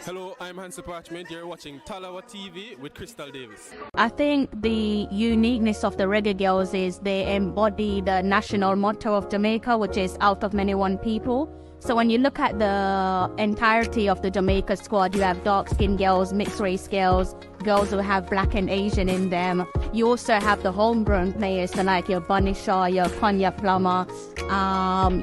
Hello, I'm Hansa Parchment. You're watching Tallawah TV with Crystal Davis. I think the uniqueness of the Reggae Girlz is they embody the national motto of Jamaica, which is out of many one people. So when you look at the entirety of the Jamaica squad, you have dark-skinned girls, mixed-race girls, girls who have black and Asian in them. You also have the homegrown players, so like your Bunny Shaw, your Konya Plummer,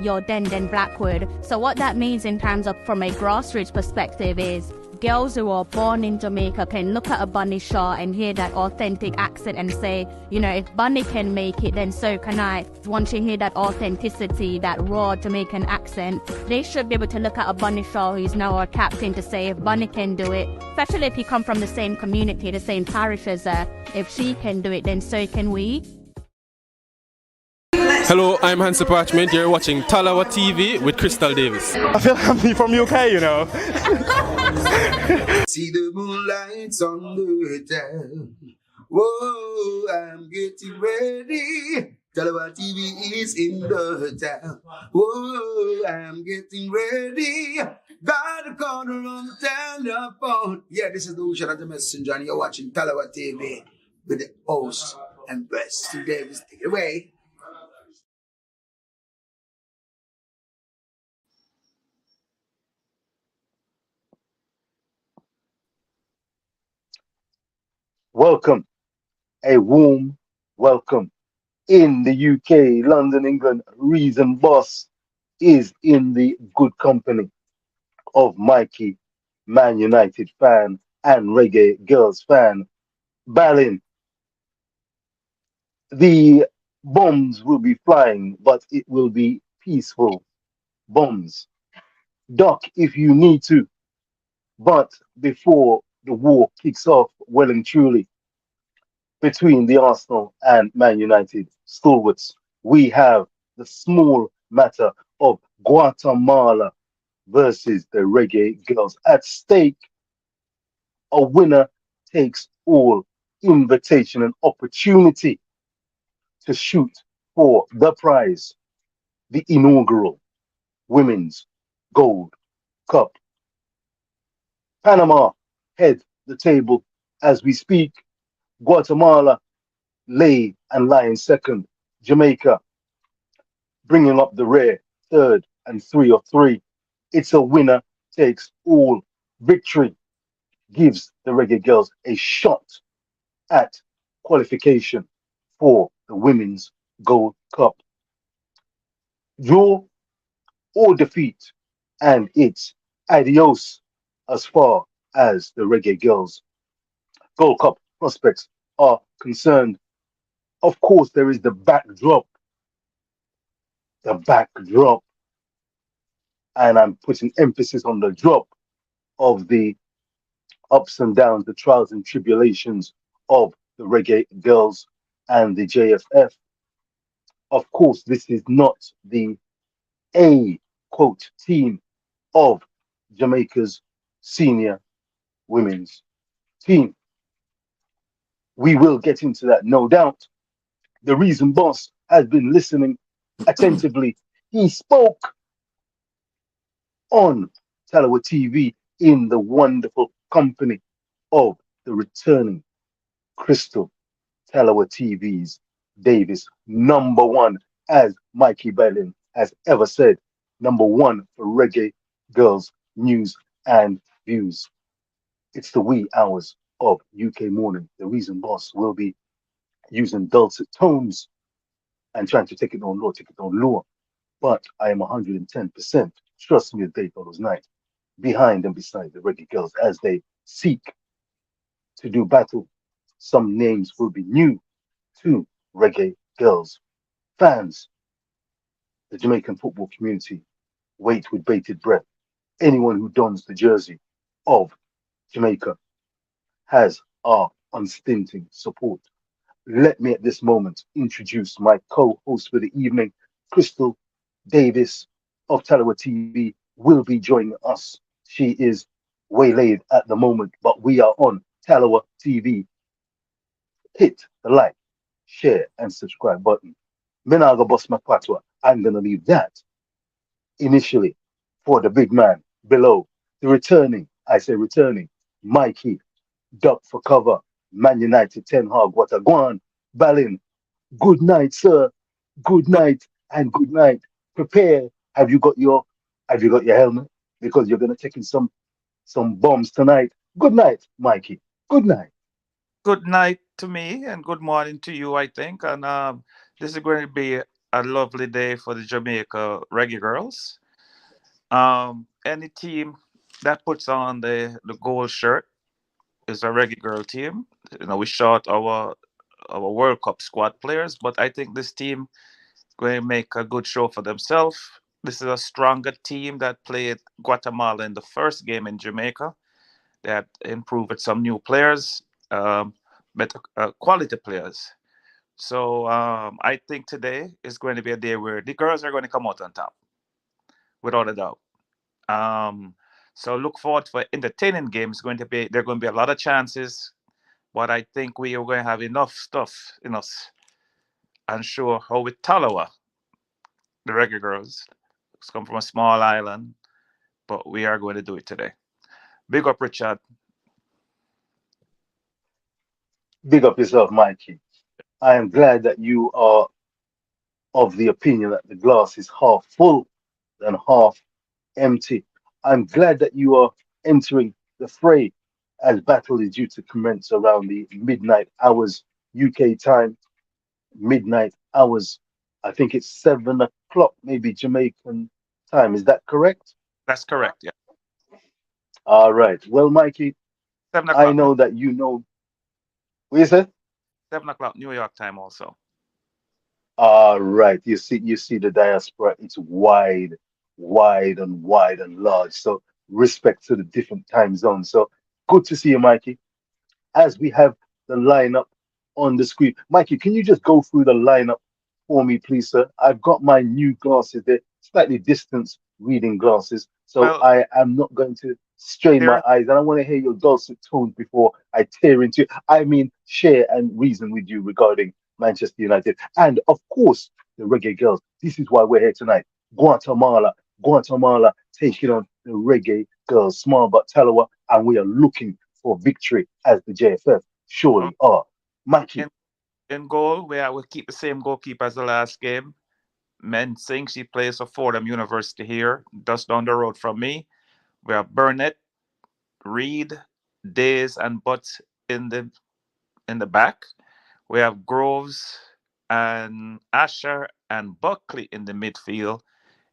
your Den Blackwood. So what that means in terms of from a grassroots perspective is girls who are born in Jamaica can look at a Bunny Shaw and hear that authentic accent and say, you know, if Bunny can make it, then so can I. Once you hear that authenticity, that raw Jamaican accent, they should be able to look at a Bunny Shaw who's now our captain to say, if Bunny can do it, especially if you come from the same community, the same parish as her, if she can do it, then so can we. Hello, I'm Hansa Parchment. You're watching Tallawah TV with Crystal Davis. I feel like I'm from UK, you know. See the moonlights on the town. Whoa, I'm getting ready. Tallawah TV is in the town. Whoa, I'm getting ready. Got a corner on the telephone. Yeah, this is the Ocean of the Messenger, and you're watching Tallawah TV with the host and best Stu Davis. Take it away. Welcome, a warm welcome in the UK, London, England. Reason Boss is in the good company of Mikey, Man United fan and Reggae Girlz fan. Balin, the bombs will be flying, but it will be peaceful bombs. Duck if you need to, but before the war kicks off well and truly, between the Arsenal and Man United stalwarts, we have the small matter of Guatemala versus the Reggae Girlz. At stake, a winner takes all invitation and opportunity to shoot for the prize, the inaugural Women's Gold Cup. Panama head the table as we speak. Guatemala lay and lie in second. Jamaica bringing up the rear, third and 3 of 3. It's a winner takes all. Victory gives the Reggae Girlz a shot at qualification for the Women's Gold Cup. Draw or defeat, and it's adios as far as the Reggae Girlz Gold Cup prospects are concerned. Of course, there is the backdrop, and I'm putting emphasis on the drop of the ups and downs, the trials and tribulations of the Reggae Girlz and the JFF. Of course, this is not the A quote team of Jamaica's senior women's team. We will get into that, no doubt. The Reason Boss has been listening attentively. He spoke on Tallawah TV in the wonderful company of the returning Crystal Tallawah TV's Davis, number one, as Mikey Bellin has ever said, number one for Reggae Girlz news and views. It's the wee hours of UK morning. The Reason Boss will be using dulcet tones and trying to take it on law. But I am 110%, trust me, the day follows night, behind and beside the Reggae Girlz as they seek to do battle. Some names will be new to Reggae Girlz fans. The Jamaican football community wait with bated breath. Anyone who dons the jersey of Jamaica has our unstinting support. Let me at this moment introduce my co-host for the evening, Crystal Davis of Tallawah TV will be joining us. She is waylaid at the moment, but we are on Tallawah TV. Hit the like, share, and subscribe button. Menaga Boss Mapatwa, I'm going to leave that initially for the big man below, the returning I say returning. Mikey, duck for cover. Man United, Ten Hag, what a guan. Ballin, good night, sir. Good Good, night and good night. Prepare. Have you got your helmet? Because you're gonna take in some bombs tonight. Good night, Mikey. Good night. good night to me and good morning to you, I think. And this is going to be a lovely day for the Jamaica Reggae Girls. Any team that puts on the gold shirt is a Reggae Girl team. We shot our World Cup squad players, but I think this team going to make a good show for themselves. This is a stronger team that played Guatemala in the first game in Jamaica. That improved with some new players, better quality players. So I think today is going to be a day where the girls are going to come out on top, without a doubt. Um, so look forward for entertaining games. Going to be There are going to be a lot of chances, but I think we are going to have enough stuff in us. I'm sure how with Tallawah, the Reggae Girls, who's come from a small island, but we are going to do it today. Big up, Richard. Big up yourself, Mikey. I am glad that you are of the opinion that the glass is half full and half empty. I'm glad that you are entering the fray as battle is due to commence around the midnight hours UK time, midnight hours. I think it's 7 o'clock, maybe Jamaican time. Is that correct? That's correct. Yeah, All right. Well, Mikey, seven I o'clock. know that you know. What you said? 7 o'clock New York time also. All right. You see the diaspora. It's wide, wide and wide and large. So respect to the different time zones. So good to see you, Mikey. As we have the lineup on the screen. Mikey, can you just go through the lineup for me, please, sir? I've got my new glasses. They're slightly distance reading glasses, so Well, I am not going to strain my there eyes. And I want to hear your dulcet tones before I tear into, I mean, share and reason with you regarding Manchester United. And of course, the Reggae Girls. This is why we're here tonight. Guatemala. Guatemala taking on the Reggae Girls. Small but Tallawah, and we are looking for victory as the JFF are surely are. Mikey, in, in goal, where I will keep the same goalkeeper as the last game. Men Singh, she plays for Fordham University here, just down the road from me. We have Burnett, Reed, Days, and Butts in the back. We have Groves and Asher and Buckley in the midfield.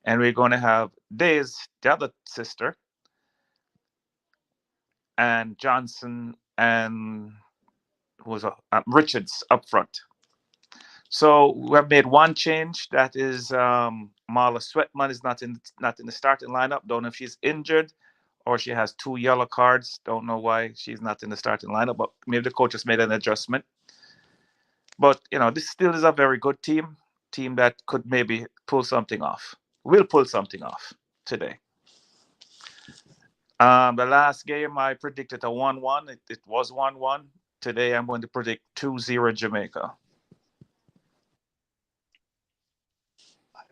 And we're going to have Days, the other sister, and Johnson and Richards up front. So we have made one change. That is Marla Sweatman is not in the starting lineup. Don't know if she's injured or she has 2 yellow cards. Don't know why she's not in the starting lineup, but maybe the coach has made an adjustment. But this still is a very good team that could maybe pull something off. Will pull something off today. The last game I predicted a 1-1. It was 1-1. Today I'm going to predict 2-0 Jamaica.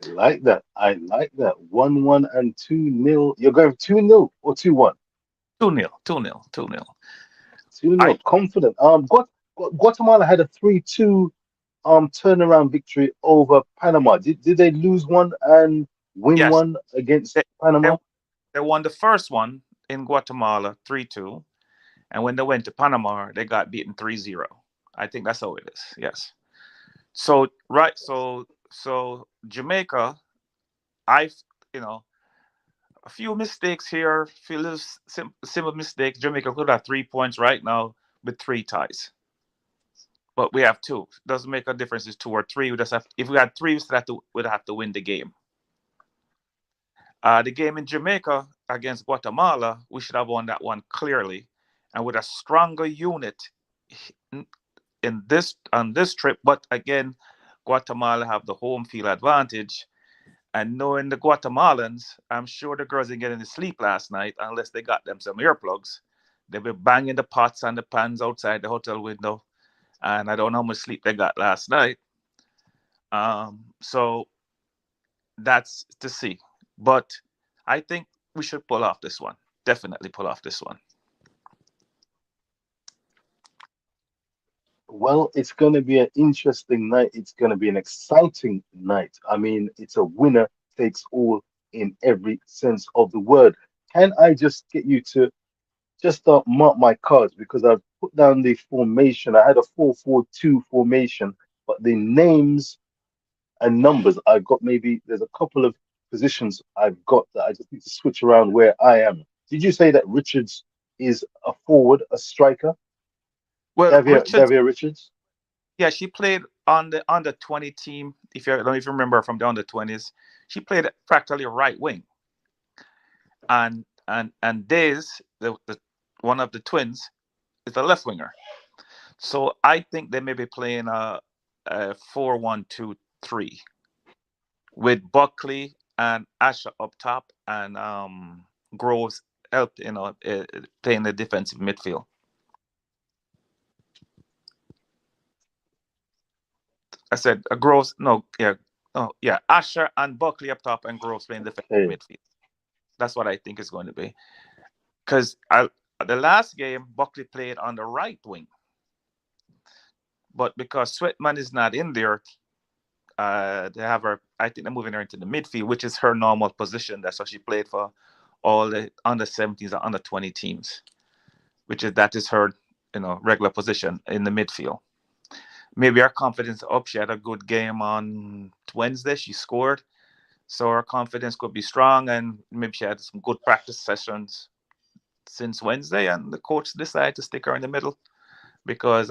I like that. I like that. 1-1 and 2-0. You're going 2-0 or 2-1? 2-0, 2-0, 2-0. 2-0. I Confident. Guatemala had a 3-2 turnaround victory over Panama. Did they lose one and win Yes, one against they, they, Panama? they won the first one in Guatemala 3-2, and when they went to Panama, they got beaten 3-0. I think that's how it is. Yes. So right, so Jamaica, I you know a few mistakes here, a few little simple mistakes. Jamaica could have 3 points right now with three ties, but we have two. Doesn't make a difference. It's two or three. We just have. If we had three, we'd have to win the game. The game in Jamaica against Guatemala, we should have won that one clearly, and with a stronger unit in this on this trip. But again, Guatemala have the home field advantage, and knowing the Guatemalans, I'm sure the girls didn't get any sleep last night unless they got them some earplugs. They were banging the pots and the pans outside the hotel window, and I don't know how much sleep they got last night. So that's to see. But I think we should pull off this one. definitely pull off this one. Well, it's going to be an interesting night. It's going to be an exciting night. I mean, it's a winner takes all in every sense of the word. Can I just get you to just mark my cards because I've put down the formation. I had a 4-4-2 formation, but the names and numbers I've got, maybe there's a couple of positions I've got that I just need to switch around where I am. Did you say that Richards is a forward, a striker? Well, Richards, Davia Richards? yeah, she played on the under 20 team. If you I don't know if you remember from the under 20s, she played practically right wing. And Days, the one of the twins, is a left winger. So I think they may be playing a 4-1-2-3 with Buckley and Asher up top and Groves help playing the defensive midfield. I said Groves, no, yeah, oh yeah, Asher and Buckley up top and Groves playing defensive midfield. That's what I think is going to be. Because the last game Buckley played on the right wing, but because Sweatman is not in there, they have her. I think they're moving her into the midfield, which is her normal position. That's what she played for all the under 17s and under 20 teams, that is her, regular position in the midfield. Maybe her confidence up. She had a good game on Wednesday. She scored, so her confidence could be strong, and maybe she had some good practice sessions since Wednesday, and the coach decided to stick her in the middle because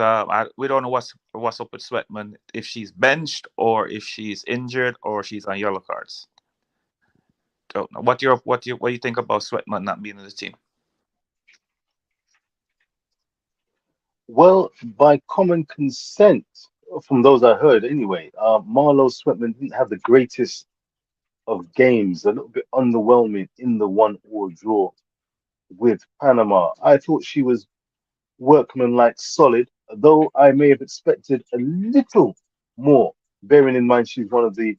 we don't know what's up with Sweatman, if she's benched or if she's injured or she's on yellow cards. Don't know. What do you think about Sweatman not being in the team? Well, by common consent from those I heard anyway, Marlo Sweatman didn't have the greatest of games, a little bit underwhelming in the 1-1 draw with Panama. I thought she was workmanlike, solid, though I may have expected a little more, bearing in mind she's one of the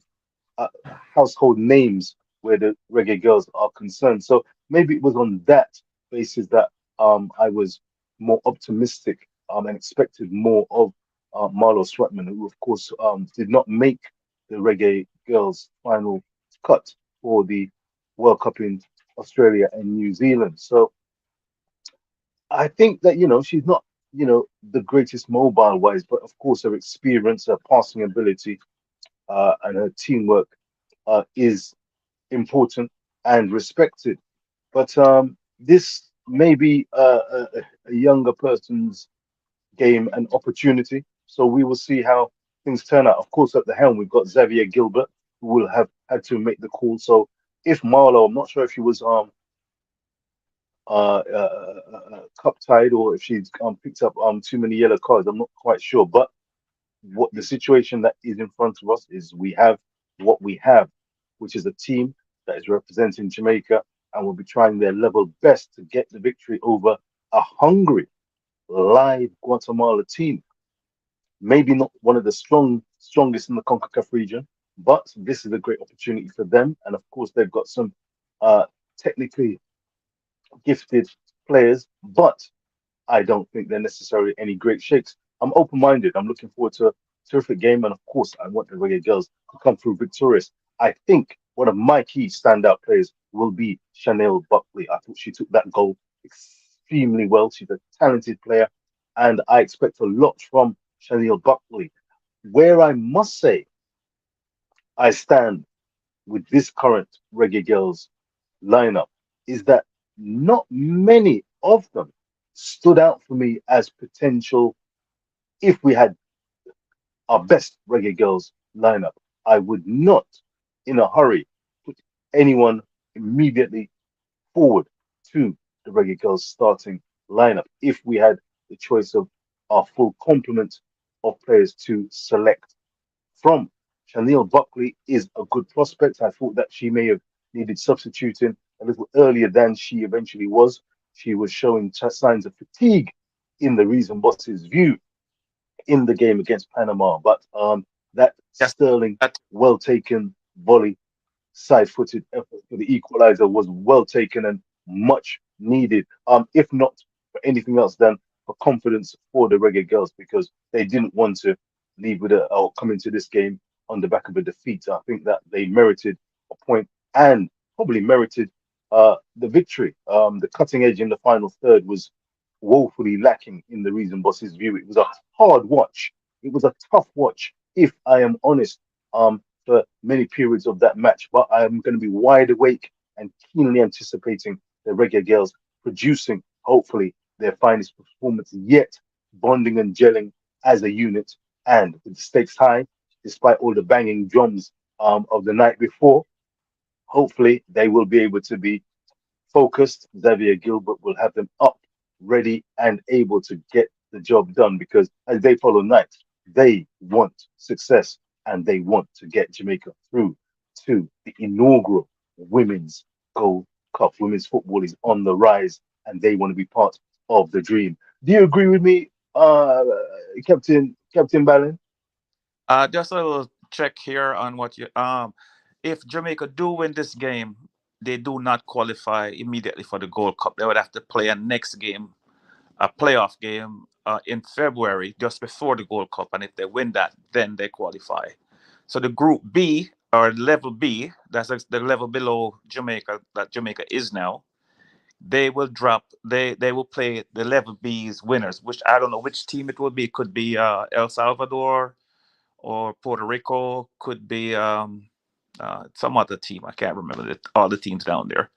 household names where the Reggae Girlz are concerned. So maybe it was on that basis that I was more optimistic and expected more of Marlo Sweatman, who of course did not make the Reggae Girlz final cut for the World Cup in Australia and New Zealand. So I think that she's not the greatest mobile wise, but of course her experience, her passing ability, and her teamwork is important and respected. But this may be a younger person's game and opportunity. So we will see how things turn out. Of course, at the helm, we've got Xavier Gilbert, who will have had to make the call. So if Marlo, I'm not sure if she was cup tied or if she's picked up too many yellow cards, I'm not quite sure. But what the situation that is in front of us is we have what we have, which is a team that is representing Jamaica and will be trying their level best to get the victory over a hungry, live Guatemala team. Maybe not one of the strongest in the Concacaf region, but this is a great opportunity for them. And of course, they've got some technically gifted players, but I don't think they're necessarily any great shakes. I'm open-minded. I'm looking forward to a terrific game, and of course, I want the Reggae Girlz to come through victorious. I think one of my key standout players will be Chanel Buckley. I thought she took that goal extremely well. She's a talented player, and I expect a lot from Chanel Buckley. Where I must say I stand with this current Reggae Girlz lineup is that not many of them stood out for me as potential. If we had our best Reggae Girlz lineup, I would not, in a hurry, put anyone immediately forward to the Reggae Girlz starting lineup if we had the choice of our full complement of players to select from. Chanel Buckley is a good prospect. I thought that she may have needed substituting a little earlier than she eventually was. She was showing signs of fatigue in the Reason Boss's view in the game against Panama. But that sterling, well taken volley, side-footed effort for the equalizer was well taken and much needed. If not for anything else, then for confidence for the Reggae Girls, because they didn't want to leave with a or come into this game on the back of a defeat. I think that they merited a point and probably merited the victory. The cutting edge in the final third was woefully lacking in the Reason Boss's view. It was a hard watch. It was a tough watch, if I am honest, for many periods of that match. But I am going to be wide awake and keenly anticipating the Reggae Girls producing, hopefully, their finest performance yet, bonding and gelling as a unit, and with the stakes high, despite all the banging drums of the night before. Hopefully, they will be able to be focused. Xavier Gilbert will have them up, ready, and able to get the job done because as they follow night, they want success and they want to get Jamaica through to the inaugural Women's Gold Cup. Women's football is on the rise and they want to be part of the dream. Do you agree with me, Captain Ballin? Just a little check here on what you if Jamaica do win this game, they do not qualify immediately for the Gold Cup. They would have to play a next game, a playoff game in February, just before the Gold Cup. And if they win that, then they qualify. So the Group B or Level B, that's the level below Jamaica that Jamaica is now. They will drop. They will play the Level B's winners, which I don't know which team it will be. It could be El Salvador or Puerto Rico. Could be some other team. I can't remember all the teams down there.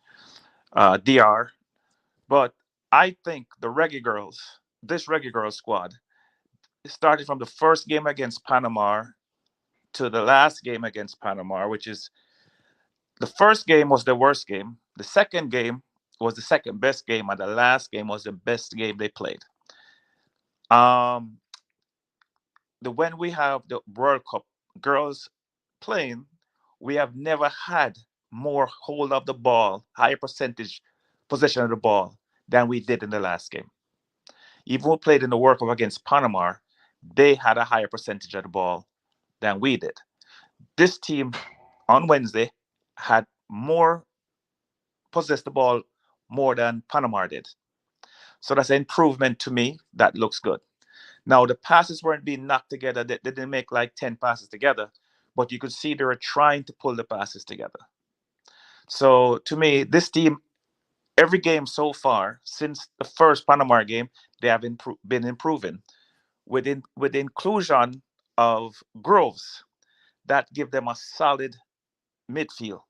DR. But I think this Reggae Girls squad, started from the first game against Panama to the last game against Panama, which is the first game was the worst game. The second game was the second best game, and the last game was the best game they played. Um, when we have the World Cup girls playing, we have never had more hold of the ball, higher percentage possession of the ball than we did in the last game. Even when we played in the World Cup against Panama, they had a higher percentage of the ball than we did. This team on Wednesday had more possessed the ball more than Panama did. So that's an improvement to me. That looks good. Now, the passes weren't being knocked together. They didn't make like 10 passes together, but you could see they were trying to pull the passes together. So to me, this team, every game so far, since the first Panama game, they have been improving. With the inclusion of Groves, that give them a solid midfield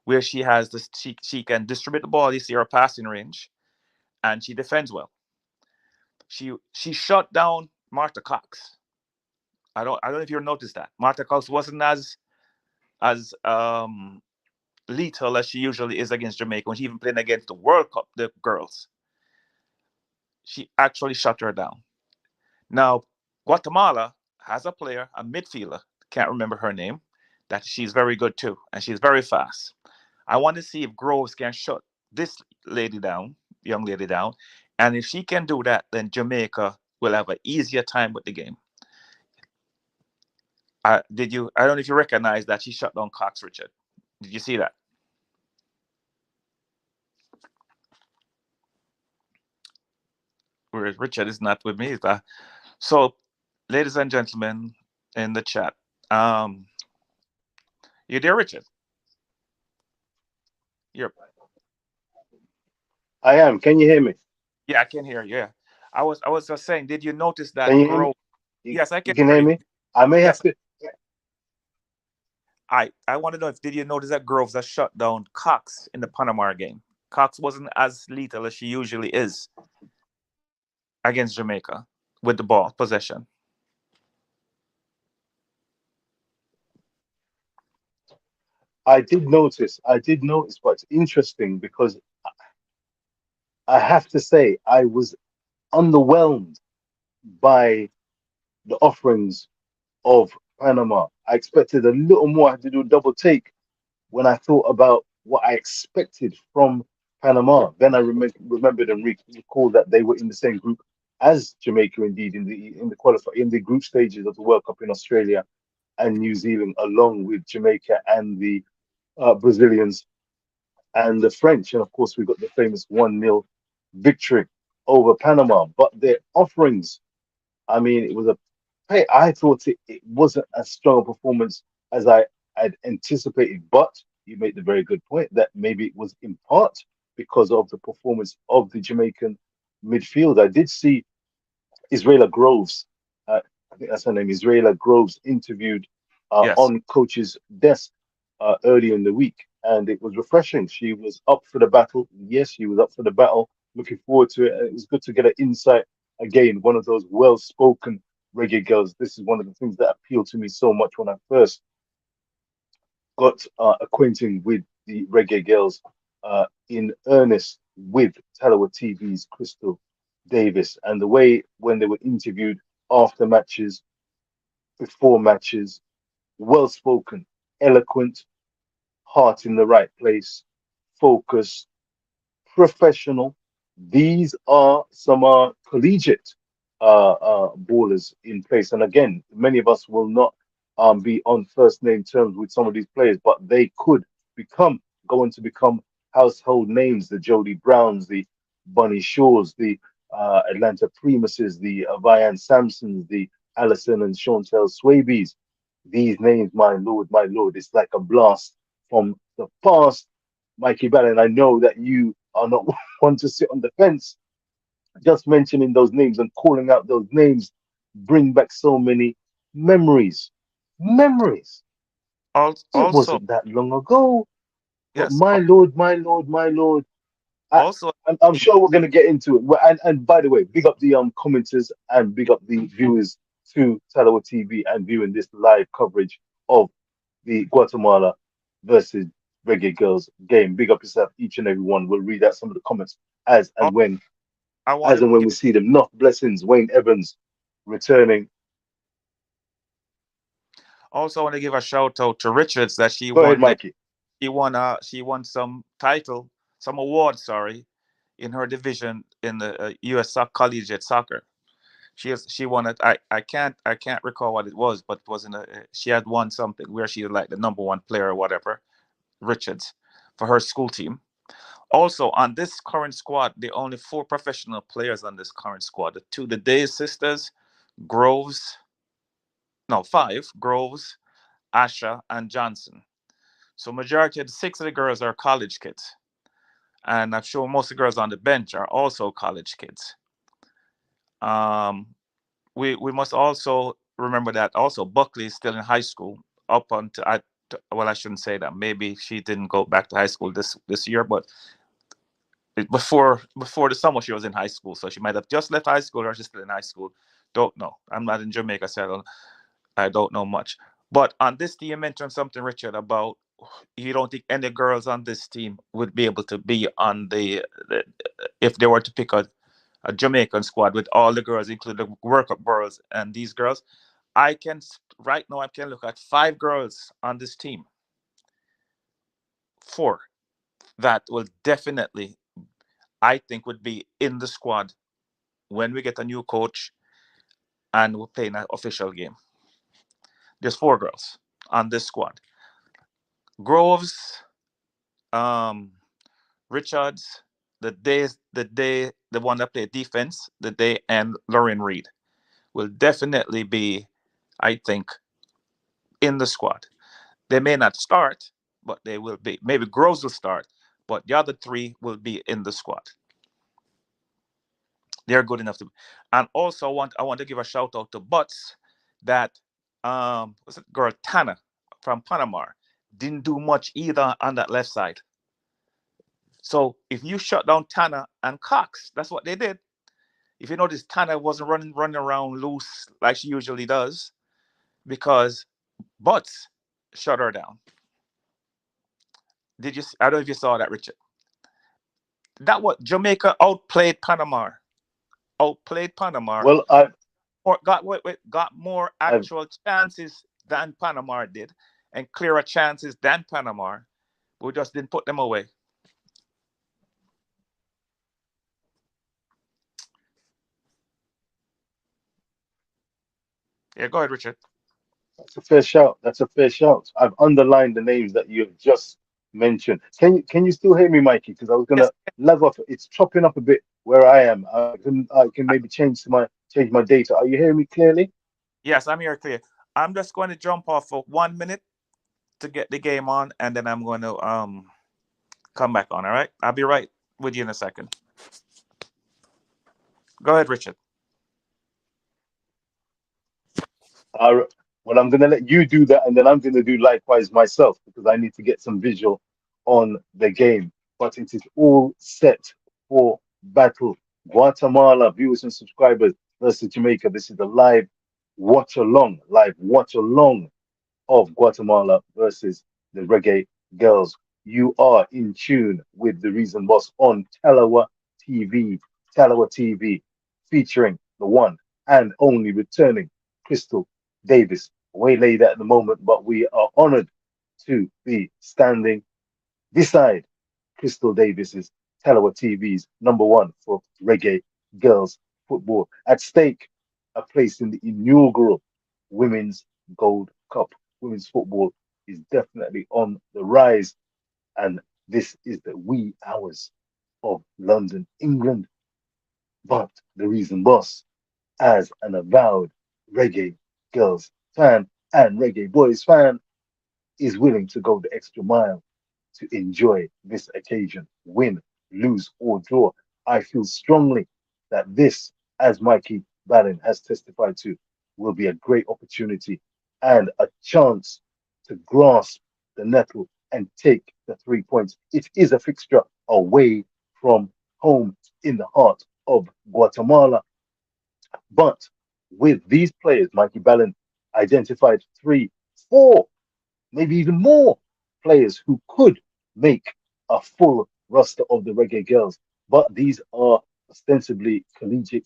where she has this she can distribute the ball. You see her passing range, and she defends well. She shut down Martha Cox. I don't know if you noticed that. Martha Cox wasn't as lethal as she usually is against Jamaica when she even playing against the World Cup, the girls. She actually shut her down. Now, Guatemala has a player, a midfielder, can't remember her name, that she's very good too, and she's very fast. I want to see if Groves can shut this young lady down, and if she can do that, then Jamaica will have an easier time with the game. I don't know if you recognize that she shut down Cox, Richard. Did you see that? Whereas Richard is not with me. So, ladies and gentlemen in the chat, you there, Richard? You're. I am. Can you hear me? Yeah, I can hear you. Yeah, I was just saying. Did you notice that Can you hear me? Yes, I You can can hear hear you. me? I may Yes, have to. I want to know if did you notice that Groves has shut down Cox in the Panama game? Cox wasn't as lethal as she usually is against Jamaica with the ball possession. I did notice. I did notice, but it's interesting because I have to say I was underwhelmed by the offerings of Panama. I expected a little more. I had to do a double take when I thought about what I expected from Panama. Then I remembered and recalled that they were in the same group as Jamaica, indeed, in the qualify in the group stages of the World Cup in Australia and New Zealand, along with Jamaica and the Brazilians and the French. And of course, we got the famous 1-0 victory over Panama. But their offerings, I mean, it was a I thought it wasn't as strong a performance as I had anticipated. But you made the very good point that maybe it was in part because of the performance of the Jamaican midfield. I did see Israela Groves, I think that's her name, Israela Groves, interviewed Yes. on coach's desk earlier in the week, and it was refreshing. She was up for the battle. Yes, she was up for the battle. Looking forward to it. And it was good to get an insight again. One of those well-spoken reggae girls. This is one of the things that appealed to me so much when I first got acquainted with the Reggae Girlz in earnest with Tallawah TV's Crystal Davis, and the way when they were interviewed after matches, before matches, well spoken, eloquent, heart in the right place, focused, professional. These are some collegiate ballers in place. And again, many of us will not be on first name terms with some of these players, but they could become, going to become household names. The Jody Browns, the Bunny Shaws, the Atlanta Primuses, the Vian Sampsons, the Allison and Chantel Swabies. These names, my lord, it's like a blast from the past, Mikey Bannon. I know that you are not one to sit on the fence. Just mentioning those names and calling out those names bring back so many memories. Memories. It Also, wasn't that long ago. But yes. my lord, my lord, my lord. I, Also, I'm sure we're going to get into it. And by the way, big up the commenters and big up the viewers to Tallawah TV and viewing this live coverage of the Guatemala versus Reggae Girlz game. Big up yourself, each and every one. We'll read out some of the comments as and al- when I want as to and when give we see them. Not blessings, Wayne Evans returning. also want to give a shout out to Richards that she Go ahead, won Mikey. she won some title, some award, sorry, in her division in the U.S. collegiate soccer. She won it. I can't recall what it was, but it was in a she had won something where she was like the number one player or whatever. Richards for her school team. Also on this current squad, the only four professional players on this current squad: the Day sisters, Groves, no five, Groves, Asha, and Johnson. So majority of the six of the girls are college kids, and I'm sure most of the girls on the bench are also college kids. Um, we must also remember that also Buckley is still in high school up until I shouldn't say that, maybe she didn't go back to high school this year, but before the summer she was in high school, so she might have just left high school or she's still in high school. Don't know. I'm not in Jamaica, so I don't know much. But on this team, you mentioned something, Richard, about you don't think any girls on this team would be able to be on the if they were to pick a Jamaican squad with all the girls, including the World Cup girls and these girls. Right now I can look at five girls on this team, four that will definitely, I think, would be in the squad when we get a new coach and we're playing an official game. There's four girls on this squad: Groves, um, Richards, the one that played defense, the day, and Lauren Reed will definitely be, I think, in the squad. They may not start, but they will be. Maybe Groves will start, but the other three will be in the squad. They're good enough to. And also, I want to give a shout out to Butts that what's it girl Tana from Panama didn't do much either on that left side. So if you shut down Tana and Cox, that's what they did. If you notice, Tana wasn't running around loose like she usually does because Butts shut her down. Did you? I don't know if you saw that, Richard. That what Jamaica outplayed Panama. Outplayed Panama. Well, Or got more I've actual chances than Panama did, and clearer chances than Panama. We just didn't put them away. Yeah, go ahead, Richard. That's a fair shout. That's a fair shout. I've underlined the names that you have just mention. Can you still hear me, Mikey? Because I was Yes, gonna log off. It's chopping up a bit where I am. I can maybe change my data. Are you hearing me clearly? yes, I'm here clear. I'm just going to jump off for 1 minute to get the game on, and then I'm going to come back on. All right, I'll be right with you in a second. Go ahead, Richard. Uh, well, I'm gonna let you do that, and then I'm gonna do likewise myself because I need to get some visual on the game. But it is all set for battle. Guatemala viewers and subscribers versus Jamaica. This is a live watch along of Guatemala versus the Reggae Girls. You are in tune with the Reason Boss on TV, Tallawah TV, featuring the one and only returning Crystal Davis. Waylaid at the moment, but we are honored to be standing beside Crystal Davis's Tallawah TV's number one for Reggae Girls football. At stake, a place in the inaugural Women's Gold Cup. Women's football is definitely on the rise, and this is the wee hours of London, England. But the reason boss, as an avowed Reggae Girls fan and Reggae Boys fan, is willing to go the extra mile to enjoy this occasion, win, lose, or draw. I feel strongly that this, as Mikey Ballin has testified to, will be a great opportunity and a chance to grasp the nettle and take the 3 points. It is a fixture away from home in the heart of Guatemala. But with these players, Mikey Ballin identified 3, 4, maybe even more players who could make a full roster of the Reggae Girls. But these are ostensibly collegiate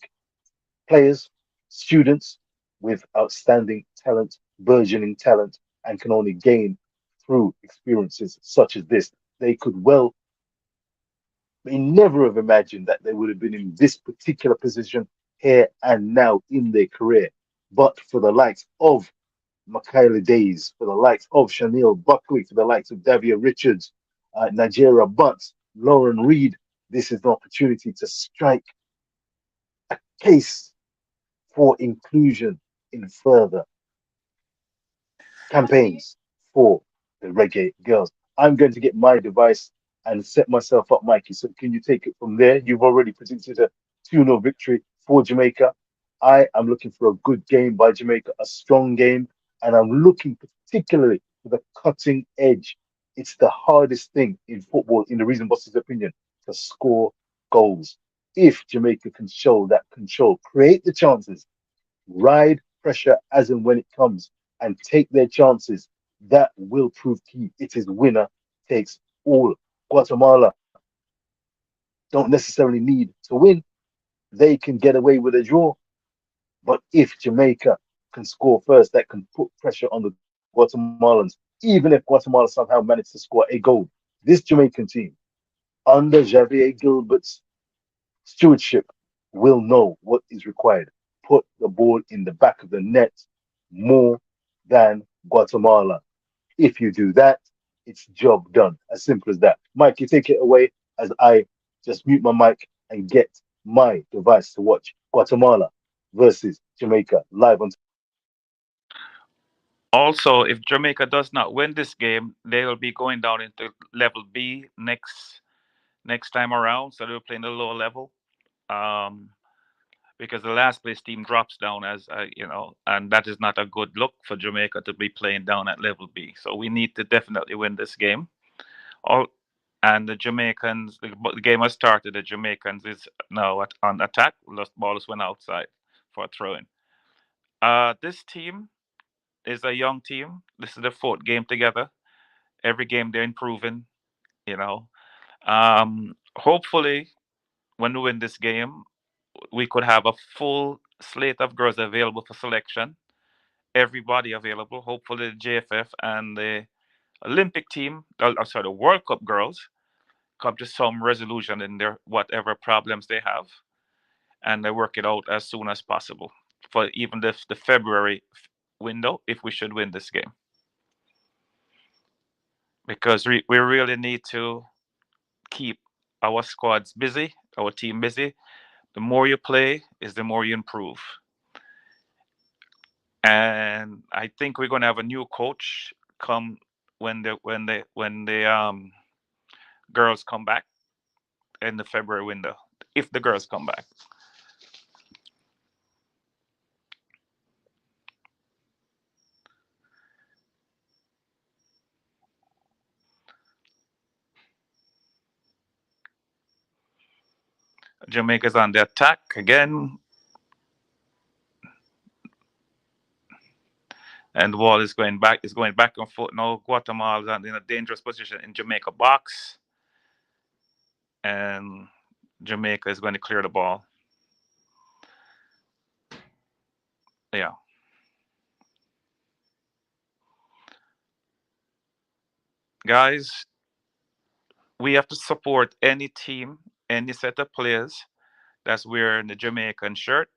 players, students with outstanding talent, burgeoning talent, and can only gain through experiences such as this. They could well, may never have imagined that they would have been in this particular position here and now in their career. But for the likes of Michaela Days, for the likes of Chanel Buckley, for the likes of Davia Richards, Nigeria Butts, Lauren Reed, this is an opportunity to strike a case for inclusion in further campaigns for the Reggae Girls. I'm going to get my device and set myself up, Mikey. So can you take it from there? You've already predicted a 2-0 victory for Jamaica. I am looking for a good game by Jamaica, a strong game, and I'm looking particularly for the cutting edge. It's the hardest thing in football, in the Reason Boss's opinion, to score goals. If Jamaica can show that control, create the chances, ride pressure as and when it comes, and take their chances, that will prove key. It is winner takes all. Guatemala don't necessarily need to win. They can get away with a draw. But if Jamaica can score first, that can put pressure on the Guatemalans. Even if Guatemala somehow managed to score a goal, this Jamaican team, under Javier Gilbert's stewardship, will know what is required. Put the ball in the back of the net more than Guatemala. If you do that, it's job done. As simple as that. Mike, you take it away as I just mute my mic and get my device to watch Guatemala versus Jamaica live on. Also, if Jamaica does not win this game, they will be going down into level B next time around. So they'll play in the lower level. Um, because the last place team drops down as and that is not a good look for Jamaica to be playing down at level B. So we need to definitely win this game. All and the Jamaicans, the game has started. The Jamaicans is now on attack. Lost balls went outside for a throw in. This team is a young team. This is the fourth game together. Every game they're improving. You know, hopefully when we win this game, we could have a full slate of girls available for selection. Everybody available. Hopefully, the JFF and the Olympic team, sorry, the World Cup girls, come to some resolution in their whatever problems they have, and they work it out as soon as possible for even the February window if we should win this game. because we really need to keep our squads busy, our team busy. The more you play is the more you improve. And I think we're gonna have a new coach come when the girls come back in the February window. If the girls come back. Jamaica's on the attack again. And the ball is going back. It's going back and forth now. Guatemala is in a dangerous position in Jamaica box, and Jamaica is going to clear the ball. Yeah, guys, we have to support any team, any set of players that's wearing the Jamaican shirt.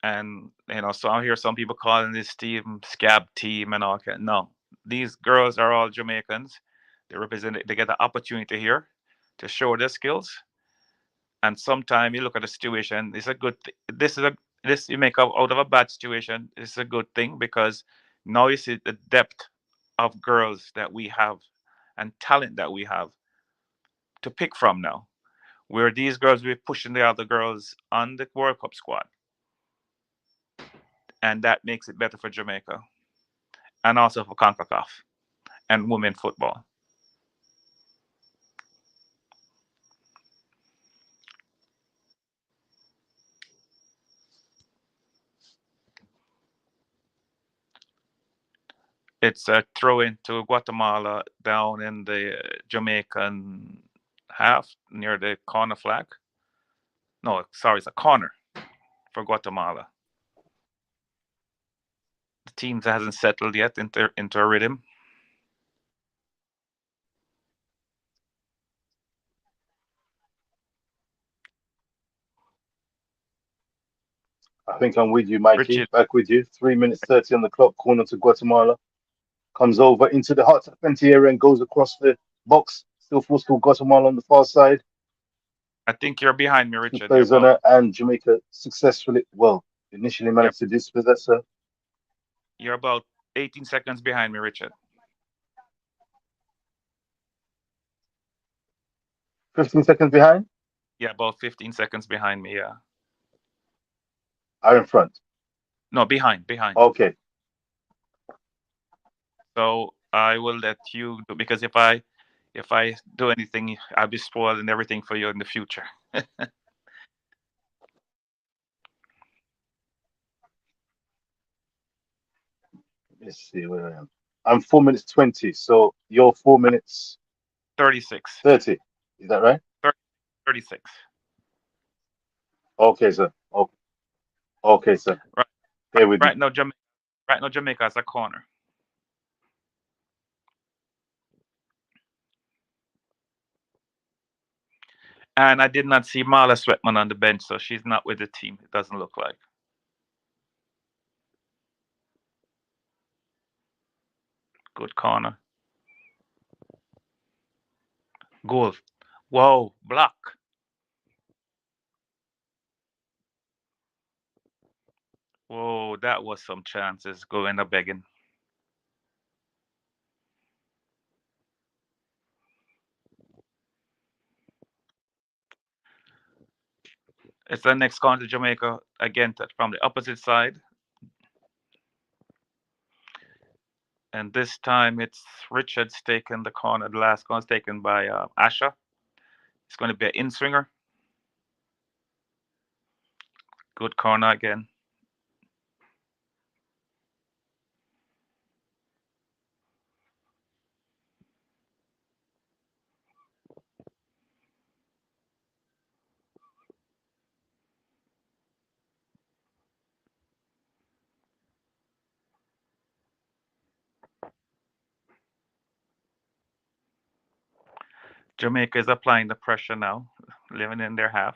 And so I hear some people calling this team scab team and all that. No, these girls are all Jamaicans. They represent. They get the opportunity here to show their skills. And sometimes you look at the situation. It's a good. This you make out of a bad situation. It's a good thing because now you see the depth of girls that we have and talent that we have to pick from now. Where these girls we're pushing the other girls on the World Cup squad, and that makes it better for Jamaica and also for Concacaf and women football. It's a throw into Guatemala down in the Jamaican half near the corner flag. No, sorry, it's a corner for Guatemala. The team hasn't settled yet into a rhythm. I think I'm with you, Mikey. Richard, Back with you. 3 minutes 30 on the clock, corner to Guatemala. Comes over into the hot 20 area and goes across the box. Still forced to Guatemala on the far side. I think you're behind me, Two Richard. players on it, and Jamaica successfully, well, initially You're, managed to dispossess her. you're about 18 seconds behind me, Richard. 15 seconds behind. Yeah, about 15 seconds behind me. Yeah. Are in front. No, behind. Okay. So I will let you do because if I do anything, I'll be spoiling everything for you in the future. Let's see where I am. I'm 4 minutes 20. So you're 4 minutes 36. 30. Is that right? 36. Okay, sir. Okay, okay, sir. Right, Here with you. right now, Jamaica has a corner. And I did not see Marla Sweatman on the bench, so she's not with the team. It doesn't look like. Good corner. Goal. Whoa, block. Whoa, that was some chances going a begging. It's the next corner to Jamaica again from the opposite side. And this time it's Richard's taken the corner. The last corner is taken by Asha. It's going to be an in swinger. Good corner again. Jamaica is applying the pressure now, living in their half.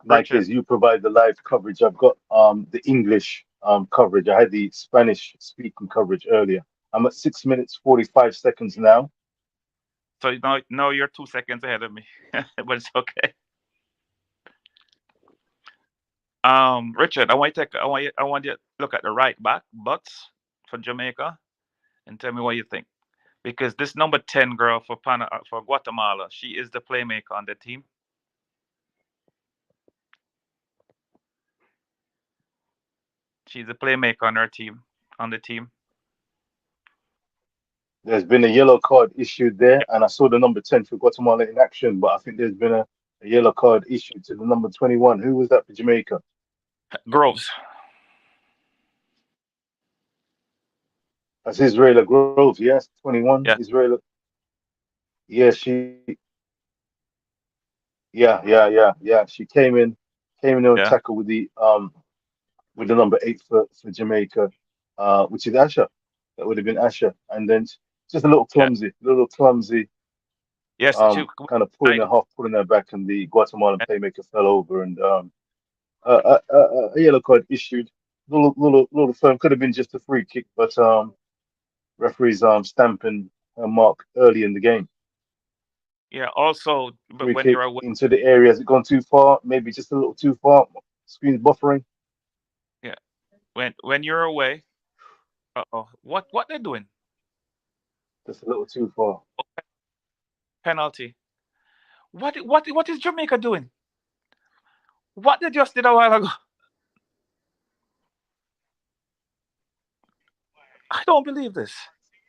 Mike, Richard. as you provide the live coverage, I've got the English coverage. I had the Spanish speaking coverage earlier. I'm at 6 minutes 45 seconds now. So now you're 2 seconds ahead of me, but it's okay. Richard, I want you to look at the right back, Butts for Jamaica, and tell me what you think. Because this number 10 girl for Guatemala, she is the playmaker on the team. She's a playmaker on her team, on the team. There's been a yellow card issued there, Yeah, and I saw the number 10 for Guatemala in action, but I think there's been a yellow card issued to the number 21. Who was that for Jamaica? Groves. That's Israela Groves, yes, 21. Yeah, Israela. Yeah, yeah. She came in on yeah, tackle with the number 8 for Jamaica, which is Asher. That would have been Asher. And then just yeah. a little clumsy, Yes, she. kind of I, pulling her back, and the Guatemalan playmaker fell over, and a yellow card issued. Little firm, could have been just a free kick, but referees stamping a mark early in the game. yeah. Also, but Free when you're kick away, into the area. Has it gone too far? Maybe just a little too far. Screen's buffering. yeah. When you're away, oh, what they're doing? Just a little too far. Penalty. What is Jamaica doing? What they just did a while ago? I don't believe this.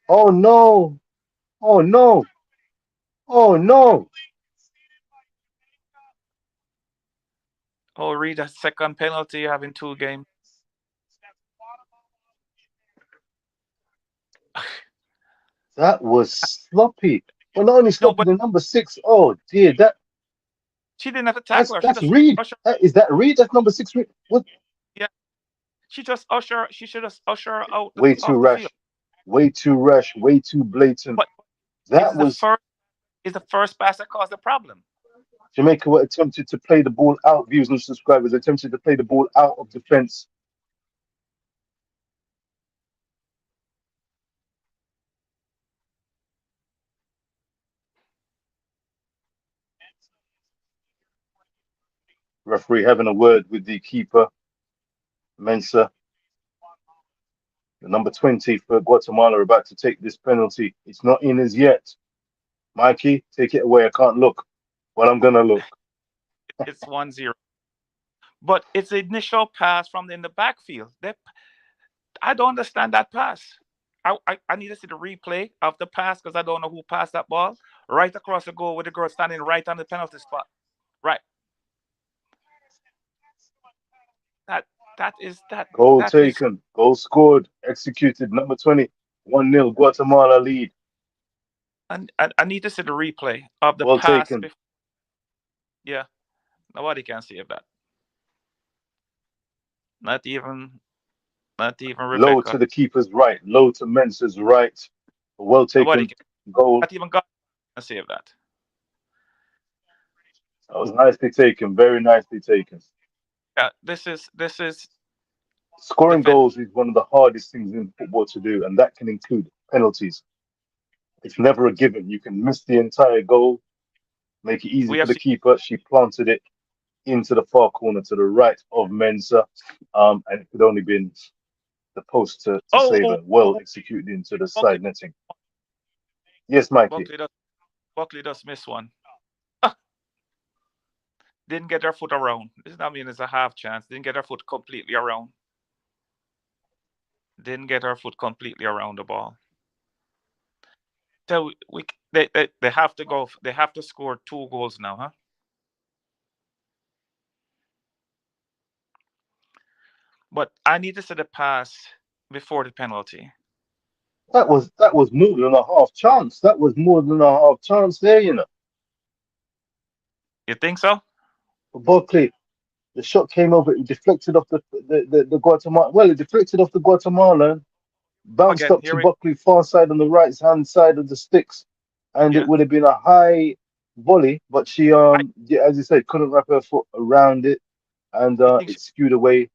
Oh no! Oh no! Oh no! Oh, read a second penalty having 2 games. That was sloppy. But not only No, sloppy, but the number 6. Oh dear, she didn't have to tackle her. She that's just Reed. usher. Is that Reed? That's number 6. Reed. What? Yeah, she just usher. She should just usher her out Way too off the field. rash. Way too rash. Way too blatant. But That it's the was first. It's the first pass that caused the problem. Jamaica were attempted to play the ball out. Viewers and subscribers attempted to play the ball out of defense. Referee having a word with the keeper, Mensa. The number 20 for Guatemala are about to take this penalty. It's not in as yet. Mikey, take it away. I can't look. Well, I'm gonna look. It's 1-0. But it's the initial pass from in the backfield. I don't understand that pass. I need to see the replay of the pass because I don't know who passed that ball right across the goal with the girl standing right on the penalty spot. Right. That that is that Goal that is taken. Goal scored. Executed. Number 20. 1-0. Guatemala lead. and I need to see the replay of the Well pass. taken. Yeah, nobody can see that. Not even Low Rebecca. to the keeper's right. Low to Mensa's right. Well Nobody taken. can. Goal. Not even God can save that. That was nicely taken. Very nicely taken. Yeah, this is Scoring defense. goals is one of the hardest things in football to do, and that can include penalties. It's never a given. You can miss the entire goal, make it easy We for have the seen. keeper. She planted it into the far corner to the right of Mensa, and it could only been the post to save Oh, her. Well executed into the Buckley, side netting. Yes, Mikey. Buckley does Buckley does miss one. Didn't get her foot around. This not mean it's a half chance. Didn't get her foot completely around. Didn't get her foot completely around the ball. So they have to go. They have to score 2 goals now, huh? But I need to see the pass before the penalty. That was more than a half chance. That was more than a half chance there, you know. You think so? For Buckley, the shot came over, it deflected off the Guatemala. Well, it deflected off the Guatemala, bounced Again, up to here we Buckley, far side on the right hand side of the sticks, and it yeah. would have been a high volley, but she I yeah, as you said, couldn't wrap her foot around it. and You think it skewed away. It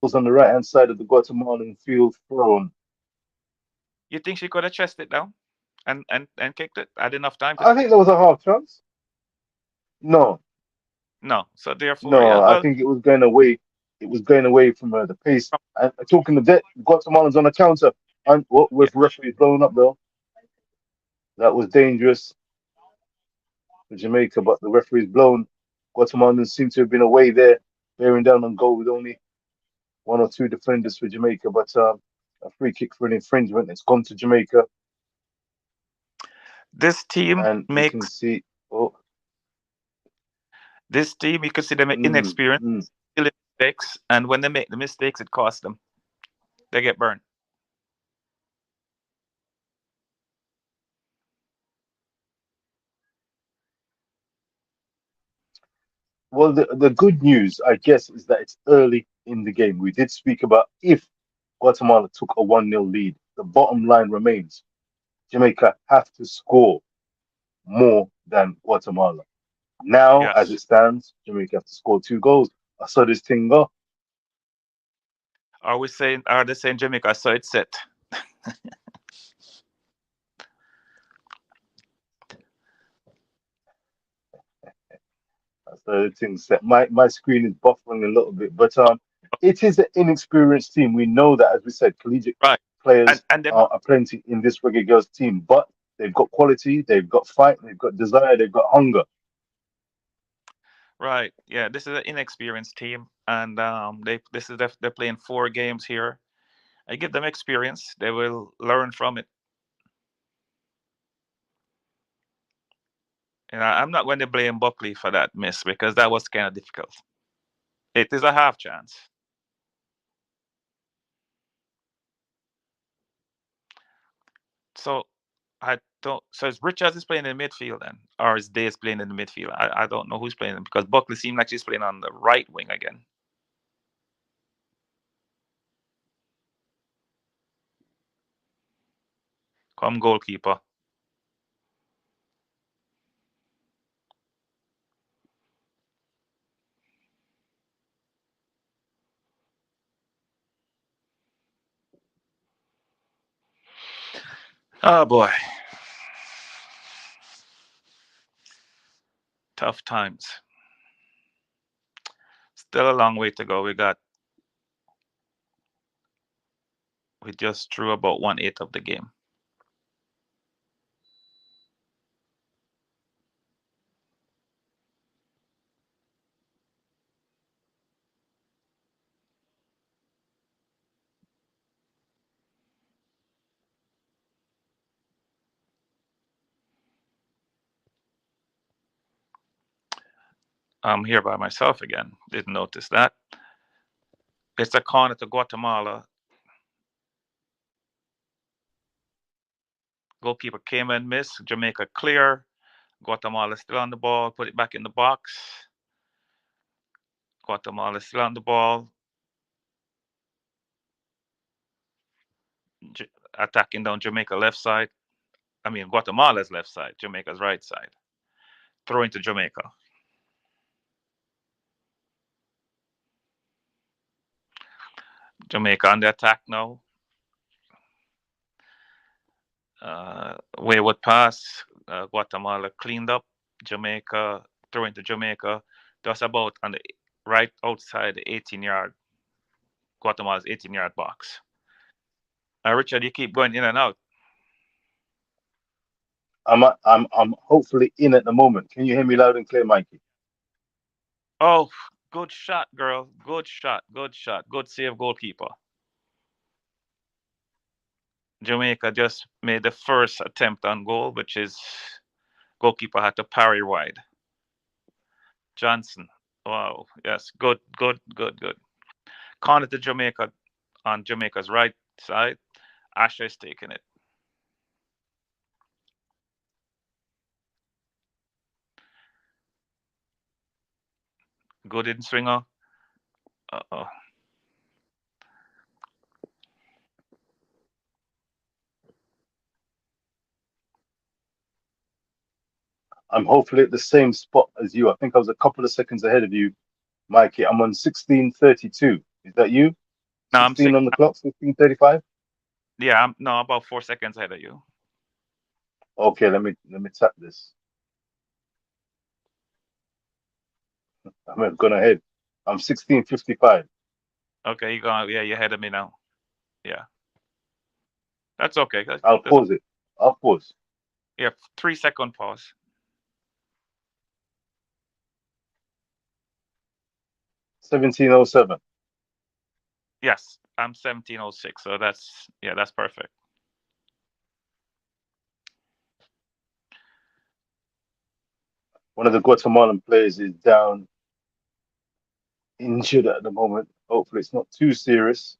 was on the right hand side of the Guatemalan field thrown. she could have chested it down and kicked it? Had enough time to. I think there was a half chance. No, No. So therefore, yeah. no, I Well, think it was going away. It was going away from the pace. And talking of that, Guatemalans on the counter. And what yeah. with referees blowing up though? That was dangerous for Jamaica, but the referee's blown. Guatemalans seem to have been away there, bearing down on goal with only one or two defenders for Jamaica. But a free kick for an infringement. It's gone to Jamaica, This team and we can makes see. Oh, this team. You could see them mm, inexperienced, mm. silly mistakes, and when they make the mistakes, it costs them. They get burned. Well, the good news, I guess, is that it's early in the game. We did speak about if Guatemala took a 1-0 lead. The bottom line remains Jamaica have to score more than Guatemala. Now, as Yes. it stands, Jamaica have to score 2 goals. I saw this thing go. Are we saying? Are they saying Jamaica? So it's set. I saw the thing set. My screen is buffering a little bit, but it is an inexperienced team. We know that, as we said, collegiate Right. players And they are plenty in this Reggae Girls team, but they've got quality, they've got fight, they've got desire, they've got hunger. right. Yeah. This is an inexperienced team, and they're playing 4 games here. I give them experience. They will learn from it. And I'm not going to blame Buckley for that miss because that was kind of difficult. It is a half chance. So I don't. So is Richards is playing in the midfield then, or is Days playing in the midfield? I don't know who's playing because Buckley seemed like she's playing on the right wing again. Come goalkeeper. Oh boy, tough times. Still a long way to go. We just threw about 1/8 of the game. I'm here by myself again. Didn't notice that. It's a corner to Guatemala. Goalkeeper came and missed. Jamaica clear. Guatemala still on the ball. Put it back in the box. Guatemala still on the ball. Attacking down Jamaica left side. I mean Guatemala's left side. Jamaica's right side. Throwing to Jamaica. Jamaica on the attack now. Wayward pass. Guatemala cleaned up. Jamaica throwing to Jamaica. Just about on the right outside the 18-yard. Guatemala's 18-yard box. Richard, you keep going in and out. I'm hopefully in at the moment. Can you hear me loud and clear, Mikey? Oh, good shot, girl. Good shot. Good shot. Good save, goalkeeper. Jamaica just made the first attempt on goal, which is goalkeeper had to parry wide. Johnson. Wow. Yes. Good, good, good, good. Corner to Jamaica on Jamaica's right side. Asher is taking it. Good in swinger. Uh-oh. I'm hopefully at the same spot as you. I think I was a couple of seconds ahead of you Mikey, I'm on 16:32. Is that you? No, I'm 16 six. on the clock, 16:35. Yeah, I'm no about 4 seconds ahead of you. Okay, let me tap this. I'm gone ahead. I'm 16:55. Okay, you going? Yeah, you're ahead of me now. Yeah, that's okay. I'll That's pause it. I'll pause. yeah. 3 second pause. 17:07. Yes, I'm 17:06. So that's yeah, that's perfect. One of the Guatemalan players is down injured at the moment. Hopefully, it's not too serious.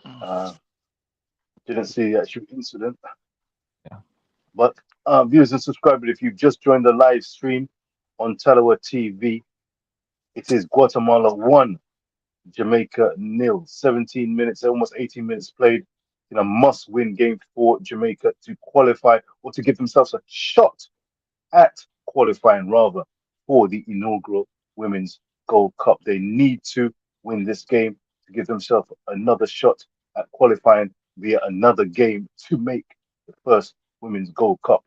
Uh, didn't see the actual incident. Yeah. But viewers and subscribers, if you've just joined the live stream on Tallawah TV, it is Guatemala 1, Jamaica nil. 17 minutes, almost 18 minutes played in a must-win game for Jamaica to qualify or to give themselves a shot at qualifying rather for the inaugural Women's Gold Cup. They need to win this game to give themselves another shot at qualifying via another game to make the first Women's Gold Cup.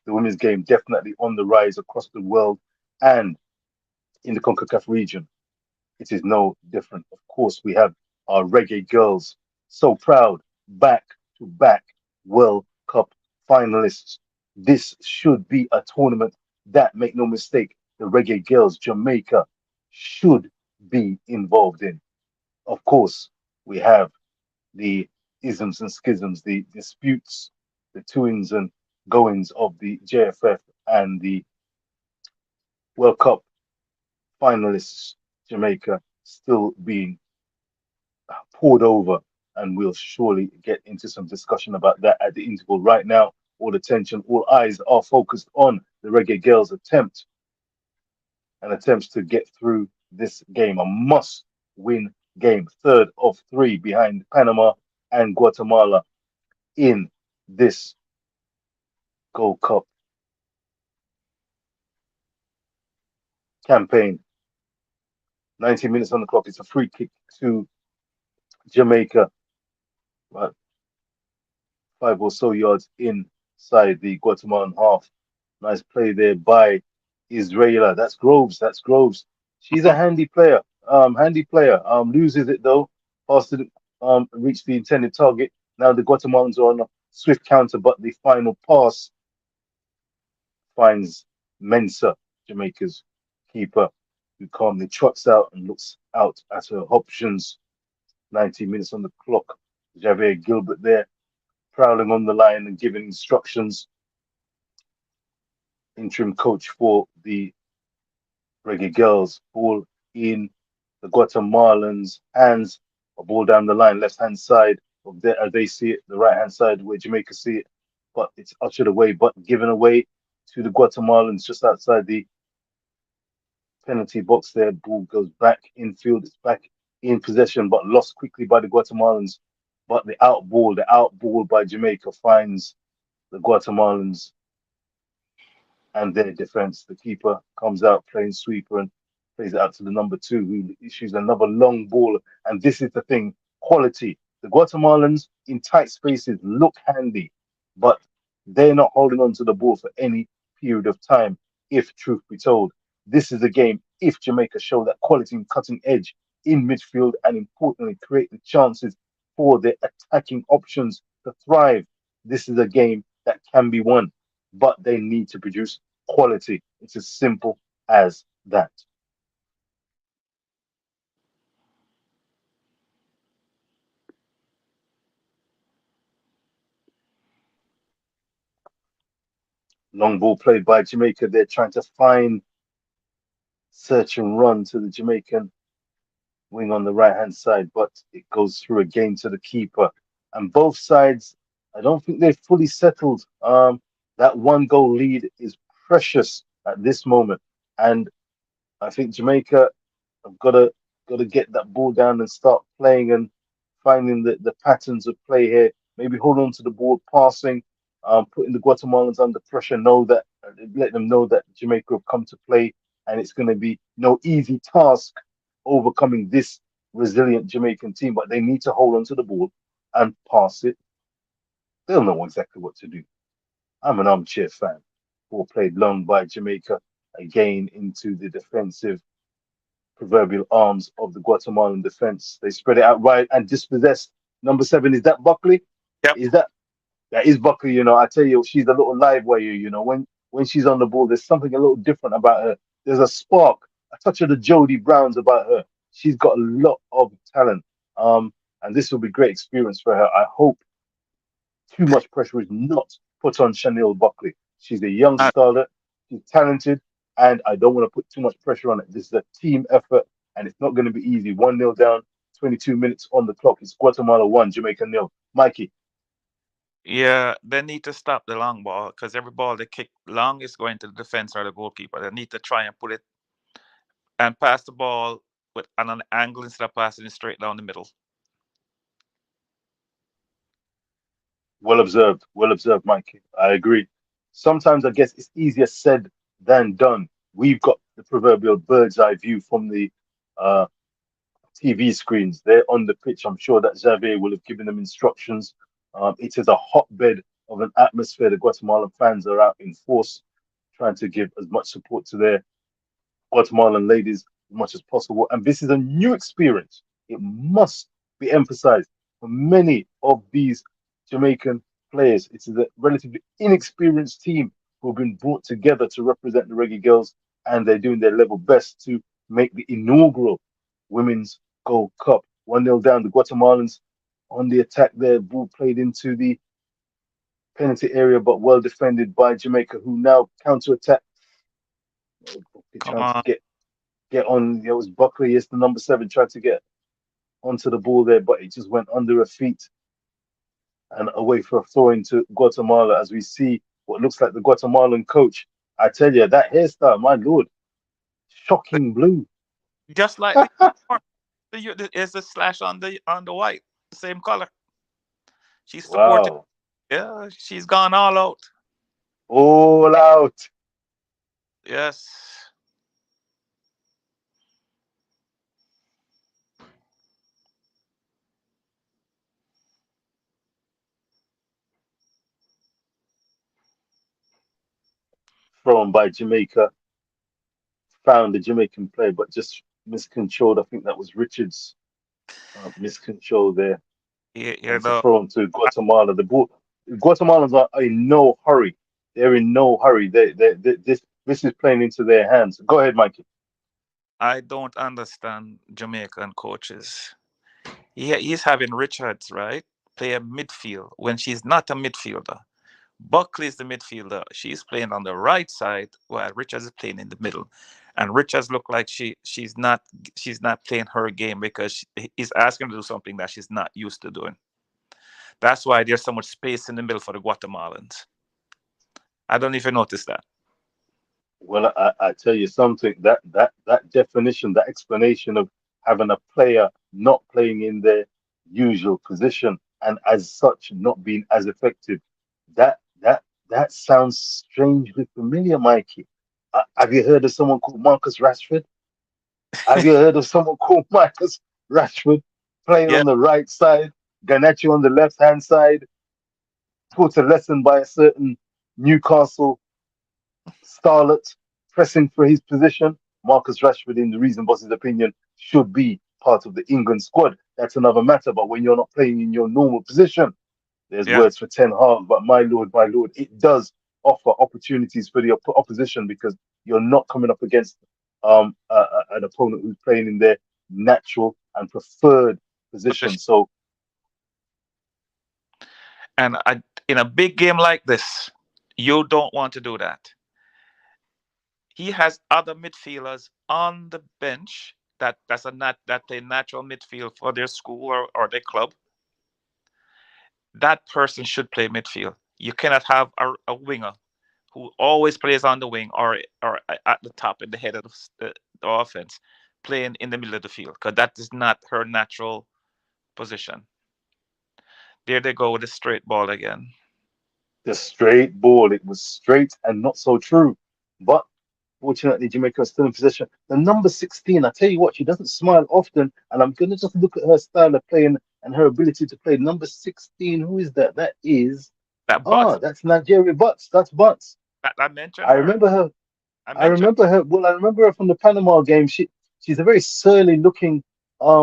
The women's game definitely on the rise across the world and in the Concacaf region. It is no different. Of course, we have our Reggae Girlz, so proud, back to back World Cup finalists. This should be a tournament that, make no mistake, the Reggae Girlz, Jamaica, should be involved in. Of course, we have the isms and schisms, the disputes, the toings and goings of the JFF and the World Cup finalists, Jamaica, still being poured over, and we'll surely get into some discussion about that at the interval. Right now, all attention, all eyes are focused on the Reggae Girlz attempt and attempts to get through this game, a must-win game, third of three behind Panama and Guatemala in this Gold Cup campaign. 90 minutes on the clock. It's a free kick to Jamaica, about 5 or so yards inside the Guatemalan half. Nice play there by Israela. That's Groves. That's Groves. She's a handy player. Handy player. Loses it though. Pass didn't reach the intended target. Now the Guatemalans are on a swift counter, but the final pass finds Mensah, Jamaica's keeper, who calmly trots out and looks out at her options. 90 minutes on the clock. Javier Gilbert there, prowling on the line and giving instructions. Interim coach for the Reggae Girlz. Ball in the Guatemalans' hands. A ball down the line, left hand side of there as they see it, the right hand side where Jamaica see it, but it's ushered away, but given away to the Guatemalans just outside the penalty box there. Ball goes back infield. It's back in possession, but lost quickly by the Guatemalans. But the out ball by Jamaica finds the Guatemalans and their defense. The keeper comes out playing sweeper and plays it out to the number two, who issues another long ball. And this is the thing, quality. The Guatemalans in tight spaces look handy, but they're not holding on to the ball for any period of time, if truth be told. This is a game, if Jamaica show that quality and cutting edge in midfield and importantly create the chances for their attacking options to thrive, this is a game that can be won, but they need to produce quality. It's as simple as that. Long ball played by Jamaica. They're trying to find, search and run to the Jamaican wing on the right hand side, but it goes through again to the keeper. And both sides, I don't think they're fully settled. That one goal lead is precious at this moment, and I think Jamaica have got to get that ball down and start playing and finding the patterns of play here. Maybe hold on to the ball, passing, putting the Guatemalans under pressure. Know that, let them know that Jamaica have come to play, and it's going to be no easy task overcoming this resilient Jamaican team, but they need to hold on to the ball and pass it. They'll know exactly what to do. I'm an armchair fan. Ball played long by Jamaica again into the defensive proverbial arms of the Guatemalan defense. They spread it out right and dispossessed. Number 7, is that Buckley? Yep. Is that is Buckley? You know, I tell you, she's a little live wire. You know, when she's on the ball, there's something a little different about her. There's a spark, a touch of the Jodie Browns about her. She's got a lot of talent. And this will be great experience for her. I hope too much pressure is not put on Chanel Buckley. She's a young Uh, starter. She's talented, and I don't want to put too much pressure on it. This is a team effort, and it's not going to be easy. 1-0 down, 22 minutes on the clock. It's Guatemala 1, Jamaica 0. Mikey. yeah, they need to stop the long ball because every ball they kick long is going to the defense or the goalkeeper. They need to try and put it and pass the ball with on an angle instead of passing it straight down the middle. Well observed, Mikey. I agree. Sometimes I guess it's easier said than done. We've got the proverbial bird's eye view from the uh, TV screens. They're on the pitch. I'm sure that Xavier will have given them instructions. It is a hotbed of an atmosphere. The Guatemalan fans are out in force, trying to give as much support to their Guatemalan ladies as much as possible. And this is a new experience. It must be emphasized for many of these Jamaican players. It is a relatively inexperienced team who have been brought together to represent the Reggae Girls, and they're doing their level best to make the inaugural Women's Gold Cup. 1-0 down. The Guatemalans on the attack there. Ball played into the penalty area, but well defended by Jamaica, who now counter attack. Come Trying to on. get on. It was Buckley, it's the number 7, tried to get onto the ball there, but it just went under her feet and away for a throw into Guatemala. As we see what looks like the Guatemalan coach. I tell you, that hairstyle, my lord, shocking blue. Just like there's a slash on the white, same color. She's supporting. Wow, Yeah, she's gone all out. all out. Yes. Thrown by Jamaica, found the Jamaican player, but just miscontrolled. I think that was Richards. Miscontrol there. And You it's a know, throw to Guatemala. The ball, Guatemalans are in no hurry. They're in no hurry. This is playing into their hands. Go ahead, Mikey. I don't understand Jamaican coaches. He's having Richards, right? Play a midfield when she's not a midfielder. Buckley is the midfielder. She's playing on the right side while Richards is playing in the middle. And Richards look like she's not playing her game because he's asking her to do something that she's not used to doing. That's why there's so much space in the middle for the Guatemalans. I don't even notice that. Well, I tell you something. That definition, that explanation of having a player not playing in their usual position and as such not being as effective. That sounds strangely familiar, Mikey. Have you heard of someone called Marcus Rashford? Have you heard of someone called Marcus Rashford playing Yeah, on the right side, Garnacho on the left hand side, taught a lesson by a certain Newcastle starlet pressing for his position? Marcus Rashford, in the Reason Boss's opinion, should be part of the England squad. That's another matter. But when you're not playing in your normal position, there's yeah. words for Ten Hag. But my lord, it does offer opportunities for the opposition because you're not coming up against an opponent who's playing in their natural and preferred position. Position. So And in a big game like this, you don't want to do that. He has other midfielders on the bench that play natural midfield for their school or their club. That person should play midfield. You cannot have a winger who always plays on the wing or at the top in the head of the offense, playing in the middle of the field because that is not her natural position. There they go with the straight ball again. the straight ball, it was straight and not so true. But Fortunately, Jamaica is still in possession. The number 16, I tell you what, she doesn't smile often, and I'm going to just look at her style of playing and her ability to play. Number 16, who is that? That is, That but that's Nigeria Butts. That's Butts. I mentioned I her. remember her. I I mentioned remember her. Well, I remember her from the Panama game. She's a very surly looking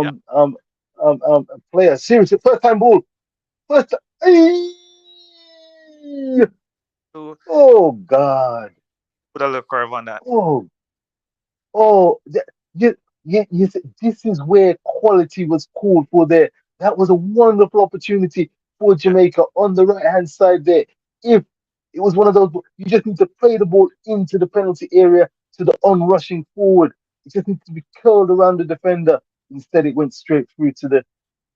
yeah. um um player. Seriously, first time ball. First. Ayy! To Oh God. put a little curve on that. Oh Oh, this is where quality was called for there. That was a wonderful opportunity for Yeah, Jamaica on the right hand side there. If it was one of those, you just need to play the ball into the penalty area to the onrushing forward. It just needs to be curled around the defender. Instead, it went straight through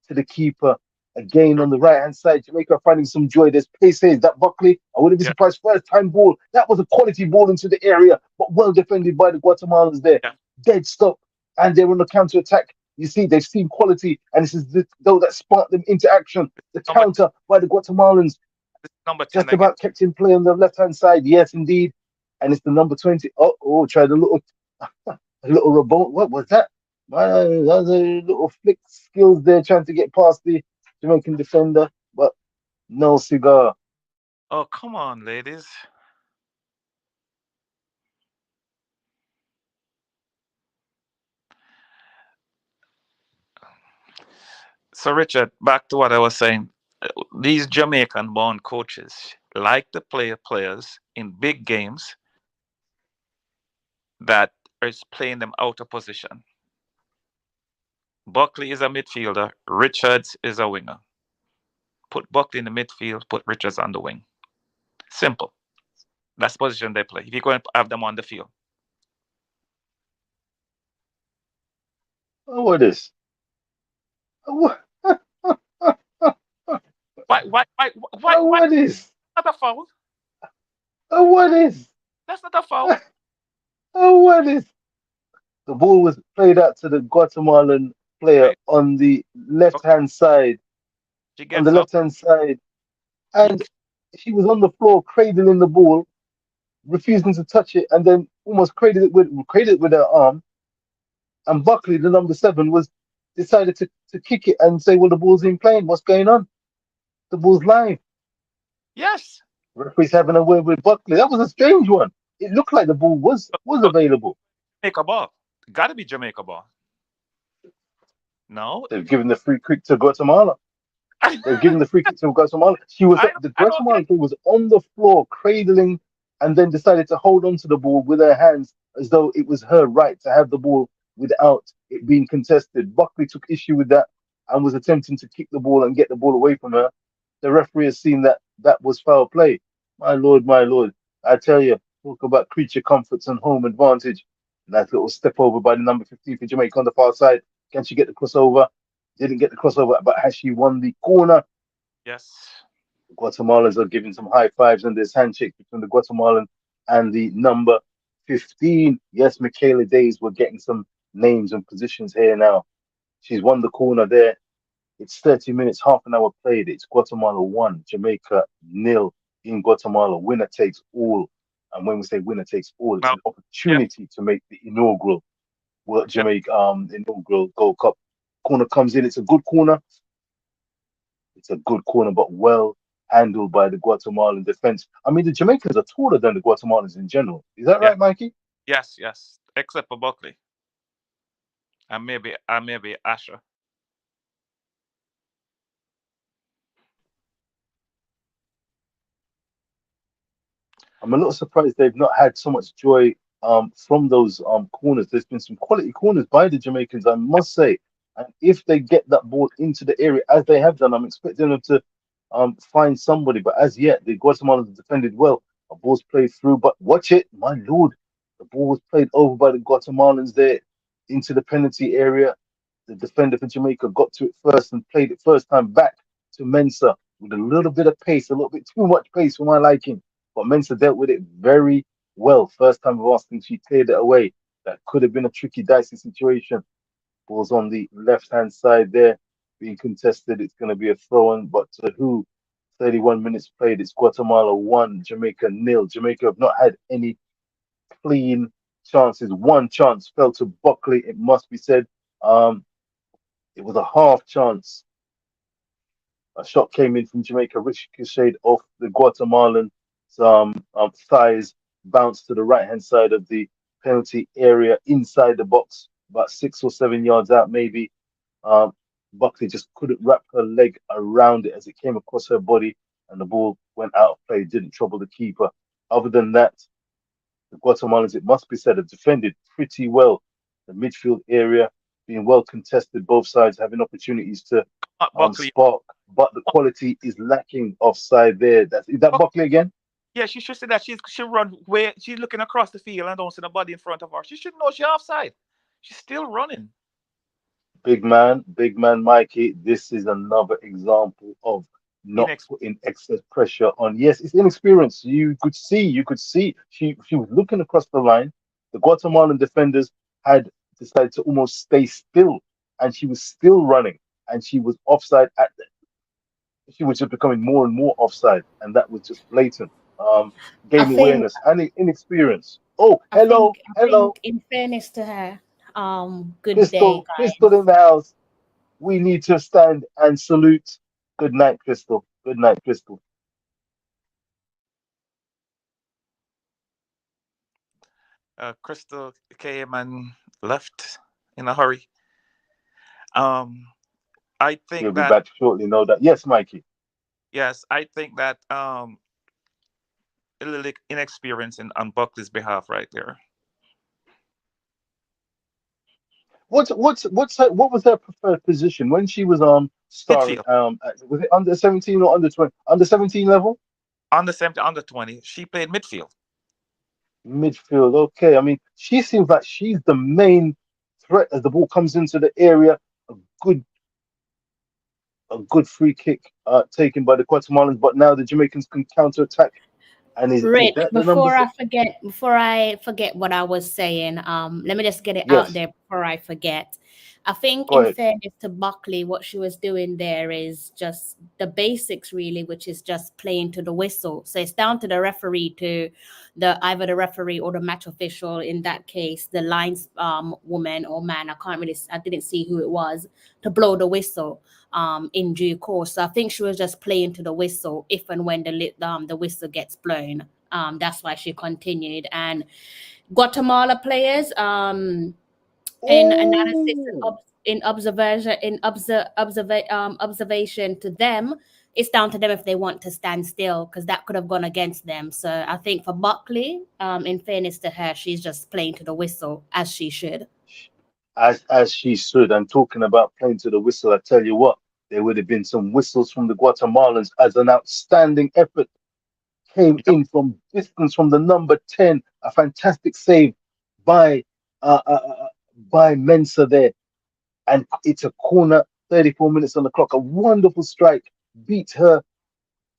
to the keeper. Again, on the right hand side, Jamaica are finding some joy. There's pace here. Is that Buckley? I wouldn't be yeah, surprised. First time ball. That was a quality ball into the area, but well defended by the Guatemalans there. yeah. Dead stop. And they're on the counter attack. You see, they've seen quality, and this is though that sparked them into action. The Number counter by the Guatemalans number 10 just again. about kept in play on the left hand side. Yes, indeed. And it's the number 20. Tried a little robot. What was that? That was a little flick skills there trying to get past the Jamaican defender, but no cigar. Oh, come on, ladies. So, Richard, back to what I was saying. These Jamaican born coaches like to play players in big games that is playing them out of position. Buckley is a midfielder, Richards is a winger. Put Buckley in the midfield, put Richards on the wing. Simple. That's the position they play. If you're going to have them on the field. Oh, what is? Oh, Why? what is? That's not a foul. Oh, what is? That's not a foul. Oh, what is? The ball was played out to the Guatemalan player Right? on the left Okay. hand side. She On the gets up. left hand side, He, and she was on the floor cradling the ball, refusing to touch it, and then almost cradled it with her arm. And Buckley, the number 7, was decided to kick it and say, "Well, the ball's in play. What's going on? The ball's live." yes. Referee's having a word with Buckley. That was a strange one. It looked like the ball was Look, available. Jamaica ball. Got to be Jamaica ball. No. They've given the free kick to Guatemala. They've given the free kick to Guatemala. The I don't Guatemalan get. player was on the floor cradling, and then decided to hold on to the ball with her hands as though it was her right to have the ball without it being contested. Buckley took issue with that and was attempting to kick the ball and get the ball away from her. The referee has seen that that was foul play. My lord, I tell you, talk about creature comforts and home advantage. Nice little step over by the number 15 for Jamaica on the far side. Can she get the crossover? Didn't get the crossover, but has she won the corner? Yes. The Guatemalans are giving some high fives and there's handshake between the Guatemalan and the number 15. Yes, Michaela Days, we're getting some names and positions here now. She's won the corner there. It's 30 minutes, half an hour played. It's Guatemala 1, Jamaica nil in Guatemala. Winner takes all. And when we say winner takes all, it's Now, an yeah, opportunity to make the inaugural World yeah. Jamaica inaugural Gold Cup. Corner comes in. It's a good corner. It's a good corner, but well handled by the Guatemalan defense. I mean, the Jamaicans are taller than the Guatemalans in general. Is that Yeah. right, Mikey? Yes. Yes. Except for Buckley and maybe Asher. I'm a little surprised they've not had so much joy from those corners. There's been some quality corners by the Jamaicans, I must say. And if they get that ball into the area as they have done, I'm expecting them to find somebody. But as yet, the Guatemalans have defended well. A ball's played through, but watch it, my lord. The ball was played over by the Guatemalans there into the penalty area. The defender for Jamaica got to it first and played it first time back to Mensah with a little bit of pace, a little bit too much pace for my liking. But Mensah dealt with it very well. First time of asking, she cleared it away. That could have been a tricky, dicey situation. Ball's on the left hand side there, being contested. It's going to be a throw in, but to who? 31 minutes played. It's Guatemala 1, Jamaica nil. Jamaica have not had any clean chances. One chance fell to Buckley, it must be said. It was a half chance. A shot came in from Jamaica, ricocheted off the Guatemalan thighs, bounced to the right hand side of the penalty area inside the box, about 6 or 7 yards out, maybe. Um, Buckley just couldn't wrap her leg around it as it came across her body, and the ball went out of play, didn't trouble the keeper. Other than that, the Guatemalans, it must be said, have defended pretty well. The midfield area being well contested, both sides having opportunities to Buckley. spark, but the quality is lacking offside there. Is that Buckley again? Yeah, she should say that. She run where she's looking across the field and don't see nobody in front of her. She should know she's offside. She's still running. Big man, Mikey. This is another example of not putting excess pressure on. Yes, it's inexperience. You could see. She was looking across the line. The Guatemalan defenders had decided to almost stay still, and she was still running, and she was offside at the. She was just becoming more and more offside, and that was just blatant. Game awareness and inexperience. Oh, hello. I think in fairness to her, good Crystal, day, guys. Crystal in the house. We need to stand and salute. Good night, Crystal. Good night, Crystal. Crystal came and left in a hurry. I think She'll be that back shortly, no doubt. Yes, Mikey. yes, I think that a little inexperience on Buckley's behalf right there. What was her preferred position when she was starring? Midfield. Was it under 17 or under 20? Under 17 level? Under 17, under 20. She played midfield. Midfield. Okay. I mean, she seems like she's the main threat as the ball comes into the area. A good free kick taken by the Guatemalans, but now the Jamaicans can counter attack. And is that the before I forget what I was saying, let me just get it out there before I forget. I think Go in ahead. fairness to Buckley, what she was doing there is just the basics really, which is just playing to the whistle. So it's down to the referee to either the referee or the match official, in that case, the lines woman or man, I didn't see who it was, to blow the whistle in due course. So I think she was just playing to the whistle if and when the whistle gets blown. That's why she continued. And Guatemala players, in analysis in observation to them, it's down to them if they want to stand still, because that could have gone against them. So I think for Buckley, in fairness to her, she's just playing to the whistle as she should. As she should. And talking about playing to the whistle, I tell you what, there would have been some whistles from the Guatemalans as an outstanding effort came in from distance from the number 10. A fantastic save by Mensah there, and it's a corner. 34 minutes on the clock. A wonderful strike, beat her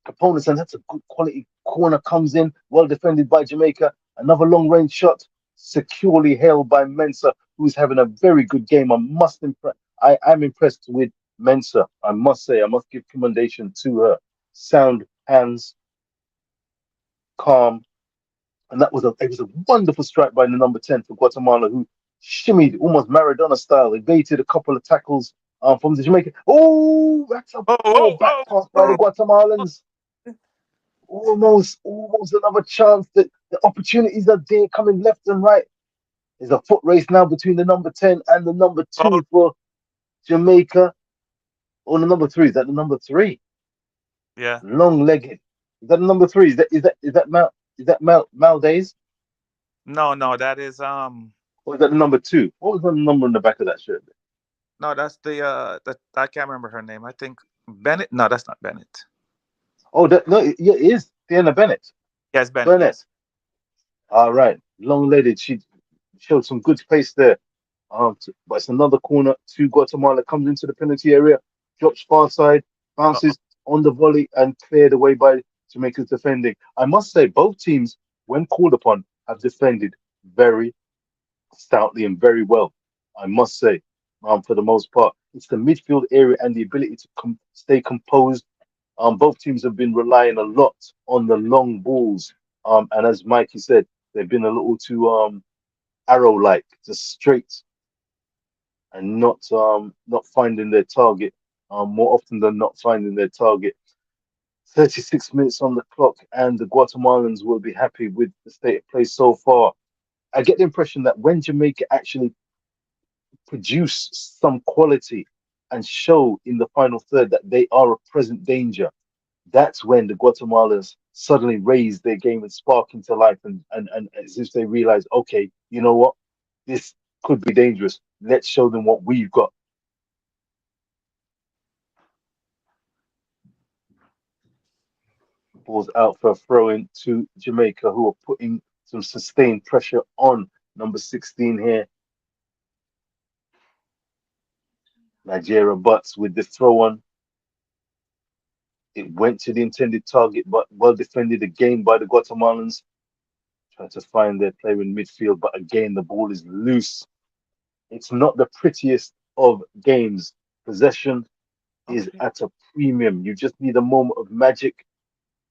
opponents, and that's a good quality corner. Comes in, well defended by Jamaica. Another long range shot, securely held by Mensah, who's having a very good game. I'm impressed with Mensah. I must say, I must give commendation to her. Sound hands, calm, and it was a wonderful strike by the number 10 for Guatemala, who shimmied almost Maradona style, evaded a couple of tackles from the Jamaican. Oh, that's a poor back pass by the Guatemalans. Almost another chance. That the opportunities are there, coming left and right. There's a foot race now between the number 10 and the number 2 for Jamaica. Or the number 3. Is that the number 3? Yeah. Long-legged. Is that the number 3? Is that Maldays? No, that is Or is that the number 2? What was the number on the back of that shirt? No, that's the I can't remember her name. I think Bennett. No, that's not Bennett. Oh, it is Deanna Bennett. Yes, Bennett. Yes. All right, long-legged. She showed some good pace there. But it's another corner to Guatemala. Comes into the penalty area, drops far side, bounces on the volley, and cleared away by Jamaica's defending. I must say, both teams, when called upon, have defended very stoutly and very well. I must say, for the most part, it's the midfield area and the ability to stay composed. Both teams have been relying a lot on the long balls. And as Mikey said, they've been a little too arrow-like, just straight, and not finding their target. More often than not finding their target. 36 minutes on the clock, and the Guatemalans will be happy with the state of play so far. I get the impression that when Jamaica actually produce some quality and show in the final third that they are a present danger, that's when the Guatemalans suddenly raise their game and spark into life, and as if they realize, okay, you know what, this could be dangerous. Let's show them what we've got. Ball's out for a throw in to Jamaica, who are putting some sustained pressure on number 16 here. Nigeria butts with the throw on. It went to the intended target, but well defended again by the Guatemalans. Try to find their player in midfield, but again, the ball is loose. It's not the prettiest of games. Possession is at a premium. You just need a moment of magic.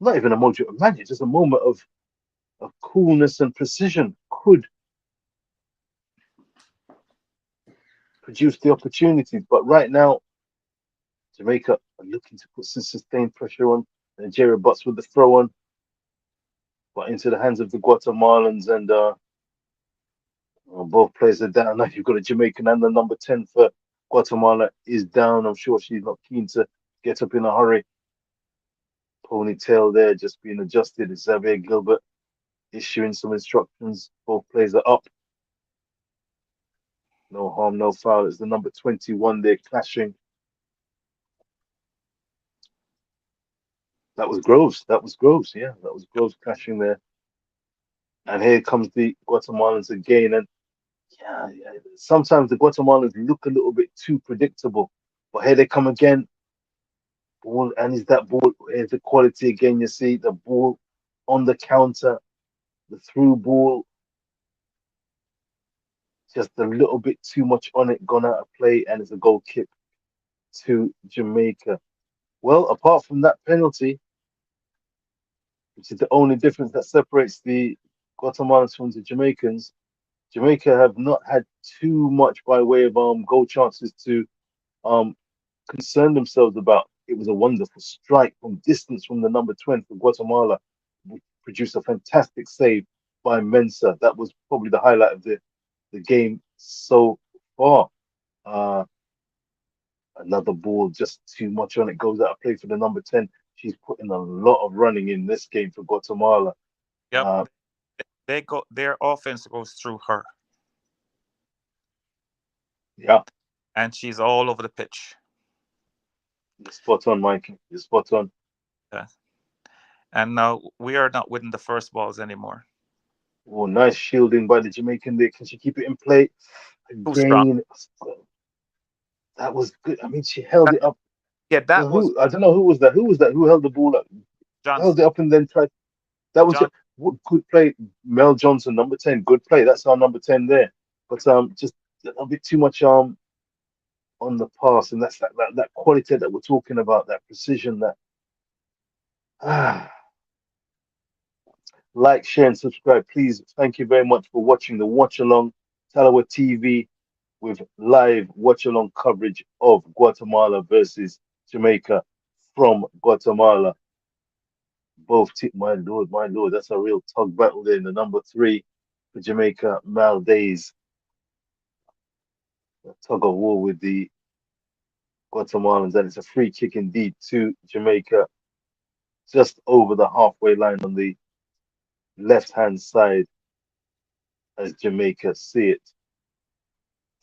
Not even a moment of magic, just a moment of coolness and precision could produce the opportunities. But right now, Jamaica are looking to put some sustained pressure on. Nigeria butts with the throw on, but into the hands of the Guatemalans, and both players are down. Now you've got a Jamaican, and the number 10 for Guatemala is down. I'm sure she's not keen to get up in a hurry. Ponytail there just being adjusted. Xavier Gilbert issuing some instructions. Both players are up. No harm, no foul. It's the number 21 there clashing. That was Groves. That was Groves. Yeah, that was Groves clashing there. And here comes the Guatemalans again. And yeah, sometimes the Guatemalans look a little bit too predictable. But here they come again. Ball, and is that ball? Here's the quality again. You see the ball on the counter, the through ball. Just a little bit too much on it, gone out of play, and it's a goal kick to Jamaica. Well, apart from that penalty, which is the only difference that separates the Guatemalans from the Jamaicans, Jamaica have not had too much by way of goal chances to concern themselves about. It was a wonderful strike from distance from the number 20 for Guatemala, which produced a fantastic save by Mensah. That was probably the highlight of the game so far. Another ball, just too much on it, goes out of play for the number 10. She's putting a lot of running in this game for Guatemala. Yep. Their offense goes through her. Yeah. And she's all over the pitch. You're spot on, Mikey. You're spot on. Yeah. And now we are not winning the first balls anymore. Oh, nice shielding by the Jamaican there. Can she keep it in play? Too strong. Again, that was good. I mean, she held it up. Yeah, that was. I don't know who was that. Who was that? Who held the ball up? Johnson. Held it up and then tried. That was good play. Mel Johnson, number 10. Good play. That's our number 10 there. But just a bit too much on the pass, and that's that quality that we're talking about, that precision, that like, share, and subscribe, please. Thank you very much for watching the watch along Tallawah TV with live watch along coverage of Guatemala versus Jamaica from Guatemala. Both my lord, that's a real tug battle there in the number 3 for Jamaica, Maldays. A tug of war with the Guatemalans, and it's a free kick indeed to Jamaica, just over the halfway line on the left-hand side as Jamaica see it.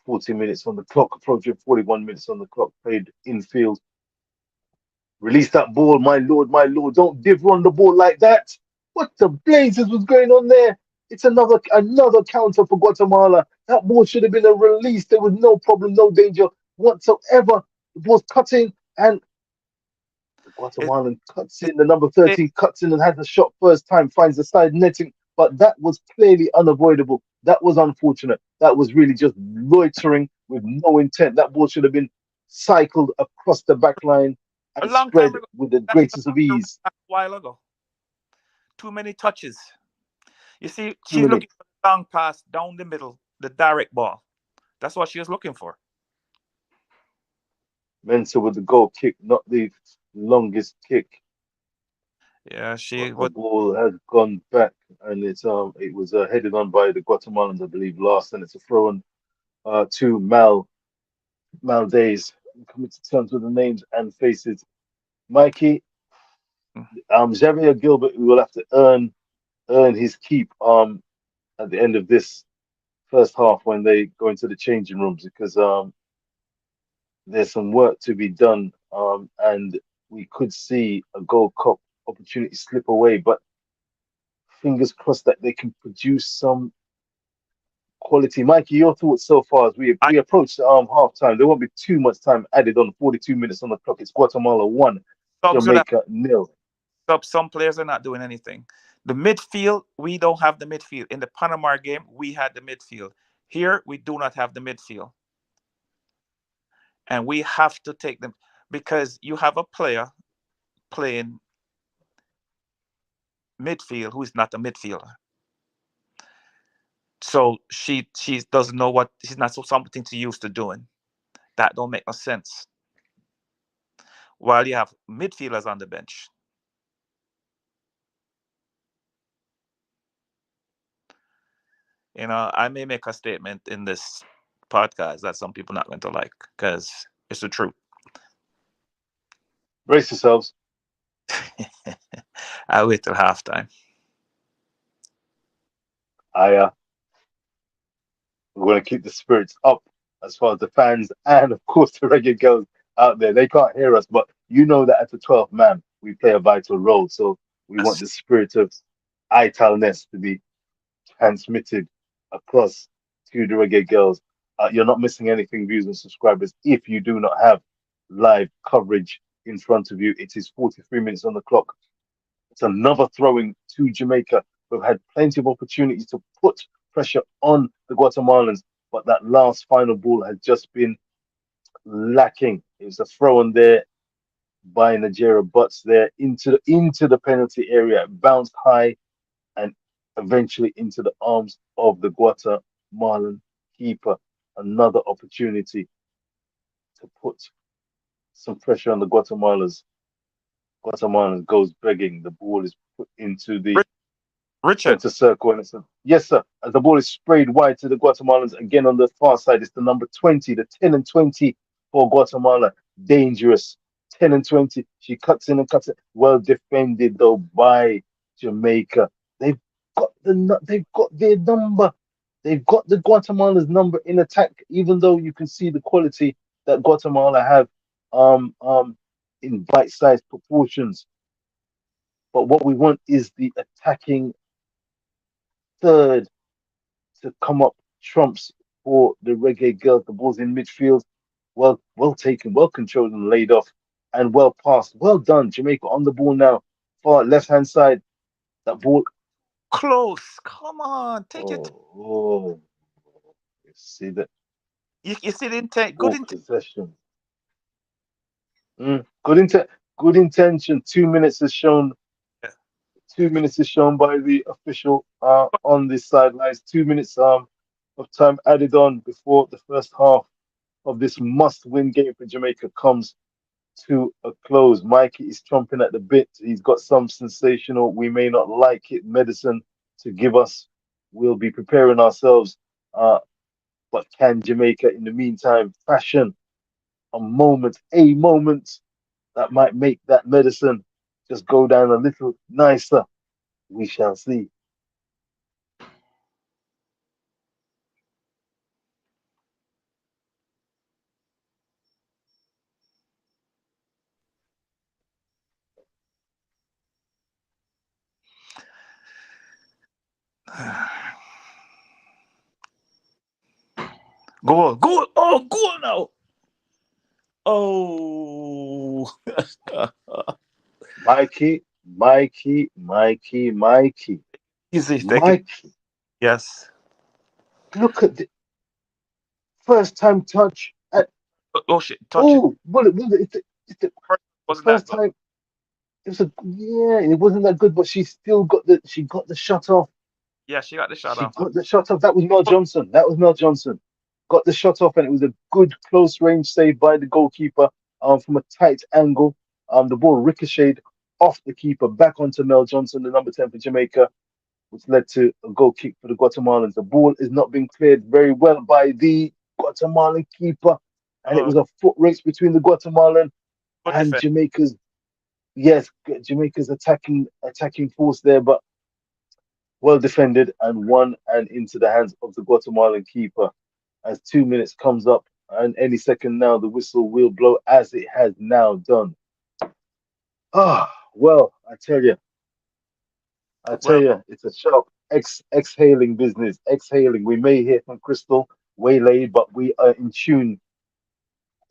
40 minutes on the clock, approaching 41 minutes on the clock, played infield. Release that ball, my lord, don't div run the ball like that. What the blazes was going on there? It's another counter for Guatemala. That ball should have been a release. There was no problem, no danger whatsoever. The ball's cutting, and the Guatemalan cuts in. The number 13 cuts in and has a shot first time, finds the side netting, but that was clearly unavoidable. That was unfortunate. That was really just loitering with no intent. That ball should have been cycled across the back line and spread with the greatest of ease. A while ago. Too many touches. You see, she's looking for a long pass down the middle the direct ball. That's what she was looking for. Mensah with the goal kick, not the longest kick, Yeah, she but the was. ball has gone back, and it was headed on by the Guatemalans, I believe, last, and it's a throw on to Maldays. I'm coming to terms with the names and faces. Mikey, Xavier Gilbert will have to earn his keep at the end of this first half when they go into the changing rooms, because there's some work to be done, and we could see a Gold Cup opportunity slip away. But fingers crossed that they can produce some quality. Mikey, your thoughts so far as I we approach half time? There won't be too much time added on. 42 minutes on the clock. It's Guatemala 1, subs would have Jamaica 0. some players are not doing anything. The midfield, we don't have the midfield. In the Panama game, we had the midfield. Here, we do not have the midfield. And we have to take them because you have a player playing midfield who is not a midfielder. So she doesn't know what she's not so something to used to doing. That don't make no sense. While you have midfielders on the bench. I may make a statement in this podcast that some people not going to like because it's the truth. Brace yourselves. I'll wait till halftime. We're going to keep the spirits up as far as the fans and, of course, the Reggae Girls out there. They can't hear us, but you know that as a 12th man, we play a vital role. So we want the spirit of italness to be transmitted across to the Reggae Girls. You're not missing anything, viewers and subscribers, if you do not have live coverage in front of you. It is 43 minutes on the clock. It's another throwing to Jamaica. We've had plenty of opportunities to put pressure on the Guatemalans, but that last final ball has just been lacking. It was a throw on there by Nigeria Butts there into the penalty area. It bounced high and eventually into the arms of the Guatemalan keeper. Another opportunity to put some pressure on the Guatemalans. Guatemala goes begging. The ball is put into the Richard. center circle. And yes, sir. As the ball is sprayed wide to the Guatemalans, again on the far side, it's the number 20, the 10 and 20 for Guatemala. Dangerous. 10 and 20. She cuts in and cuts it. Well defended, though, by Jamaica. They've got their number. They've got the Guatemala's number in attack, even though you can see the quality that Guatemala have in bite-sized proportions. But what we want is the attacking third to come up trumps for the Reggae Girls. The ball's in midfield. Well taken, well controlled and laid off, and well passed. Well done. Jamaica on the ball now. Far left-hand side. That ball. Close. Come on. Take it. Oh. You see that? You see the intent. Good possession. Good intention. 2 minutes is shown. 2 minutes is shown by the official on the sidelines. 2 minutes of time added on before the first half of this must-win game for Jamaica comes to a close. Mikey is chomping at the bit. He's got some sensational, we may not like it, medicine to give us. We'll be preparing ourselves. But can Jamaica, in the meantime, fashion a moment that might make that medicine just go down a little nicer? We shall see. Goal. Oh, goal now. Oh. Mikey. Easy. Mikey. Yes. Look at the first time touch. Oh shit! Touch it. It's the first time. It wasn't that good, but she got the shut off. Yeah, she got the shot She off. got the shot off. That was Mel Johnson. That was Mel Johnson. Got the shot off, and it was a good close range save by the goalkeeper from a tight angle. The ball ricocheted off the keeper back onto Mel Johnson, the number 10 for Jamaica, which led to a goal kick for the Guatemalans. The ball is not being cleared very well by the Guatemalan keeper, and it Oh, was a foot race between the Guatemalan good and defense. Jamaica's. Yes, Jamaica's attacking force there, but well defended and won and into the hands of the Guatemalan keeper. As 2 minutes comes up, and any second now the whistle will blow as it has now done. Well, I tell Well, you, it's a sharp exhaling business. Exhaling. We may hear from Crystal waylaid, but we are in tune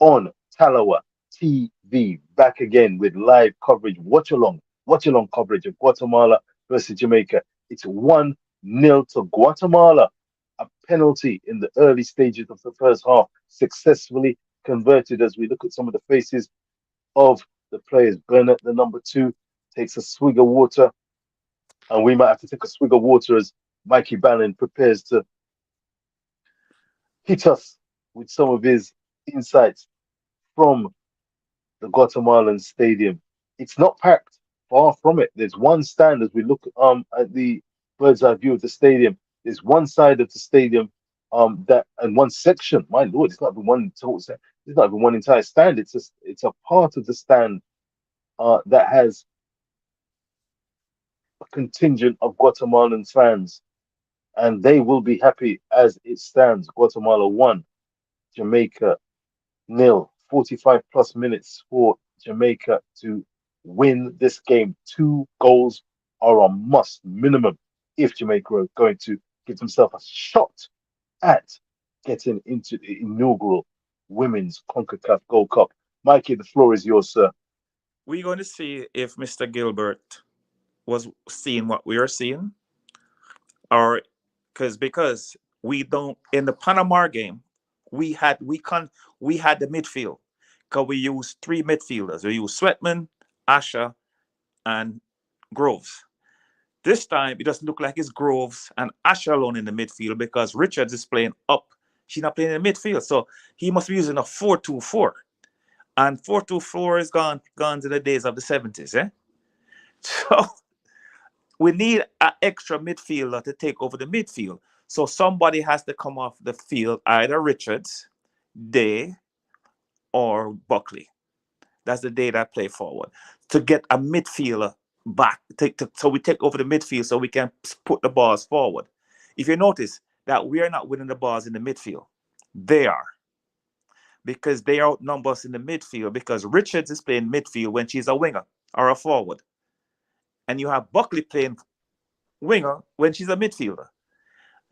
on Tallawah TV back again with live coverage. Watch along coverage of Guatemala versus Jamaica. It's 1-0 to Guatemala. A penalty in the early stages of the first half, successfully converted as we look at some of the faces of the players. Bernard, the number 2, takes a swig of water, and we might have to take a swig of water as Mikey Bannon prepares to hit us with some of his insights from the Guatemalan stadium. It's not packed, far from it. There's one stand as we look at the bird's eye view of the stadium. There's one side of the stadium that and one section. My lord, it's not even one total stand. It's not even one entire stand. It's a part of the stand that has a contingent of Guatemalan fans, and they will be happy as it stands. Guatemala 1, Jamaica 0. 45 plus minutes for Jamaica to win this game. 2 goals are a must minimum if Jamaica are going to give themselves a shot at getting into the inaugural Women's Concacaf Gold Cup. Mikey, the floor is yours, sir. we're going to see if Mr. Gilbert was seeing what we are seeing, or because we don't in the Panama game, we had the midfield because we used 3 midfielders. We used Sweatman, Asher, and Groves. This time it doesn't look like it's Groves and Asher alone in the midfield because Richards is playing up. She's not playing in the midfield, so he must be using a 4-2-4. And 4-2-4 is gone to the days of the 70s, eh? So we need an extra midfielder to take over the midfield. So somebody has to come off the field, either Richards, Day, or Buckley. That's the day that play forward to get a midfielder back. So we take over the midfield so we can put the balls forward. If you notice that we are not winning the balls in the midfield, they are, because they outnumber us in the midfield because Richards is playing midfield when she's a winger or a forward. And you have Buckley playing winger when she's a midfielder.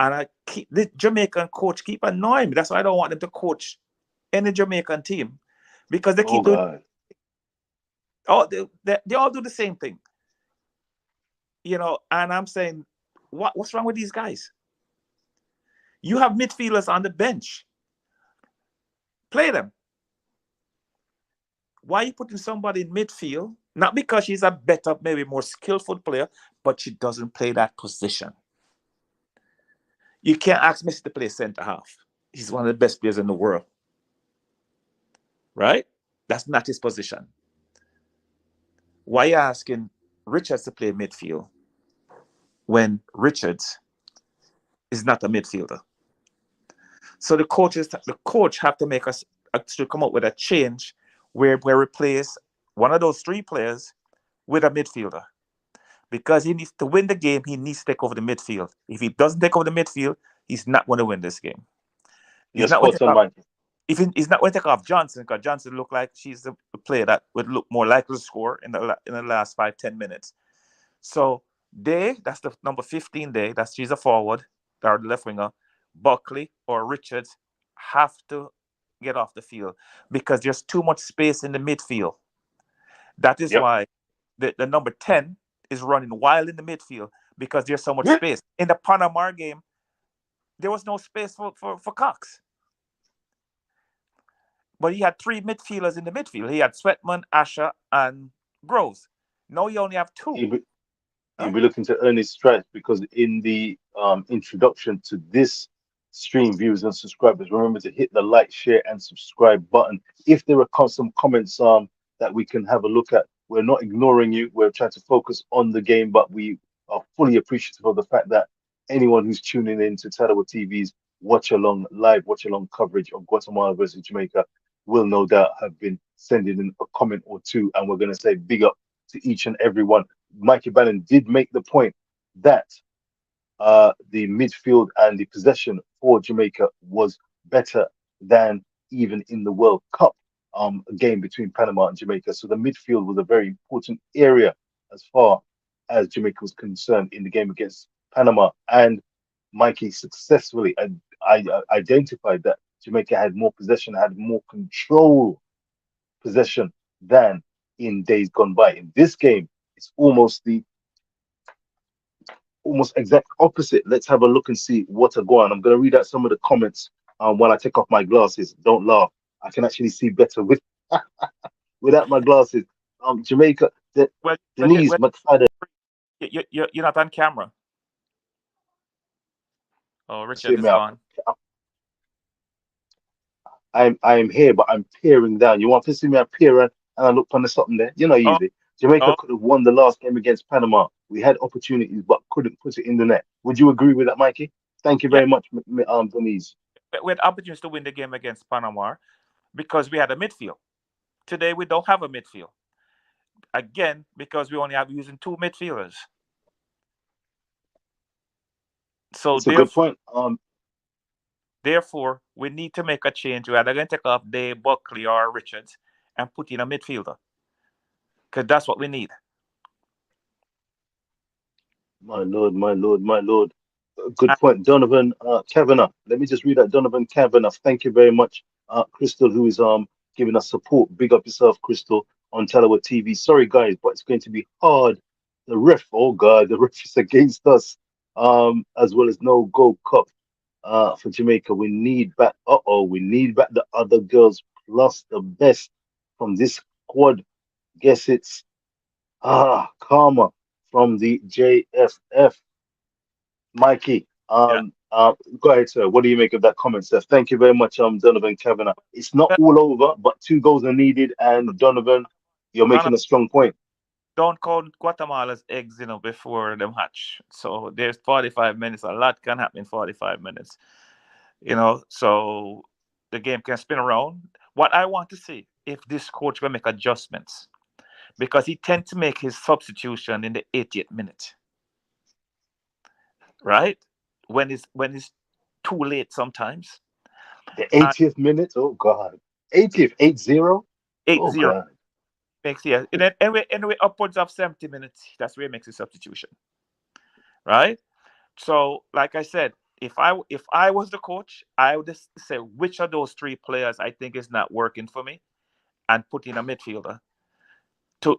And the Jamaican coach keep annoying me. That's why I don't want them to coach any Jamaican team because they Oh, keep doing. God. Oh, they all do the same thing, And I'm saying, what's wrong with these guys? You have midfielders on the bench. Play them. Why are you putting somebody in midfield? Not because she's a better, maybe more skillful player, but she doesn't play that position. You can't ask Messi to play center half. He's one of the best players in the world. Right? That's not his position. Why are you asking Richards to play midfield when Richards is not a midfielder? So the coach have to make us to come up with a change where we replace one of those 3 players with a midfielder. Because he needs to win the game, he needs to take over the midfield. If he doesn't take over the midfield, he's not going to win this game. You're spot on, Mikey. If he's not going to take off Johnson, because Johnson look like she's the player that would look more likely to score in the last 5-10 minutes. So Day, that's the number 15 Day, she's a forward, or the left winger. Buckley or Richards have to get off the field because there's too much space in the midfield. That is why the number 10 is running wild in the midfield because there's so much space. In the Panama game, there was no space for Cox. But he had 3 midfielders in the midfield. He had Sweatman, Asher, and Groves. Now you only have 2. He'll be looking to earn his stripes because in the introduction to this stream, viewers and subscribers, remember to hit the like, share, and subscribe button. If there are some comments that we can have a look at, we're not ignoring you. We're trying to focus on the game, but we are fully appreciative of the fact that anyone who's tuning in to Tallawah TV's watch along coverage of Guatemala versus Jamaica will no doubt have been sending in a comment or two, and we're going to say big up to each and every one. Mikey Bannon did make the point that the midfield and the possession for Jamaica was better than even in the World Cup game between Panama and Jamaica. So the midfield was a very important area as far as Jamaica was concerned in the game against Panama. And Mikey successfully identified that Jamaica had more possession, had more control possession than in days gone by. In this game, it's almost the exact opposite. Let's have a look and see what's going on. I'm going to read out some of the comments while I take off my glasses. Don't laugh. I can actually see better with without my glasses. Jamaica, Denise McFadden. You're not on camera. Oh, Richard See is me gone. I'm here, but I'm peering down. You want to see me? I peer and I look on the something there. You know, easy. Jamaica could have won the last game against Panama. We had opportunities, but couldn't put it in the net. Would you agree with that, Mikey? Thank you very much, Denise. We had opportunities to win the game against Panama because we had a midfield. Today, we don't have a midfield. Again, because we only have using two midfielders. So it's a good point. Therefore, we need to make a change. We're either going to take off Day, Buckley, or Richards and put in a midfielder. Because that's what we need. My Lord. Good point. Donovan Kavanagh. Let me just read that. Donovan Kavanagh. Thank you very much. Crystal, who is giving us support. Big up yourself, Crystal, on Tallawah TV. Sorry, guys, but it's going to be hard. The ref, oh God, the ref is against us. As well as no Gold Cup for Jamaica. We need back. We need back the other girls plus the best from this squad. Guess it's Karma from the JFF. Mikey, go ahead, sir. What do you make of that comment, sir? Thank you very much, Donovan Kavanagh. It's not all over, but 2 goals are needed, and Donovan, you're making a strong point. Don't count Guatemala's eggs, before them hatch. So there's 45 minutes. A lot can happen in 45 minutes. So the game can spin around. What I want to see, if this coach will make adjustments, because he tends to make his substitution in the 80th minute. Right? When it's too late sometimes. The 80th minute? Oh God. 80th, 8-0? 8-0. Oh God. Anyway, upwards of 70 minutes, that's where he makes his substitution. Right? So, like I said, if I was the coach, I would just say which of those 3 players I think is not working for me and put in a midfielder to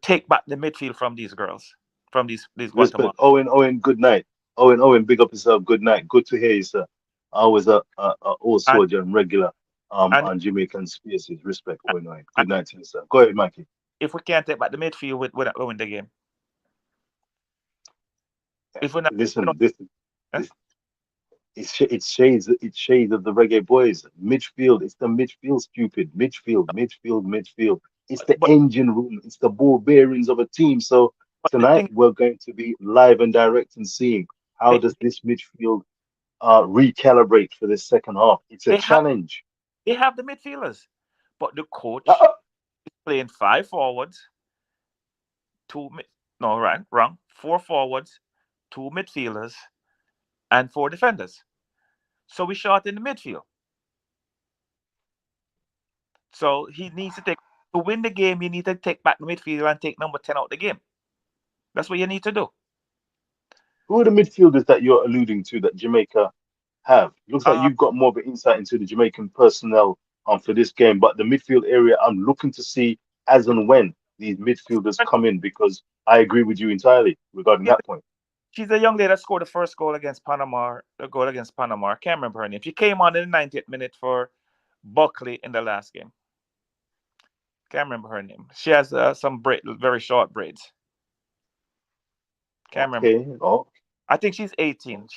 take back the midfield from these girls, from these Guatemala. Owen, good night. Owen, big up yourself. Good night. Good to hear you, sir. I was old soldier and regular on Jamaican Spaces. Respect, Owen. Good night to you, sir. Go ahead, Mikey. If we can't take back the midfield, we're not winning the game. If we're not, it's shades of the Reggae Boys. Midfield, it's the midfield, stupid. Midfield. It's the engine room. It's the ball bearings of a team. So tonight we're going to be live and direct and seeing how does this midfield recalibrate for the second half. It's a challenge. They have the midfielders, but the coach is playing 5 forwards, 4 forwards, 2 midfielders, and 4 defenders. So we short in the midfield. So he needs to win the game, you need to take back the midfield and take number 10 out the game. That's what you need to do. Who are the midfielders that you're alluding to that Jamaica have? Looks like you've got more of an insight into the Jamaican personnel for this game, but the midfield area, I'm looking to see as and when these midfielders come in, because I agree with you entirely regarding that point. She's a young lady that scored the first goal against Panama. I can't remember her name. She came on in the 90th minute for Buckley in the last game. Can't remember her name. She has some very short braids. Can't remember. I think she's 18.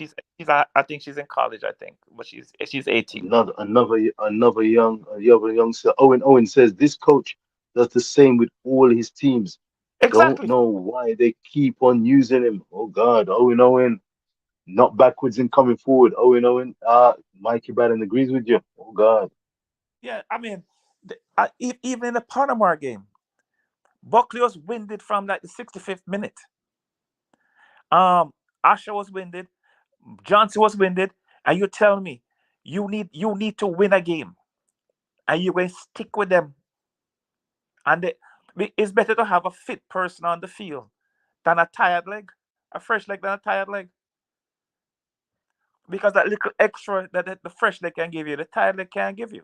I think she's in college. I think, but she's 18. Another youngster. Owen says this coach does the same with all his teams. Don't Exactly. know why they keep on using him. Oh God, Owen, not backwards and coming forward. Owen. Mikey Baden agrees with you. Oh God. Yeah, I mean, even in the Panama game, Buckley was winded from like the 65th minute. Asher was winded, Johnson was winded, and you tell me you need to win a game, and you're going to stick with them. And it's better to have a fit person on the field than a tired leg, a fresh leg than a tired leg, because that little extra that the fresh leg can give you, the tired leg can't give you.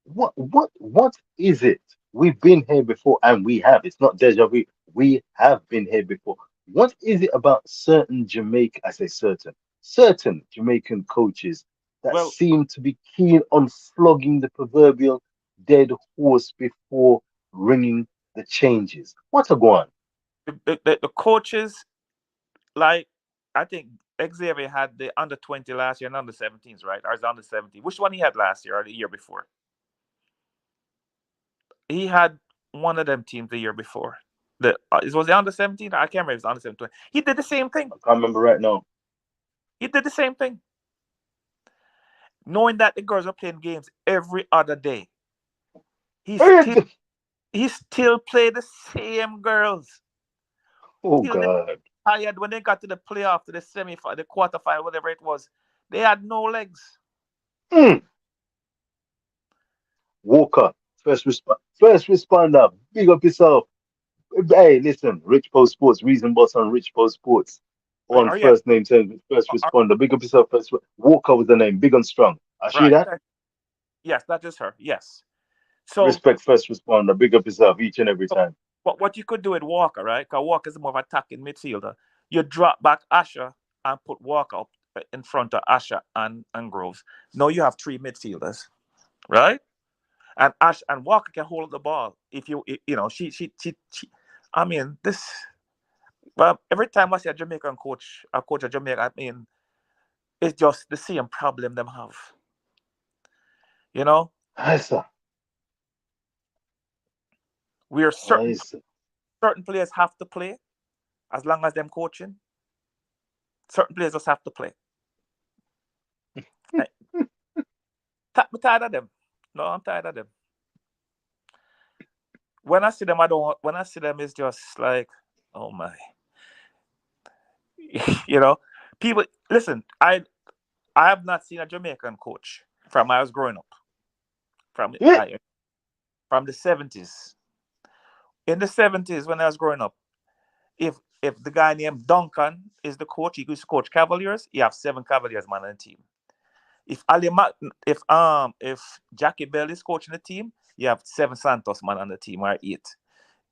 What is it? We've been here before, and we have. It's not deja vu. We have been here before. What is it about certain Jamaican coaches that Well, seem to be keen on flogging the proverbial dead horse before ringing the changes? What a go on. the coaches, like, I think Xavier had the under 20 last year and under 17s, right? Or is it under 17? Which one he had last year or the year before? He had one of them teams the year before. Was the under 17? I can't remember. If it was under 17. He did the same thing. I can't remember right now. He did the same thing, knowing that the girls are playing games every other day. He still he still played the same girls Oh till they God. tired when they got to the playoff, to the semi, the quarterfinal, whatever it was. They had no legs. Mm. Walker, first responder. Big up yourself. Hey, listen, Rich Post Sports, Reason Boss on Rich Post Sports. On Yeah, first name terms with first responder. Big up yourself, first. Walker was the name, big and strong. I see right. that. Yes, that is her. Yes. So, Respect first responder. Big up yourself each and every time. what you could do with Walker, right? Because Walker is more of an attacking midfielder. You drop back Asher and put Walker up in front of Asher and Groves. Now you have three midfielders, right? And Walker can hold the ball. If you know, she I mean, this. Well, every time I see a coach of Jamaica, I mean, it's just the same problem them have. You know, I sir. we're I certain sir. certain players have to play as long as them coaching. Certain players just have to play. I'm tired of them. No, I'm tired of them. When I see them, I don't. When I see them, it's just like, oh my. You know, people. Listen, I have not seen a Jamaican coach from when I was growing up. From Yeah. from the 70s. In the 70s, when I was growing up, if the guy named Duncan is the coach, he used to coach Cavaliers. You have 7 Cavaliers man on the team. If Jackie Bell is coaching the team, you have 7 Santos man on the team, or 8.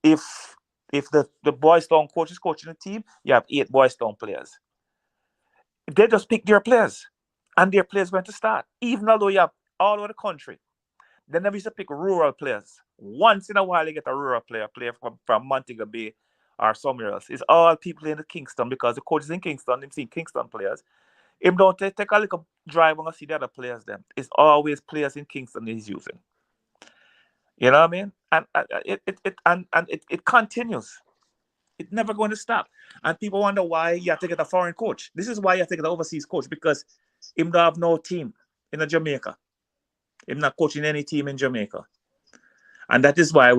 If the Boys Town coach is coaching the team, you have 8 Boys Town players. They just pick their players, and their players going to start. Even although you have all over the country, they never used to pick rural players. Once in a while, you get a rural player from Montego Bay or somewhere else. It's all people in the Kingston, because the coach is in Kingston. They've seen Kingston players. If don't take a little drive and see the other players, then it's always players in Kingston he's using. You know what I mean? And it continues. It's never going to stop. And people wonder why you have to get a foreign coach. This is why you have to get an overseas coach, because him don't have no team in Jamaica. Him not coaching any team in Jamaica. And that is why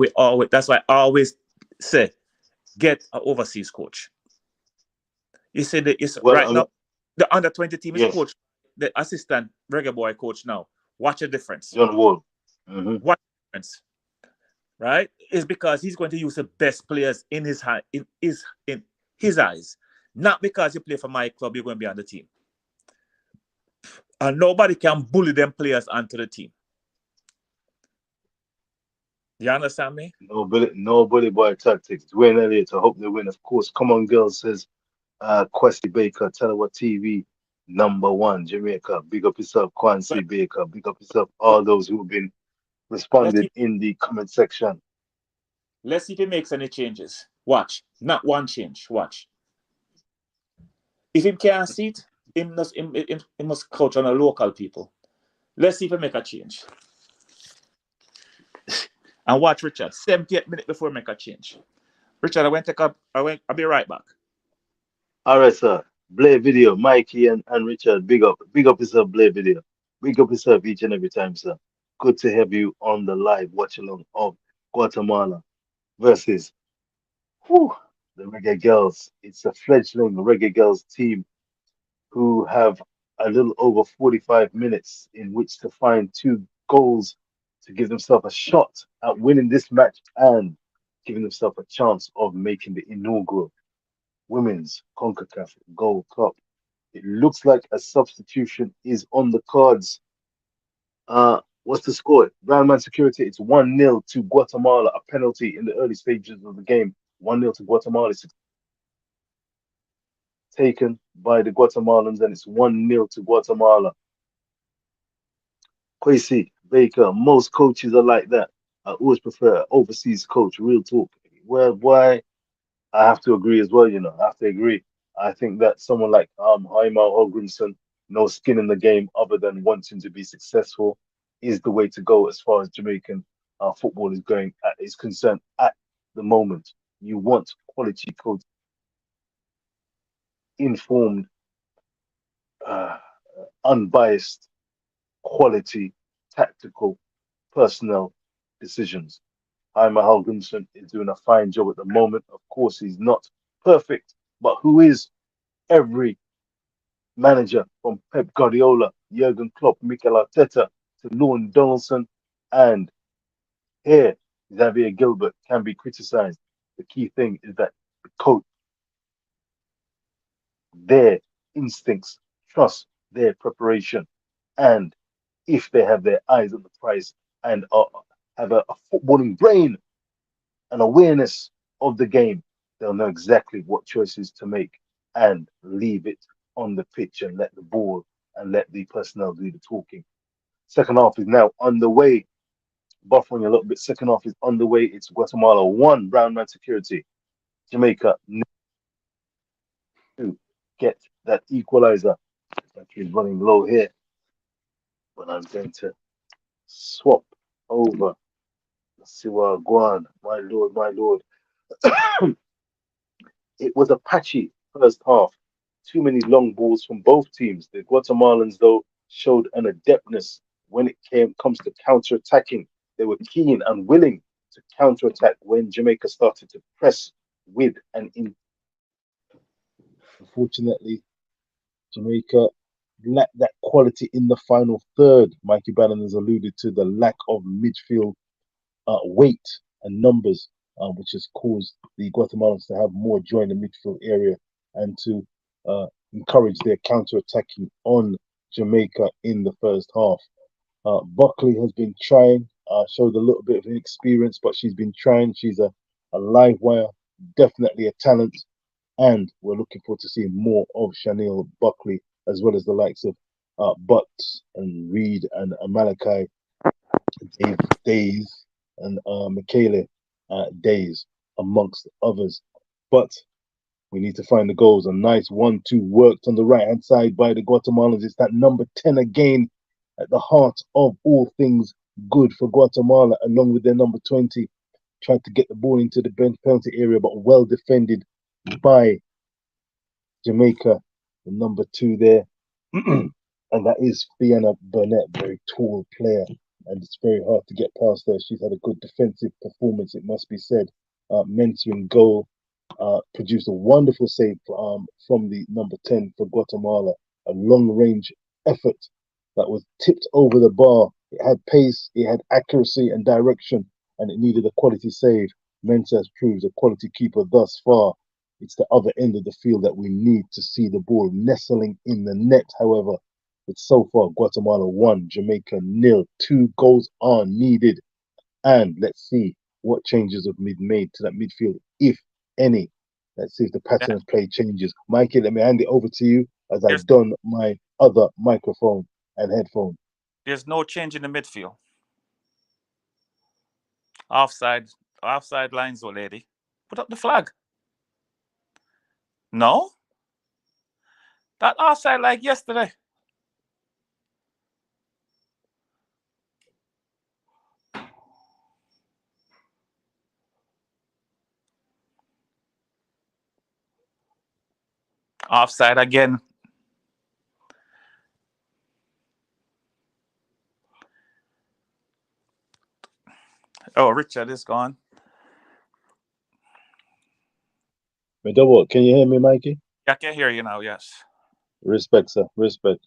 that's why I always say, get an overseas coach. You say that it's Well, right now, the under 20 team is yes, coached, the assistant Reggae Boy coach now. Watch the difference. John Wall. Mm-hmm. Watch the difference. Right? It's because he's going to use the best players in his eyes. Not because you play for my club, you're going to be on the team. And nobody can bully them players onto the team. You understand me? No bully boy tactics. Dwayne Elliott, I hope they win. Of course, come on, girls, says Kwesi Baker, Tallawah TV, #1, Jamaica. Big up yourself, Quincy Baker. Big up yourself, all those who have been responded in the comment section. Let's see if he makes any changes. Watch. Not one change. Watch. If he can't see it, he must coach on the local people. Let's see if he make a change. And watch Richard. 78 minutes before he make a change. Richard, I'll be right back. All right, sir. Blay Video, Mikey and Richard, big up. Big up yourself, Blay Video. Big up yourself each and every time, sir. Good to have you on the live watch along of Guatemala versus whew, the Reggae Girlz. It's a fledgling Reggae Girlz team who have a little over 45 minutes in which to find 2 goals to give themselves a shot at winning this match and giving themselves a chance of making the inaugural Women's Concacaf Gold Cup. It looks like a substitution is on the cards. What's the score? Brownman Security, it's 1-0 to Guatemala, a penalty in the early stages of the game. 1-0 to Guatemala. It's taken by the Guatemalans, and it's 1-0 to Guatemala. Kwesi, Baker, most coaches are like that. I always prefer an overseas coach, real talk. Well, why? I have to agree as well, I have to agree. I think that someone like Jaime Holgrimson, no skin in the game other than wanting to be successful, is the way to go as far as Jamaican football is concerned at the moment. You want quality coach, informed, unbiased, quality, tactical, personnel decisions. Jaime Holgrimson is doing a fine job at the moment. Of course, he's not perfect, but who is every manager from Pep Guardiola, Jurgen Klopp, Mikel Arteta to Lorne Donaldson, and here Xavier Gilbert can be criticized. The key thing is that the coach, their instincts, trust their preparation, and if they have their eyes on the prize and have a footballing brain and awareness of the game, they'll know exactly what choices to make and leave it on the pitch and let the ball and let the personnel do the talking. Second half is now underway. Buffering a little bit. Second half is underway. It's Guatemala 1, Brownman Security. Jamaica to get that equalizer. Battery's running low here, but I'm going to swap over. Let's see where I'm going. My lord, my lord. It was a patchy first half. Too many long balls from both teams. The Guatemalans, though, showed an adeptness when it comes to counter-attacking. They were keen and willing to counter-attack when Jamaica started to press with and in. Unfortunately, Jamaica lacked that quality in the final third. Mikey Bannon has alluded to the lack of midfield weight and numbers, which has caused the Guatemalans to have more joy in the midfield area and to encourage their counter-attacking on Jamaica in the first half. Buckley has been trying, showed a little bit of inexperience, but she's been trying. She's a live wire, definitely a talent, and we're looking forward to seeing more of Chanel Buckley, as well as the likes of Butts and Reed and Malachi Days and Michaela Days, amongst others. But we need to find the goals. A nice 1-2 worked on the right-hand side by the Guatemalans. It's that number 10 again at the heart of all things good for Guatemala, along with their number 20. Tried to get the ball into the penalty area, but well defended by Jamaica, the number 2 there. And that is Fiona Burnett, very tall player. And it's very hard to get past her. She's had a good defensive performance, it must be said. Mentoring goal, produced a wonderful save from the number 10 for Guatemala. A long-range effort that was tipped over the bar. It had pace, it had accuracy and direction, and it needed a quality save. Mensah has proved a quality keeper thus far. It's the other end of the field that we need to see the ball nestling in the net, however. But so far, Guatemala 1, Jamaica 0. 2 goals are needed. And let's see what changes have been made to that midfield, if any. Let's see if the pattern of play changes. Mikey, let me hand it over to you as I don my other microphone and headphone. There's no change in the midfield. Offside lines, old lady. Put up the flag. No? That offside like yesterday. Offside again. Oh, Richard is gone. What? Can you hear me, Mikey? I can hear you now, yes. Respect, sir. Respect.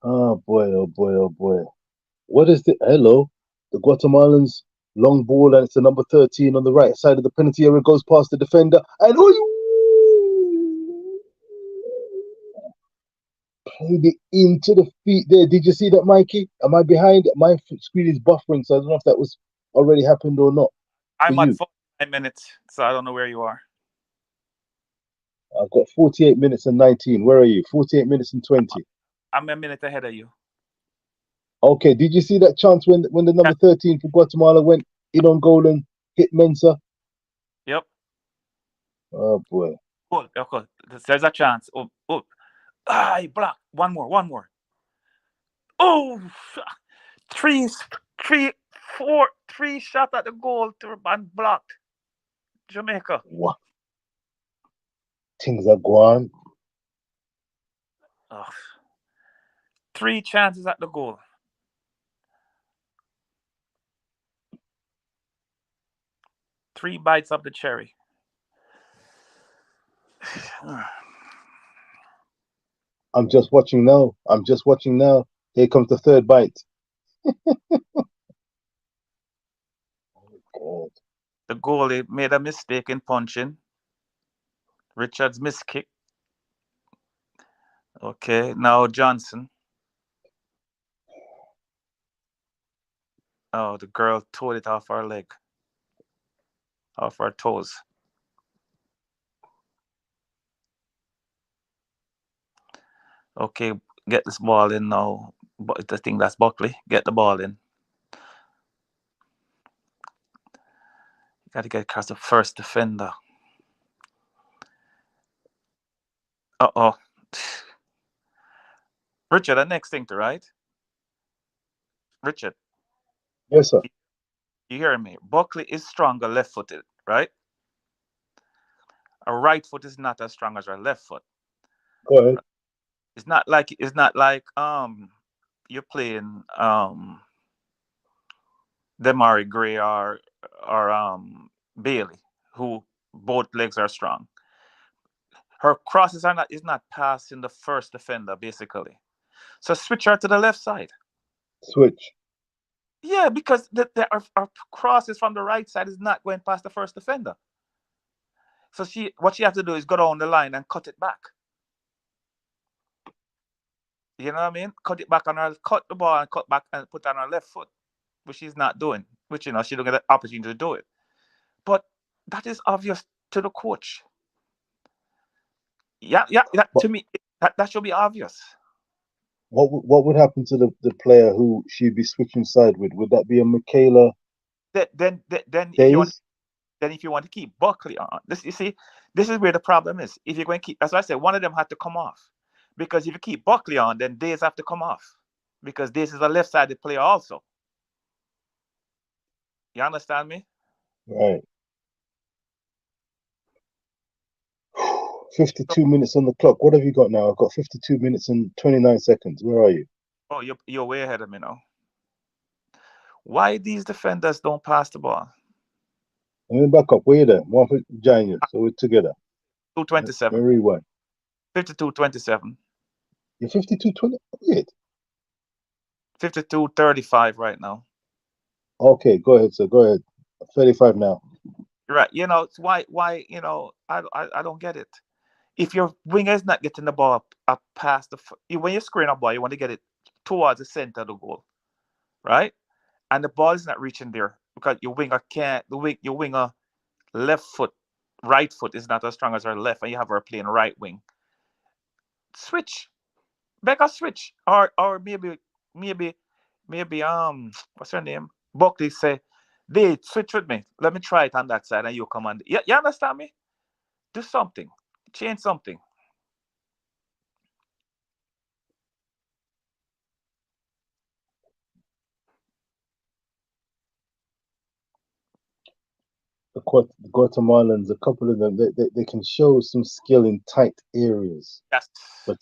Oh boy, oh boy, oh boy. What is the hello? The Guatemalans long ball and it's the number 13 on the right side of the penalty area goes past the defender and played it into the feet there. Did you see that, Mikey? Am I behind? My screen is buffering, so I don't know if that was already happened or not. I'm at 49 minutes, so I don't know where you are. I've got 48 minutes and 19. Where are you? 48 minutes and 20. I'm a minute ahead of you. Okay, did you see that chance when the number 13 for Guatemala went in on goal and hit Mensah? Yep. Oh boy. Oh, okay. There's a chance. Oh. Ah, he blocked. One more. Oh, three shot at the goal and blocked. Jamaica. What? Things are going. Oh. 3 chances at the goal. Three bites of the cherry. I'm just watching now. Here comes the third bite. Oh, God. The goalie made a mistake in punching. Richards missed kick. Okay, now Johnson. Oh, the girl tore it off her leg. Off her toes. Okay, get this ball in now. But I think that's Buckley. Get the ball in. Got to get across the first defender. Uh-oh. Richard, the next thing to right? Richard. Yes, sir. You hear me? Buckley is stronger left-footed, right? A right foot is not as strong as our left foot. Go ahead. It's not like you're playing Demari Gray or Bailey, who both legs are strong. Her crosses is not passing the first defender, basically. So switch her to the left side. Switch. Yeah, because our crosses from the right side is not going past the first defender. So what she has to do is go down the line and cut it back. You know what I mean? Cut it back on her, cut the ball and cut back and put on her left foot, which she's not doing. Which, she don't get the opportunity to do it. But that is obvious to the coach. Yeah. To me, that should be obvious. What would happen to the player who she'd be switching side with? Would that be a Michaela? Then if you want to keep Buckley on, this is where the problem is. If you're going to keep, that's why I said one of them had to come off, because if you keep Buckley on, then Days have to come off, because Days is a left-sided player also. You understand me? Right. 52 minutes on the clock. What have you got now? I've got 52 minutes and 29 seconds. Where are you? Oh, you're way ahead of me now. Why these defenders don't pass the ball? Let me back up. Where you there? One for Janius. So we're together. 2:27. Rewind. 52:27. You're 52:20. Weird. 52:35 right now. Okay, go ahead, sir. Go ahead. 35 now. Right. It's why I don't get it. If your winger is not getting the ball up past when you're screening a ball, you want to get it towards the center of the goal, right? And the ball is not reaching there because your winger can't. Your winger right foot is not as strong as our left, and you have her playing right wing. Switch, Becca, switch, or maybe what's her name? Buckley say, "They switch with me. Let me try it on that side, and you come on." You understand me? Do something, change something. the Guatemalans, a couple of them, they can show some skill in tight areas, Yes. but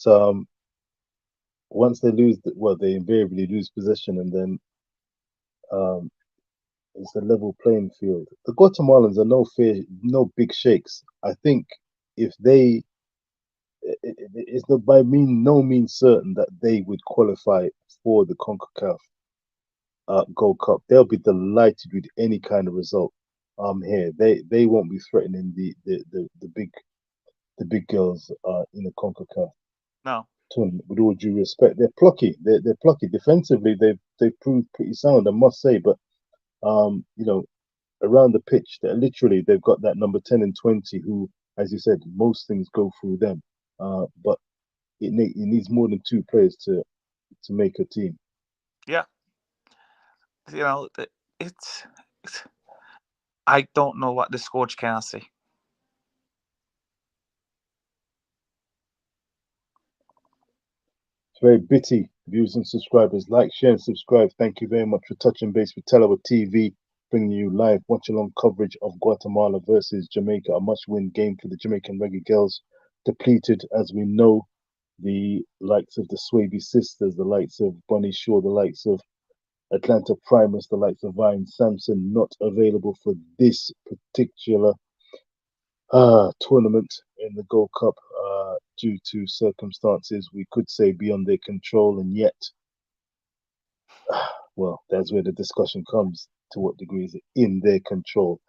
once they lose, they invariably lose possession, and then um, it's a level playing field. The Guatemalans are no big shakes. I think if they, it's not by no means certain that they would qualify for the Concacaf Gold Cup. They'll be delighted with any kind of result. Here they won't be threatening the big girls in the Concacaf No. tournament. With all due respect, they're plucky. They're plucky defensively. They've proved pretty sound, I must say. But you know, around the pitch, they've got that number 10 and 20 who, as you said, most things go through them. But it needs more than two players to make a team. Yeah. It's I don't know what this coach can say. It's very bitty. Viewers and subscribers, like, share, and subscribe. Thank you very much for touching base with Tallawah TV, bringing you live watch-along coverage of Guatemala versus Jamaica, a must-win game for the Jamaican Reggae Girlz. Depleted, as we know, the likes of the Swaby sisters, the likes of Bunny Shaw, the likes of Atlanta Primus, the likes of Vine Sampson, not available for this particular tournament in the Gold Cup due to circumstances we could say beyond their control, and yet, well, that's where the discussion comes, to what degree is it in their control.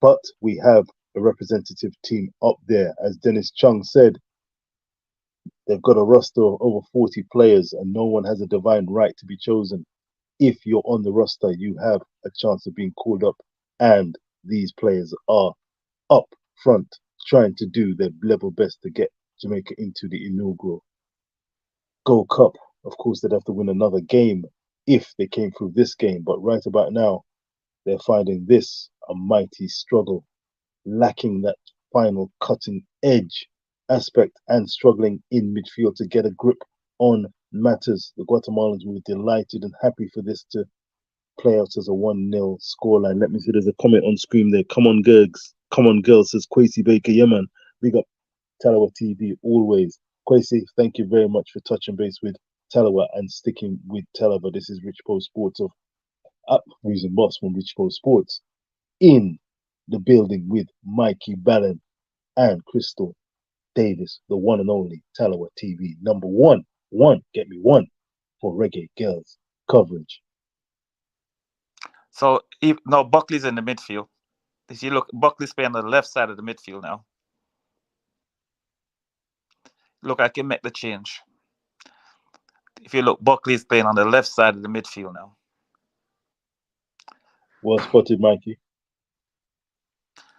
But we have a representative team up there. As Dennis Chung said, they've got a roster of over 40 players, and no one has a divine right to be chosen. If you're on the roster, you have a chance of being called up, and these players are up front trying to do their level best to get Jamaica into the inaugural Gold Cup. Of course, they'd have to win another game if they came through this game, but right about now, they're finding this a mighty struggle, lacking that final cutting edge aspect and struggling in midfield to get a grip on matters. The Guatemalans will be delighted and happy for this to play out as a 1-0 scoreline. Let me see, there's a comment on screen there. Come on, girls. Come on, girls, says Kwesi Baker. Yeah, man. Big up Tallawah TV always. Kwesi, thank you very much for touching base with Tallawah and sticking with Tallawah. This is Rich Post Sports of Reason Boss from Rich Post Sports in the building with Mikey Ballon and Crystal Davis, the one and only Tallawah TV. Number one, get me one for Reggae Girlz coverage. So now Buckley's in the midfield. If you look, Buckley's playing on the left side of the midfield now. Look, I can make the change. If you look, Buckley's playing on the left side of the midfield now. Well spotted, Mikey.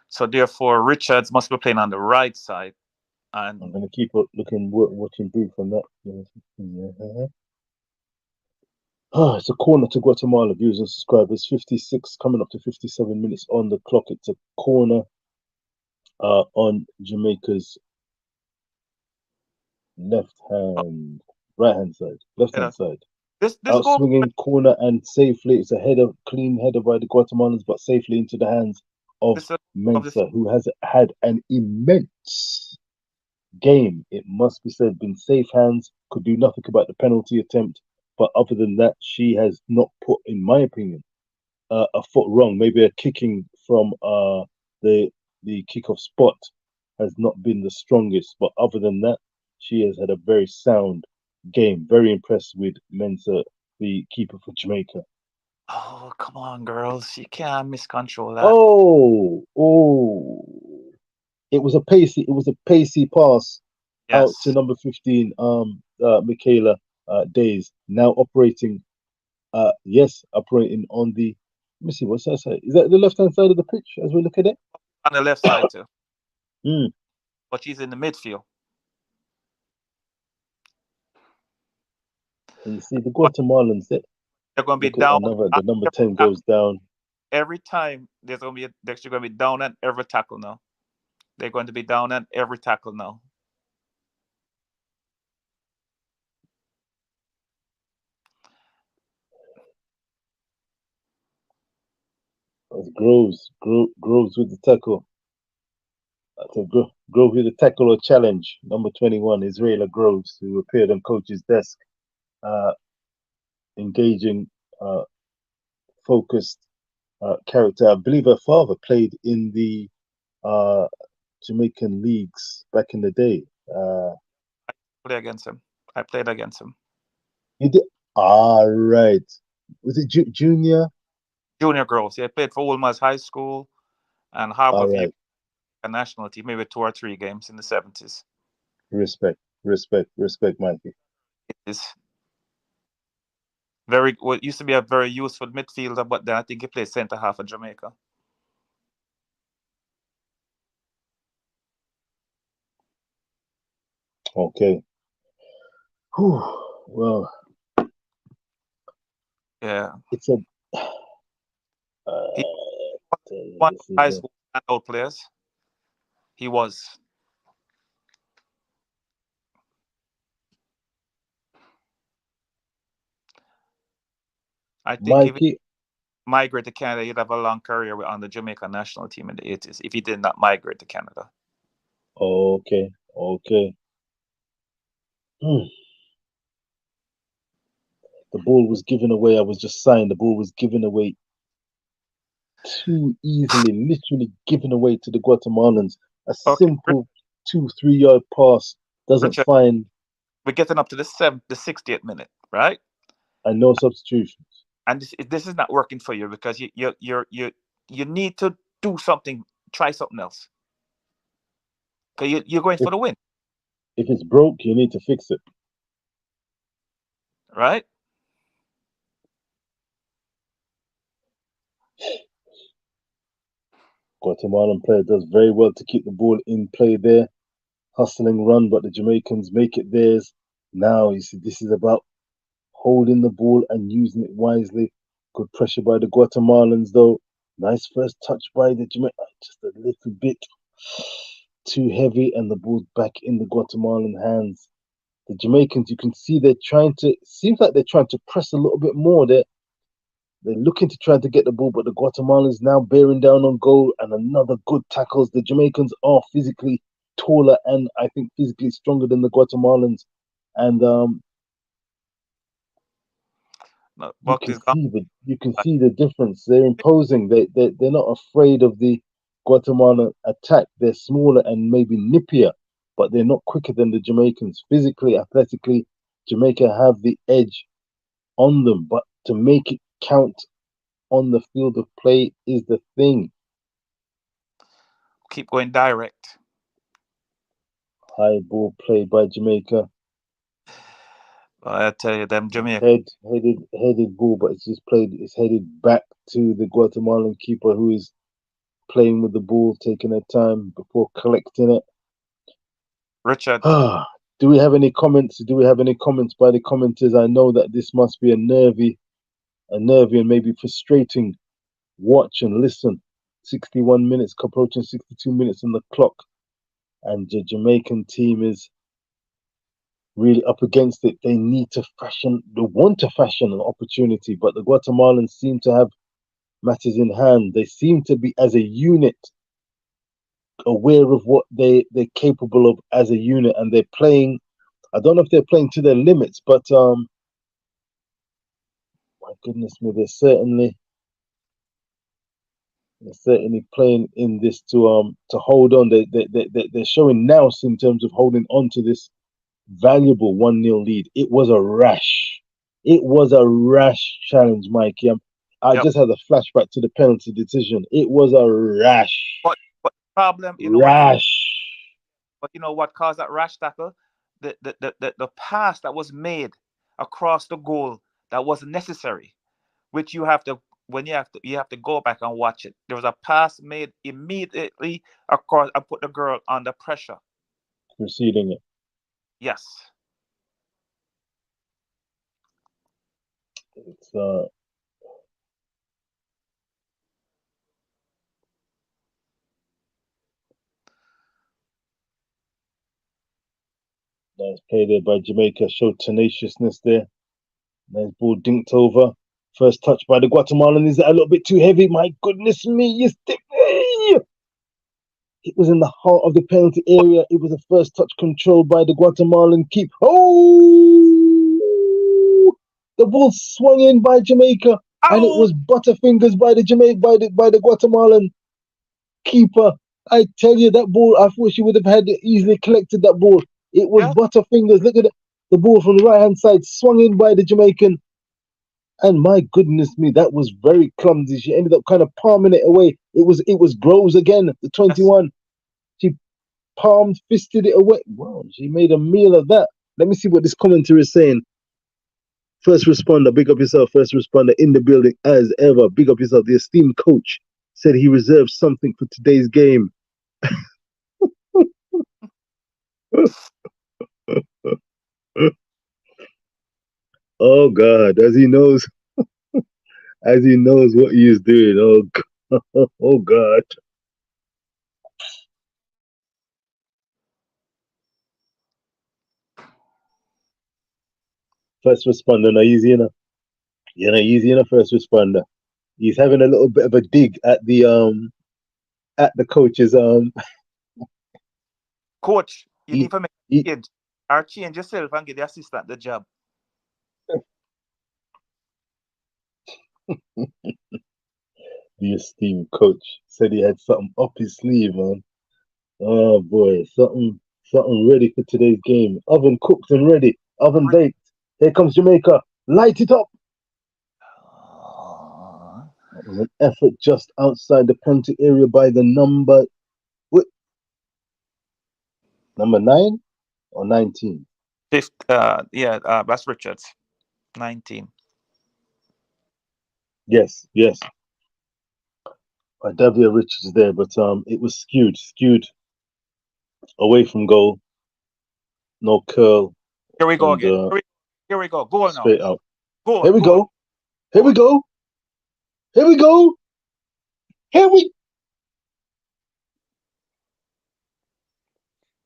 So therefore, Richards must be playing on the right side. And I'm going to keep watching brief on that. Yeah. It's a corner to Guatemala, viewers and subscribers. 56, coming up to 57 minutes on the clock. It's a corner on Jamaica's right hand side. This Outswinging corner and safely. It's a clean header by the Guatemalans, but safely into the hands of Mensah, who has had an immense game. It must be said, been safe hands, could do nothing about the penalty attempt. But other than that, she has not put, in my opinion, a foot wrong. Maybe a kicking from the kickoff spot has not been the strongest. But other than that, she has had a very sound game. Very impressed with Mensah, the keeper for Jamaica. Oh, come on, girls. You can't miscontrol that. Oh. It was a pacey pass out to number 15, Michaela Days, now operating on the, let me see, what's that side? Is that the left-hand side of the pitch as we look at it? On the left side too. Mm. But she's in the midfield. And you see the Guatemalans, they're going to be down. The number 10 goes down. Every time they're going to be down at every tackle now. They're going to be down at every tackle now. That's Groves with the tackle. That's a Groves with the tackle or challenge. Number 21, Israela Groves, who appeared on coach's desk, uh, engaging, focused character. I believe her father played in the uh, Jamaican leagues back in the day. Play against him. I played against him. You did. Right. Was it junior? Junior girls. Yeah, I played for Wolmer's High School and All Harborview right. a national team, maybe 2 or 3 games in the 70s. Respect, Mikey. It is very what used to be a very useful midfielder, but then I think he played centre half for Jamaica. Okay. Whew. Well, Yeah. it's a. He one This is high a. school standout players. He was. I think if he Mikey. migrated to Canada, he'd have a long career on the Jamaica national team in the 80s if he did not migrate to Canada. Okay. Okay. Hmm. The ball was given away. I was just saying the ball was given away too easily, literally given away to the Guatemalans. A Okay, simple 2, 3 yard pass doesn't Richard, find, we're getting up to the 68th minute, right? and no substitutions. And this is not working for you because you need to do something, try something else. Because you're going for If the win, if it's broke, you need to fix it. right? Guatemalan player does very well to keep the ball in play there, hustling run, but the Jamaicans make it theirs. Now you see this is about holding the ball and using it wisely. Good pressure by the Guatemalans though. Nice first touch by the Jamaican, just a little bit too heavy, and the ball's back in the Guatemalan hands. The Jamaicans, you can see they're trying to. Seems like they're trying to press a little bit more. They're looking to try to get the ball, but the Guatemalans now bearing down on goal, and another good tackles. The Jamaicans are physically taller and I think physically stronger than the Guatemalans, and No, you Buck can is gone. see the difference. They're imposing. They're not afraid of the Guatemalan attack. They're smaller and maybe nippier, but they're not quicker than the Jamaicans. Physically, athletically, Jamaica have the edge on them, but to make it count on the field of play is the thing. Keep going direct. High ball play by Jamaica. I tell you, them Jamaica. Headed ball, but it's just played. It's headed back to the Guatemalan keeper, who is playing with the ball, taking their time before collecting it. Richard, Do we have any comments? Do we have any comments by the commenters? I know that this must be a nervy and maybe frustrating watch and listen. 61 minutes, approaching 62 minutes on the clock, and the Jamaican team is really up against it. They want to fashion an opportunity, but the Guatemalans seem to have matters in hand. They seem to be, as a unit, aware of what they're capable of as a unit, and they're playing. I don't know if they're playing to their limits, but my goodness me, they're certainly playing in this to hold on. They're showing nous in terms of holding on to this valuable 1-0 lead. It was a rash. It was a rash challenge, Mikey. I yep. just had a flashback to the penalty decision. It was a rash. But problem, Rash. you know what caused that rash tackle? The pass that was made across the goal that wasn't necessary, which you have to when you have to go back and watch it. There was a pass made immediately across and put the girl under pressure. Preceding it. Yes. It's nice play there by Jamaica. Showed tenaciousness there. Nice ball dinked over. First touch by the Guatemalan. Is that a little bit too heavy? My goodness me, you stick. It was in the heart of the penalty area. It was a first touch controlled by the Guatemalan keep. Oh! The ball swung in by Jamaica, and it was butterfingers by the Guatemalan keeper. I tell you, that ball, I thought she would have had easily collected that ball. It was butterfingers. Look at it. The ball from the right hand side swung in by the Jamaican. And my goodness me, that was very clumsy. She ended up kind of palming it away. It was Groves again, the 21. She palmed, fisted it away. Wow, she made a meal of that. Let me see what this commentary is saying. First responder, big up yourself. First responder in the building as ever. Big up yourself. The esteemed coach said he reserved something for today's game. Oh God, as he knows what he is doing. Oh God. Oh God. First responder, not easy enough. You're not easy enough, first responder. He's having a little bit of a dig at the coach's Coach, you he, need to make he, change or change yourself and get the assistant the job. the esteemed coach said he had something up his sleeve, man. Oh boy, something ready for today's game. Oven cooked and ready, oven baked. Here comes Jamaica. Light it up. That was an effort just outside the penalty area by the number 9 or 19. Fifth, that's Richards, 19. Yes. Davia Richards there, but it was skewed away from goal. No curl. Here we go again. Here we go. Goal now. Straight out. Goal. Here we go. Here we go. Here we go.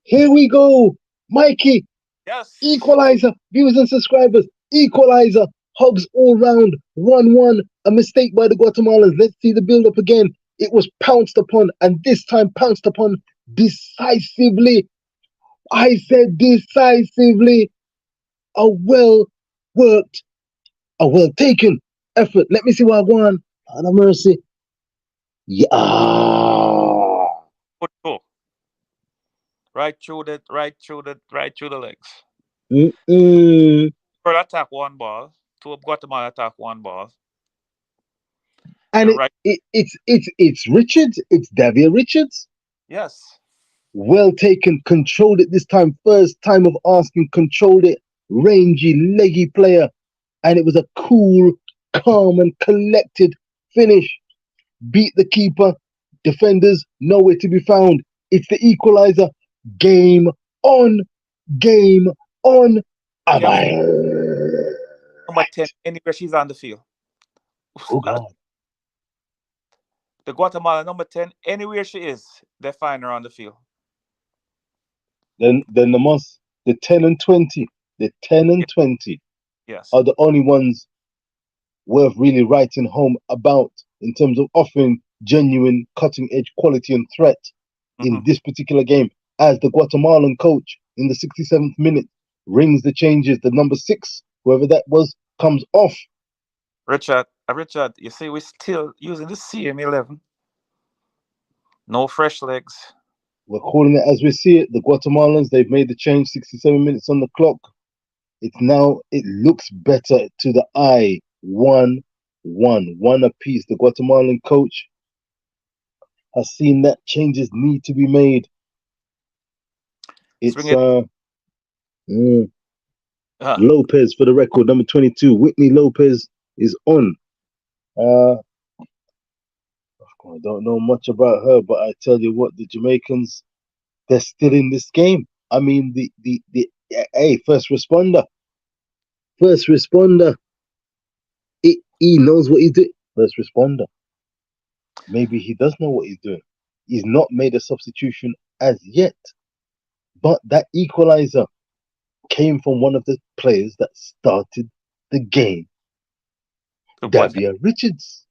Here we go. Mikey. Yes. Equalizer. Viewers and subscribers. Equalizer. Hugs all round. 1-1. A mistake by the Guatemalans. Let's see the build up again. It was pounced upon, and this time pounced upon decisively. I said decisively. A well worked, a well taken effort. Let me see what I go on. Have mercy. Yeah. Good goal. Right through the legs. Pearl attack one ball. Two Guatemala attack one ball. And it's Richards. It's Davia Richards. Yes. Well taken. Controlled it this time. First time of asking. Controlled it. Rangy, leggy player. And it was a cool, calm, and collected finish. Beat the keeper. Defenders nowhere to be found. It's the equalizer. Game on. Game on. Number 10, anywhere she's on the field. Oh God. The Guatemala number 10, anywhere she is, they find her on the field. Then the 10 and 20. The 10 and 20 are the only ones worth really writing home about in terms of offering genuine cutting edge quality and threat in this particular game, as the Guatemalan coach in the 67th minute rings the changes. The number 6, whoever that was, comes off. Richard, you see, we're still using the same 11. No fresh legs. We're calling it as we see it. The Guatemalans, they've made the change. 67 minutes on the clock. It looks better to the eye. 1-1 apiece. The Guatemalan coach has seen that changes need to be made. It's Lopez for the record, number 22. Whitney Lopez is on. I don't know much about her, but I tell you what, the Jamaicans, they're still in this game. I mean, first responder. He knows what he's doing. First responder. Maybe he does know what he's doing. He's not made a substitution as yet. But that equalizer came from one of the players that started the game. What? Davia Richards.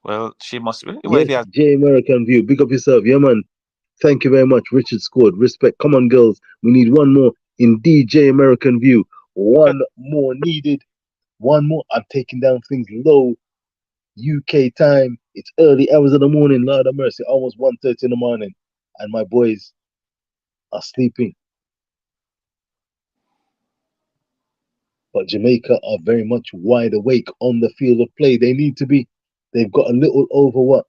Well, she must be. Well, Yes, yeah. J American View. Big up yourself. Yeah, man. Thank you very much. Richard scored. Respect. Come on, girls. We need one more in DJ American View. One more needed. One more. I'm taking down things low. UK time. It's early hours of the morning. Lord of mercy. Almost 1:30 in the morning. And my boys are sleeping. But Jamaica are very much wide awake on the field of play. They need to be. They've got a little over what?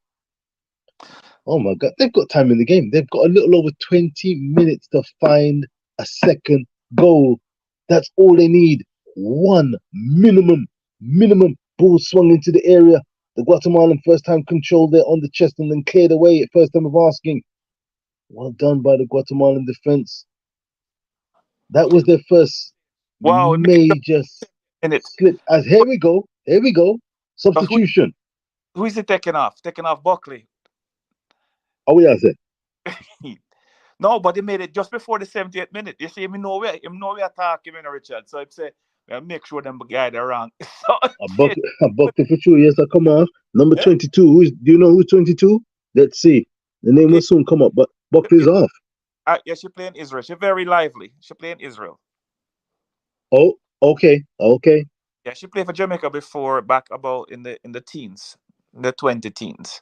Oh my God, they've got time in the game. They've got a little over 20 minutes to find a second goal. That's all they need. One minimum. Ball swung into the area. The Guatemalan first time controlled there on the chest and then cleared away at first time of asking. Well done by the Guatemalan defense. That was their first Wow, it major in it. slip. As here we go. Substitution. Who is it taking off? Taking off Buckley. Oh, yeah, sir. No, but he made it just before the 78th minute. You see, him know we are talking, Richard. So I say, well, make sure them guy are wrong. So, A bucket for sure. Yes, I come off. Number 22. Do you know who's 22? Let's see. The name will soon come up, but Buckley's off. Yeah, she playing Israel. She's very lively. She playing Israel. Oh, okay. Yeah, she played for Jamaica before, back about in the teens, in the 20 teens.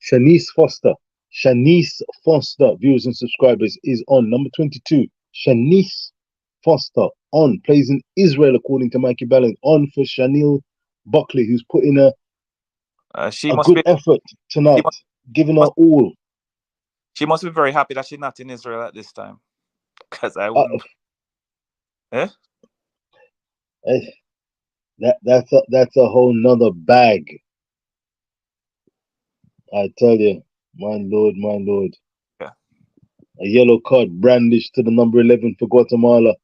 Shanice Foster, viewers and subscribers, is on. Number 22. Shanice Foster on. Plays in Israel, according to Mikey Ballin. On for Chanel Buckley, who's put in a good effort tonight, giving her all. She must be very happy that she's not in Israel at this time. Because I wouldn't. That's a whole nother bag. I tell you, my lord. Yeah. A yellow card brandished to the number 11 for Guatemala.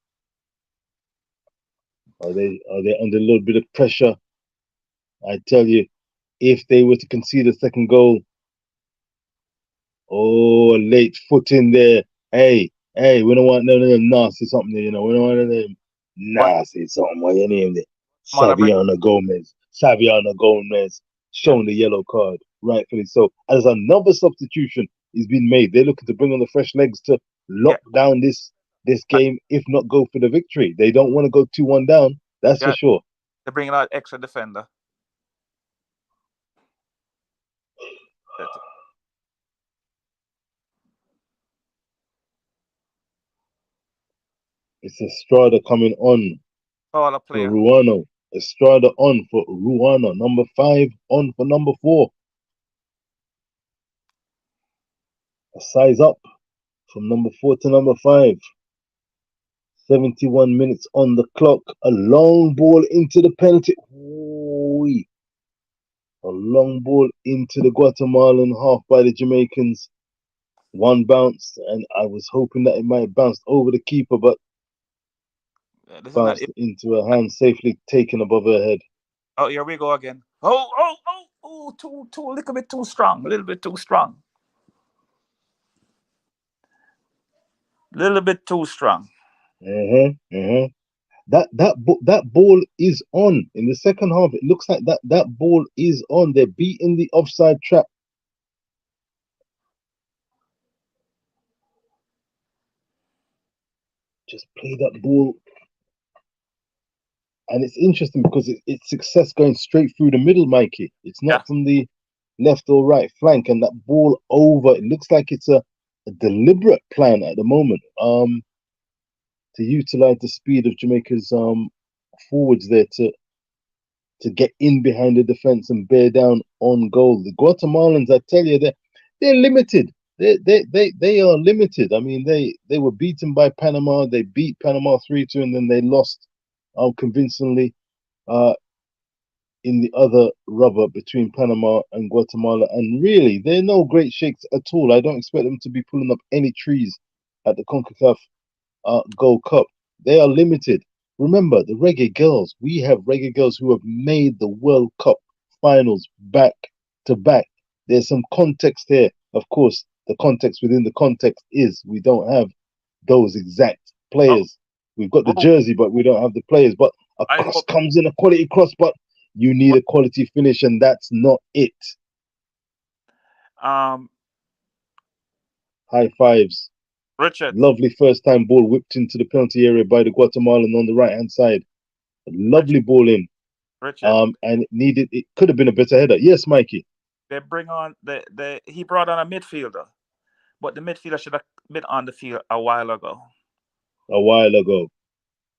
Are they under a little bit of pressure? I tell you, if they were to concede a second goal, a late foot in there. Hey, we don't want none of them nasty something there, you know. We don't want none of them nasty something. What your name there? Saviano Gomez showing the yellow card, rightfully so. As another substitution is being made, they're looking to bring on the fresh legs to lock down this game, if not go for the victory. They don't want to go 2-1 down, that's for sure. They're bringing out extra defender. It's Estrada coming on for Ruano. Estrada on for Ruano. Number 5 on for number 4. A size up from number 4 to number 5. 71 minutes on the clock. A long ball into the penalty. Ooh. A long ball into the Guatemalan half by the Jamaicans. One bounce, and I was hoping that it might bounce over the keeper, but bounced into her hand, safely taken above her head. Oh, here we go again. Too a little bit too strong. A little bit too strong. Little bit too strong. That ball is on in the second half. It looks like that ball is on. They're beating the offside trap. Just play that ball. And it's interesting because it's success going straight through the middle, Mikey. It's not from the left or right flank, and that ball over. It looks like it's a deliberate plan at the moment. To utilize the speed of Jamaica's forwards there to get in behind the defense and bear down on goal. The Guatemalans, I tell you, they're limited. They are limited. I mean, they were beaten by Panama. They beat Panama 3-2, and then they lost convincingly in the other rubber between Panama and Guatemala. And really, they're no great shakes at all. I don't expect them to be pulling up any trees at the Concacaf Gold Cup. They are limited. Remember, the Reggae Girlz. We have Reggae Girlz who have made the World Cup finals back to back. There's some context here. Of course, the context within the context is we don't have those exact players We've got the Oh, jersey, but we don't have the players. But a I cross hope. comes in, a quality cross, but you need a quality finish, and that's not it. Um, High fives. Richard, Lovely first time ball whipped into the penalty area by the Guatemalan on the right hand side. A Richard, lovely ball in. Richard. And it could have been a better header. Yes, Mikey. They bring on he brought on a midfielder, but the midfielder should have been on the field a while ago. A while ago.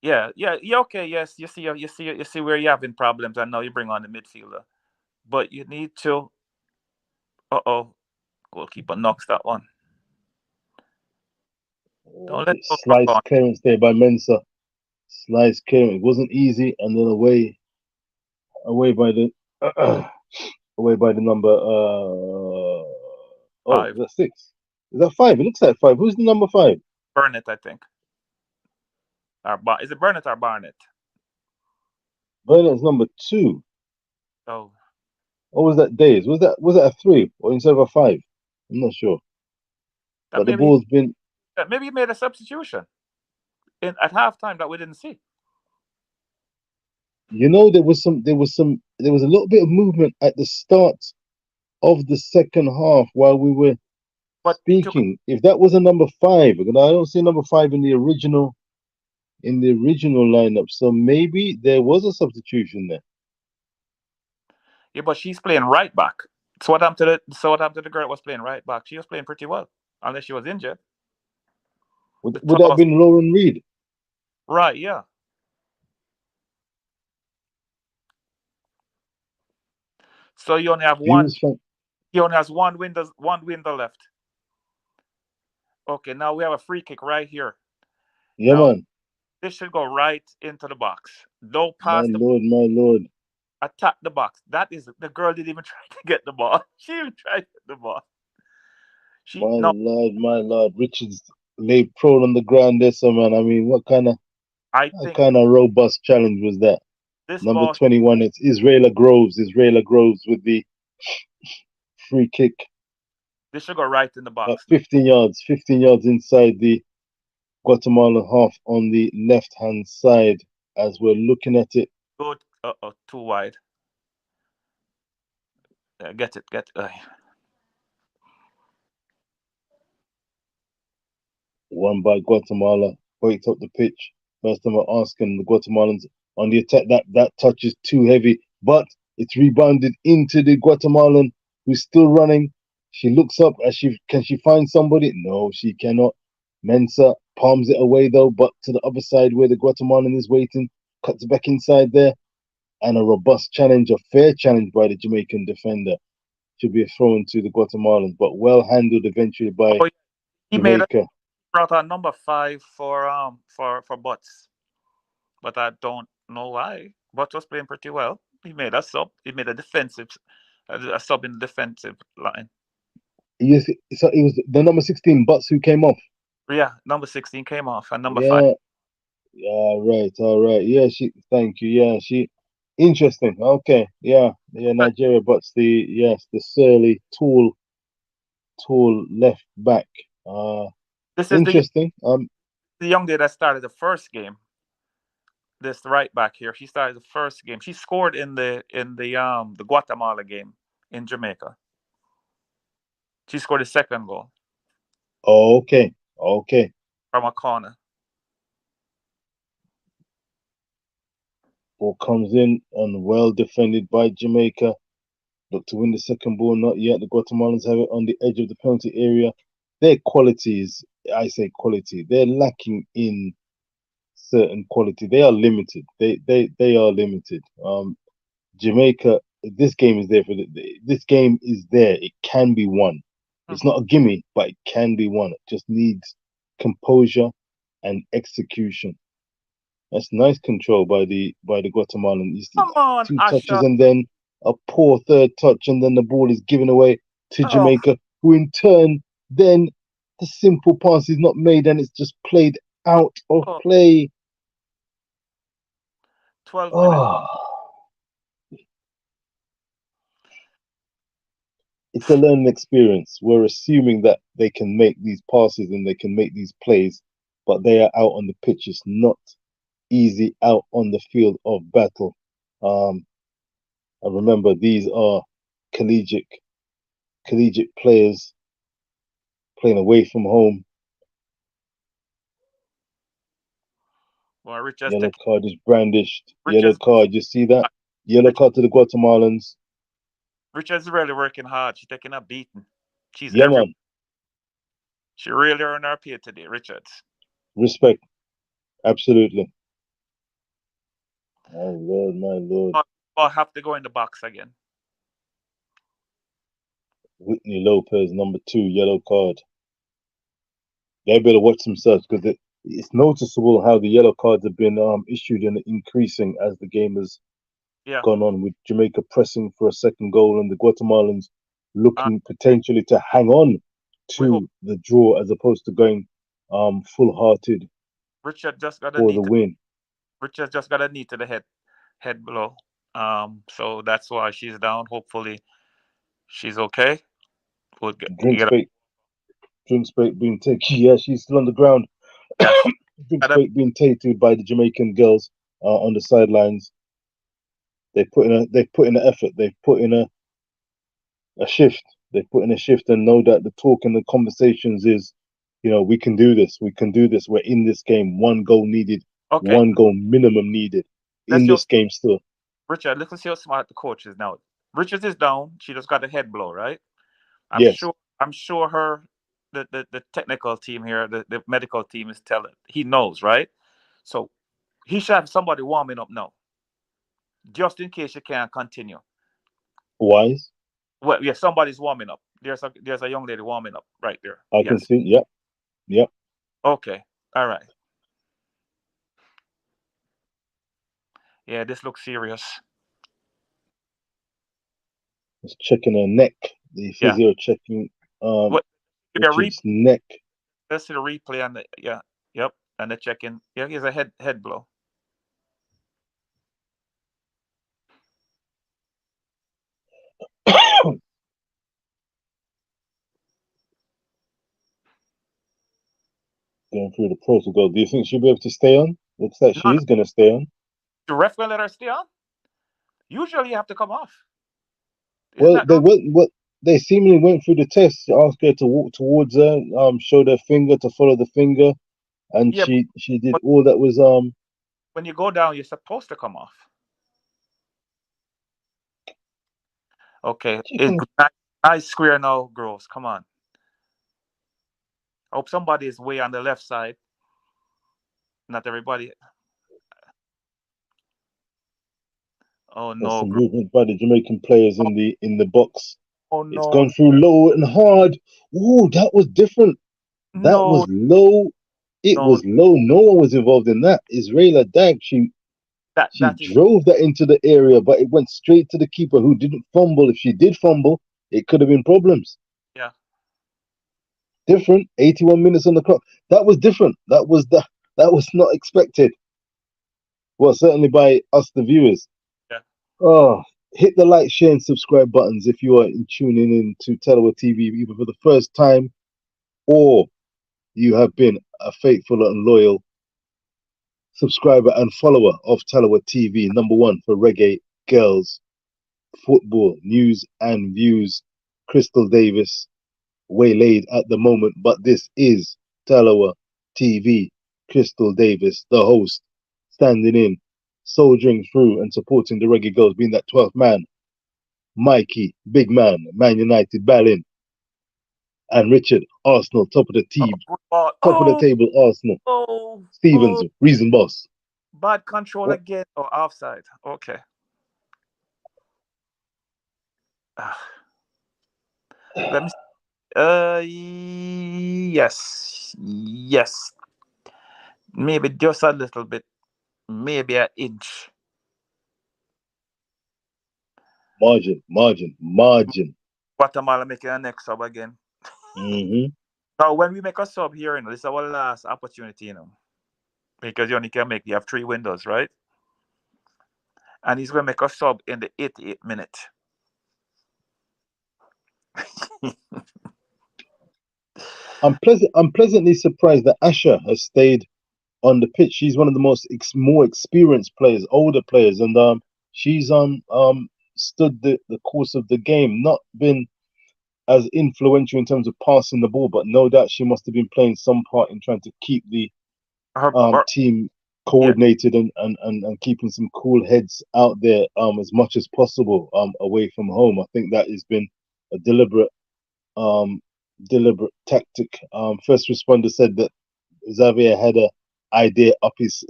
Yeah. Okay, yes, you see where you're having problems. I know you bring on the midfielder, but you need to. Goalkeeper knocks that one. Don't let go knock Slice on. clearance there by Mensah. Slice clearance. It wasn't easy, and then away by the away by the number. Oh, is 5. that 6? Is that 5? It looks like 5. Who's the number 5? Burnett, I think. Is it Burnett or Barnett? Bernard's number 2. Oh, Or was that Days? Was that a 3 or instead of a 5? I'm not sure. that But the maybe ball's been. maybe he made a substitution at halftime that we didn't see. There was a little bit of movement at the start of the second half while we were But speaking. If that was a number 5, because I don't see number 5 in the original lineup, so maybe there was a substitution there. yeah, but she's playing right back. So what happened to the girl that was playing right back? She was playing pretty well, unless she was injured. Would that have been Lauren Reed? Right, yeah. So you only have one. He only has one window left. Okay, now we have a free kick right here. Yeah, now, man. this should go right into the box. Don't My pass the Lord. attack the box. That is the girl didn't even try to get the ball. She even tried to get the ball. My Lord. Richards lay prone on the ground there, so man. I mean, what kind of robust challenge was that? This Number ball 21, it's Israela Groves with the free kick. This should go right in the box. 15 yards inside the Guatemalan half on the left-hand side as we're looking at it. Good. Too wide. Get it. One by Guatemala, breaks up the pitch. First time we're asking the Guatemalans on the attack. That touch is too heavy, but it's rebounded into the Guatemalan who's still running. She looks up can she find somebody? No, she cannot. Mensah palms it away though, but to the other side where the Guatemalan is waiting, cuts back inside there, and a robust challenge, a fair challenge by the Jamaican defender. Should be a throw in to the Guatemalans, but well handled eventually by Jamaica. Brought on number 5 for Butts, but I don't know why. Butts was playing pretty well. He made a sub. He made a sub in the defensive line. Yes, so it was the number 16 Butts who came off. Yeah, number 16 came off, and number 5. Yeah, all right. Yeah, thank you. Yeah, interesting. Okay, yeah. Nigeria Butts, the surly, tall left back. This is interesting. The young lady that started the first game. This right back here, she started the first game. She scored in the Guatemala game in Jamaica. She scored the second goal. Oh, okay. From a corner. Ball comes in and well defended by Jamaica. Look to win the second ball, not yet. The Guatemalans have it on the edge of the penalty area. Their qualities, I say quality, they're lacking in certain quality. They are limited. They are limited. Jamaica, this game is there this game is there. It can be won. It's not a gimme, but it can be won. It just needs composure and execution. That's nice control by the Guatemalan. Come on, 2 Asha. touches and then a poor third touch, and then the ball is given away to Jamaica, who in turn then the simple pass is not made and it's just played out of play. 12 minutes. It's a learning experience. We're assuming that they can make these passes and they can make these plays, but they are out on the pitch. It's not easy out on the field of battle. Um, and remember, these are collegiate players playing away from home. Well, Richard's Yellow taking card is brandished. Yellow Richard's card. You see that? Yellow Rich, card to the Guatemalans. Richard's really working hard. She's taking a beating. She's Yeah, every man. she really earned her pay today, Richards. Respect. Absolutely. My Lord, my Lord. I'll have to go in the box again. Whitney Lopez, number 2, yellow card. They better watch themselves because it's noticeable how the yellow cards have been issued and increasing as the game has gone on, with Jamaica pressing for a second goal and the Guatemalans looking potentially to hang on to the draw as opposed to going full-hearted Richard just got a for knee. the win. Richard just got a knee to the head blow. So that's why she's down. Hopefully, she's okay. We'll Drinks bait being taken. Yeah, she's still on the ground. Yeah, Drinks bait being taken by the Jamaican girls on the sidelines. They've put in an effort. They've put in a shift. They've put in a shift and know that the talk and the conversations is, we can do this. We can do this. We're in this game. One goal needed. Okay. One goal minimum needed in this game still. Richard, let's see how smart the coach is now. Richard is down. She just got a head blow, right? Yes. I'm sure her the technical team here, the medical team is telling. He knows, right? So he should have somebody warming up now, just in case you can't continue. Wise. Well, yeah, somebody's warming up. There's a young lady warming up right there. I can see. Yep. Okay. All right. Yeah, this looks serious. It's checking her neck. The physio checking Richard's neck. Let's see the replay on the yep, and the checking. Yeah, here's a head blow. Going through the protocol. Do you think she'll be able to stay on? Looks like she is going to stay on. The ref gonna let her stay on? Usually you have to come off. They seemingly went through the test, asked her to walk towards her, showed her finger to follow the finger, and she did all that was When you go down, you're supposed to come off. Okay, it's nice square now, Groves. Come on. I hope somebody is way on the left side. Not everybody. Oh no! Some movement by the Jamaican players in the box. Oh no! It's gone through low and hard. Ooh, that was different. That was low. It was low. No one was involved in that. Israela Dag, she drove that into the area, but it went straight to the keeper who didn't fumble. If she did fumble, it could have been problems. Yeah. Different. 81 minutes on the clock. That was different. That was not expected. Well, certainly by us, the viewers. Yeah. Oh, hit the like, share, and subscribe buttons if you are tuning in to Tallawah TV either for the first time or you have been a faithful and loyal subscriber and follower of Tallawah TV, number 1 for Reggae Girlz, football news and views. Crystal Davis waylaid at the moment, but this is Tallawah TV. Crystal Davis, the host, standing in, soldiering through and supporting the Reggae Girlz, being that 12th man. Mikey, big man, Man United, Ballin, and Richard, Arsenal, top of the team, top of the table, Arsenal. Stevens, reason boss. Bad control again or offside. Okay. Let me. Yes. Maybe just a little bit. Maybe an inch. Margin. Guatemala making a next sub again. Now, when we make a sub here, this is our last opportunity, because you only you have 3 windows, right? And he's going to make a sub in the 88th minute. I'm pleasantly surprised that Asha has stayed on the pitch. She's one of the more experienced players, older players, and she's stood the course of the game. Not been as influential in terms of passing the ball, but no doubt she must have been playing some part in trying to keep the Her, team yeah, coordinated and keeping some cool heads out there as much as possible away from home. I think that has been a um deliberate tactic. First responder said that Xavier had a idea up his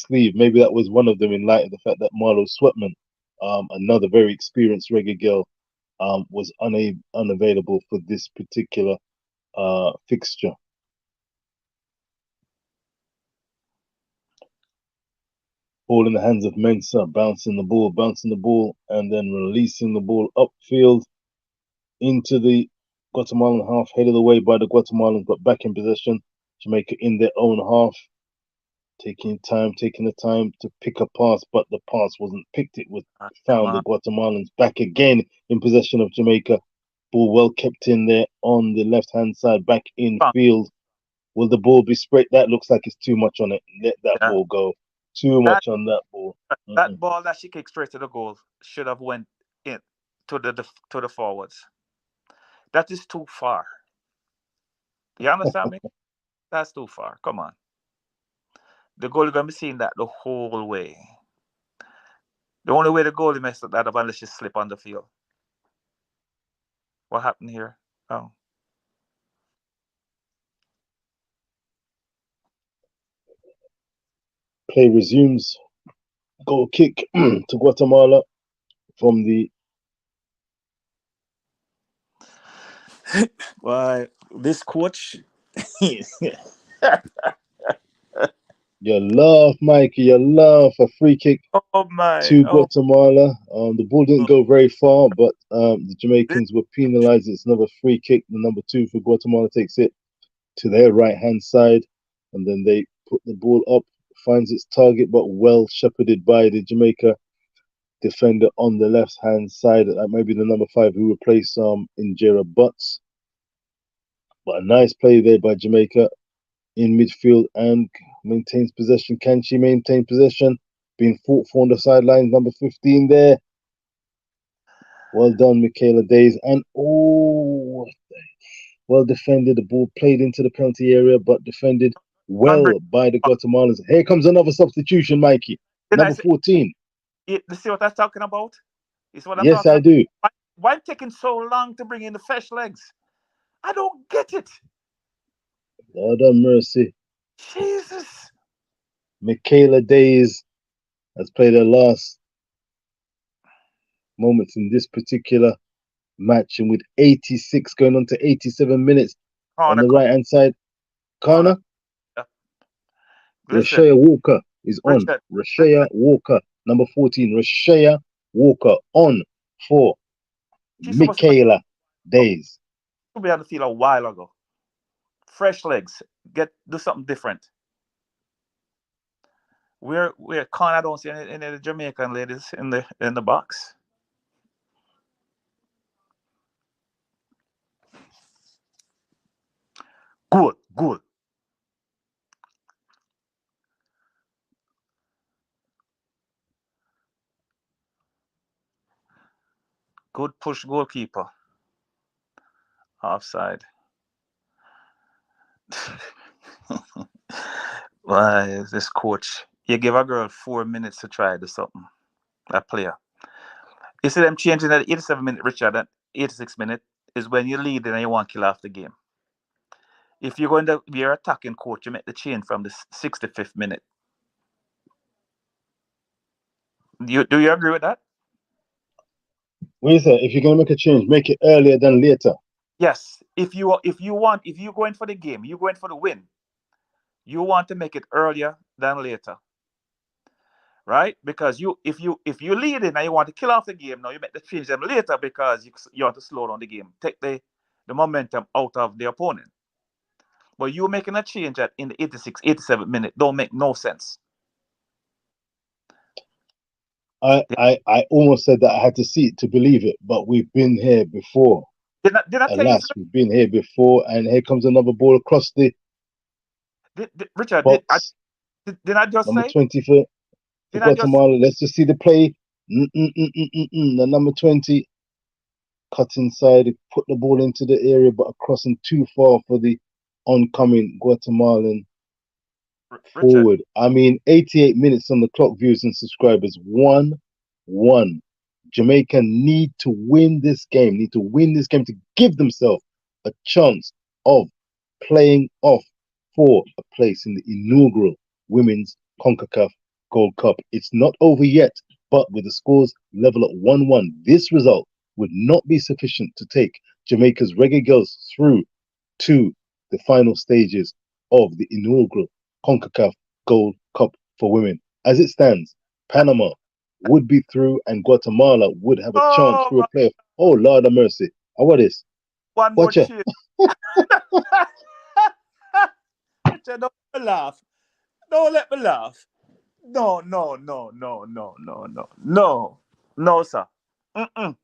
sleeve. Maybe that was one of them in light of the fact that Marlo Sweatman, another very experienced reggae girl, was unavailable for this particular fixture. Ball in the hands of Mensah, bouncing the ball, and then releasing the ball upfield into the Guatemalan half, headed away by the Guatemalans, but back in possession. Jamaica in their own half, taking the time to pick a pass, but the pass wasn't picked. It was come found. The on. Guatemalans back again in possession of Jamaica. Ball well kept in there on the left-hand side, back in Come field. Will the ball be sprayed? That looks like it's too much on it. Let that yeah. ball go. Too That much on that ball. that ball that she kicked straight to the goal should have went in to the forwards. That is too far. You understand me? That's too far. Come on. The goalie gonna be seeing that the whole way. The only way the goalie messed that up unless she slip on the field. What happened here? Oh, Play resumes. Goal kick to Guatemala from the. why this coach? You love, Mikey. You love a free kick Oh my! to Oh, Guatemala. The ball didn't go very far, but the this, Jamaicans were penalised. It's another free kick. The number 2 for Guatemala takes it to their right-hand side, and then they put the ball up, finds its target, but well shepherded by the Jamaica defender on the left-hand side. Maybe the number 5 who replaced Injera Butts. But a nice play there by Jamaica in midfield and maintains possession. Can she maintain possession? Being fought for on the sidelines, number 15 there. Well done, Michaela Days. And well defended. The ball played into the penalty area, but defended Sunbury. well by the Guatemalans. Here comes another substitution, Mikey. Didn't I Number say? 14. You see what I'm talking about? It's what I'm Yes, talking I about. do. Why taking so long to bring in the fresh legs? I don't get it. Lord have mercy. Jesus. Michaela Days has played her last moments in this particular match, and with 86 going on to 87 minutes on Corner, the right hand side, corner. corner. Listen, Rashea Walker is on. Richard. Rashea Walker, number 14. Rashea Walker on for She's supposed Michaela Days. to be on the field a while ago. Fresh legs. Do something different. We're I don't see any of the Jamaican ladies in the box. Good, good. Good push goalkeeper. Offside. Why this coach? You give a girl 4 minutes to try to do something. That player. You see them changing at 87 minute, Richard, at 86 minute is when you lead and you want to kill off the game. If you're going to be your attacking coach, you make the change from the 65th minute. Do you agree with that? What do you say? If you're gonna make a change, make it earlier than later. Yes. If you're going for the game, you're going for the win. You want to make it earlier than later, right? Because if you lead in and you want to kill off the game, now you make the change them later because you want to slow down the game, take the momentum out of the opponent. But you making a change in the 86, 87 minute don't make no sense. I almost said that I had to see it to believe it, but we've been here before. Did I tell you? Alas, we've been here before, and here comes another ball across the Richard, box. did I just Number say? 20 for Did I just Guatemala. Let's just see the play. The number 20 cut inside, put the ball into the area, but crossing too far for the oncoming Guatemalan Richard? forward. I mean, 88 minutes on the clock, viewers and subscribers. 1-1. Jamaica need to win this game, to give themselves a chance of playing off for a place in the inaugural Women's Concacaf Gold Cup. It's not over yet, but with the scores level at 1-1, this result would not be sufficient to take Jamaica's Reggae Girlz through to the final stages of the inaugural Concacaf Gold Cup for women. As it stands, Panama would be through and Guatemala would have a chance Oh, through a playoff. Oh, Lord of mercy. What is? one more Watch it. shit. Richard, don't let me laugh. Don't let me laugh. No, no, no, no, no, no, no, no, no, sir. Mm-mm.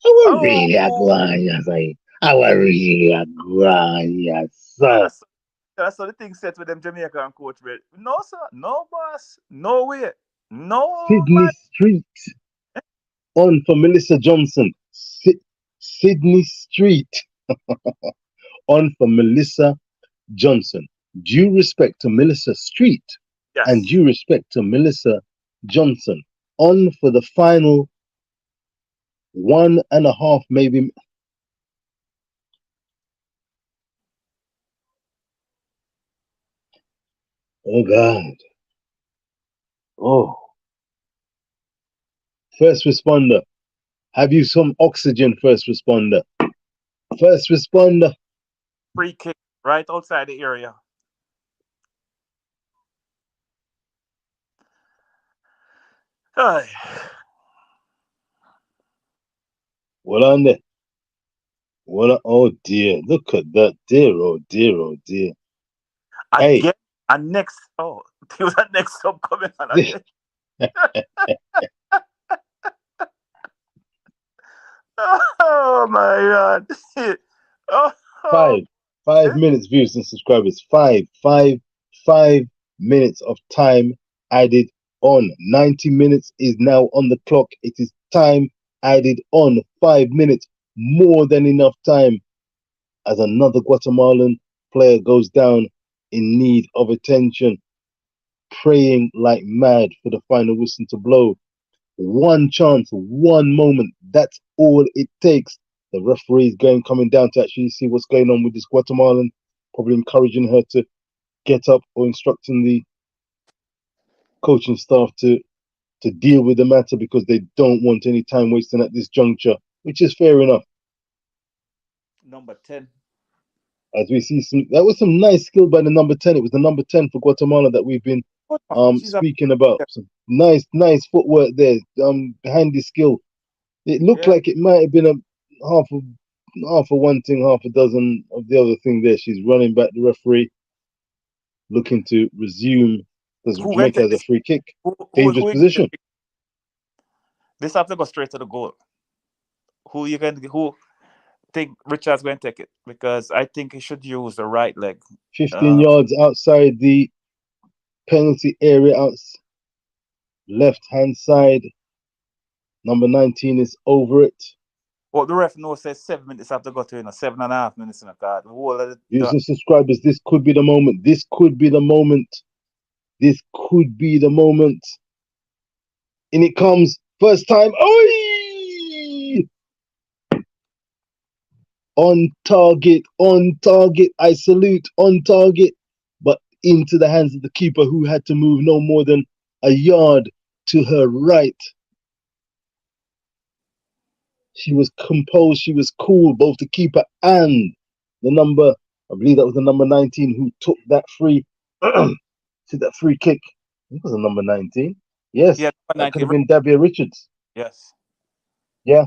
Our Oh, really Aguayas, our really Aguayas, sir. that's how the thing set with them Jamaican coach. No, sir. No, boss. No way. No, Sydney man. Street on for Melissa Johnson. Sydney Street on for Melissa Johnson. Due respect to Melissa Street and Yes. due respect to Melissa Johnson on for the final 1.5, maybe. Oh, God. Oh. First responder. Have you some oxygen, first responder? First responder. Free kick right outside the area. Ay. Well on there. Well, oh dear. Look at that. Dear, oh dear, oh dear. Hey. Again, and next. Oh, there was a next sub coming on. Oh, my God. Oh, oh. 5 minutes views and subscribers. 5 minutes of time added on. 90 minutes is now on the clock. It is time added on. 5 minutes, more than enough time, as another Guatemalan player goes down in need of attention, praying like mad for the final whistle to blow. One chance, one moment. That's all it takes. The referee is coming down to actually see what's going on with this Guatemalan, probably encouraging her to get up or instructing the coaching staff to deal with the matter because they don't want any time wasting at this juncture, which is fair enough. Number 10. As we see that was some nice skill by the number 10. It was the number 10 for Guatemala that we've been speaking about. Some nice footwork there, handy skill. It looked like it might have been a half of one thing, half a dozen of the other thing there. She's running back the referee, looking to resume because Jamaica has a free kick. Dangerous position. This have to go straight to the goal. Who think Richard's going to take it? Because I think he should use the right leg. 15 yards outside the penalty area, left hand side. Number 19 is over it. Well, the ref knows says 7 minutes have to go to 7.5 minutes in a card. Viewers and subscribers, this could be the moment. This could be the moment. This could be the moment. In it comes. First time. Oi! On target. I salute. On target. But into the hands of the keeper, who had to move no more than a yard to her right. She was composed. She was cool, both the keeper and the number, I believe that was the number 19 who took that free kick. It was a number 19. Yes, yeah, that could have been Davia Richards. Yes. Yeah.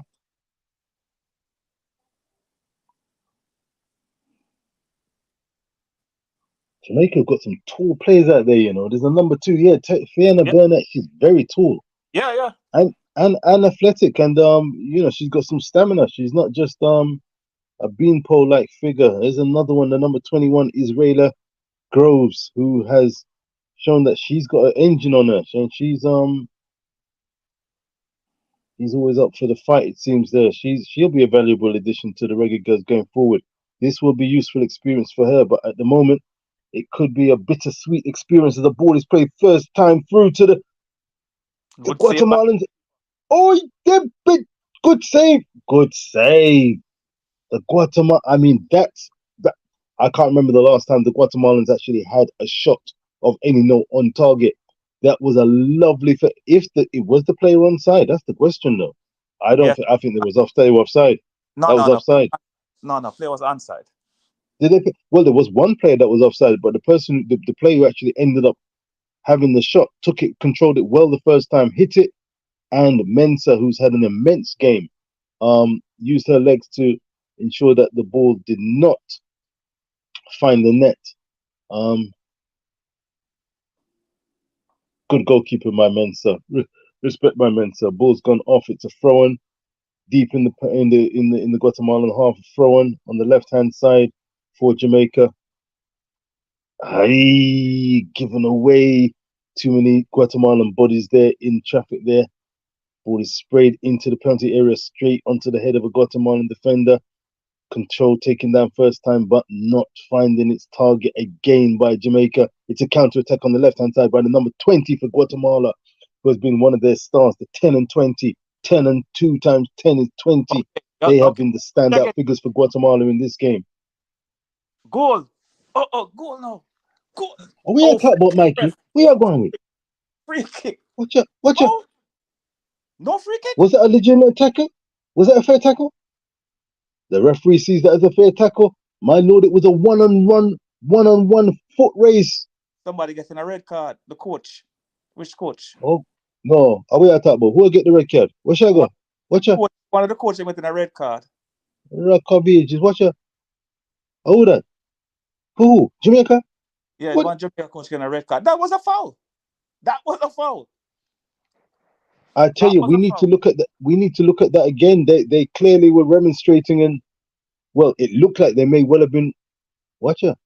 Jamaica got some tall players out there, you know. There's a number 2, yeah, Fiona Yeah, Burnett. She's very tall yeah, yeah. and athletic, and you know, she's got some stamina. She's not just a beanpole like figure. There's another one, the number 21, Israela Groves, who has shown that she's got an engine on her, and she's always up for the fight. It seems there. She'll be a valuable addition to the Reggae Girls going forward. This will be useful experience for her, but at the moment, it could be a bittersweet experience as the ball is played first time through to the Good save. Guatemalans. Oh, good save, good save. The Guatemala. I mean, that. I can't remember the last time the Guatemalans actually had a shot of any note on target. That was a lovely. If it was the player onside, that's the question though. I don't. Yeah. I think there was offside. Offside. No, That was no, no. offside. No, play was onside. Did they? Well, there was one player that was offside, but the player who actually ended up having the shot, took it, controlled it well the first time, hit it, and Mensah, who's had an immense game, used her legs to ensure that the ball did not find the net. Good goalkeeper, my Mensah. Respect my Mensah. Ball's gone off. It's a throw-in deep in the Guatemalan half. Throw-in on the left-hand side for Jamaica. Given away. Too many Guatemalan bodies there in traffic there. Ball is sprayed into the penalty area, straight onto the head of a Guatemalan defender. Control taken down first time, but not finding its target again by Jamaica. It's a counter-attack on the left-hand side by the number 20 for Guatemala, who has been one of their stars, the 10 and 20. 10 and 2 times 10 is 20. Okay. They have been the standout figures for Guatemala in this game. Goal. Goal now. Goal. Oh, we are talking about Mikey. We are going with. Free kick. Watch out. No free kick? Was it a legitimate tackle? Was it a fair tackle? The referee sees that as a fair tackle. My lord, it was a one-on-one foot race. Somebody getting a red card. The coach. Which coach? Oh, no. Are we at top? Who will get the red card? Where shall I go? Watch out. One of the coaches getting a red card. Just watch out. Who that? Who? Jamaica? Yeah, the one Jamaica coach getting a red card. That was a foul. I tell you, we need to look at that. We need to look at that again. They clearly were remonstrating, and well, it looked like they may well have been. Watch out.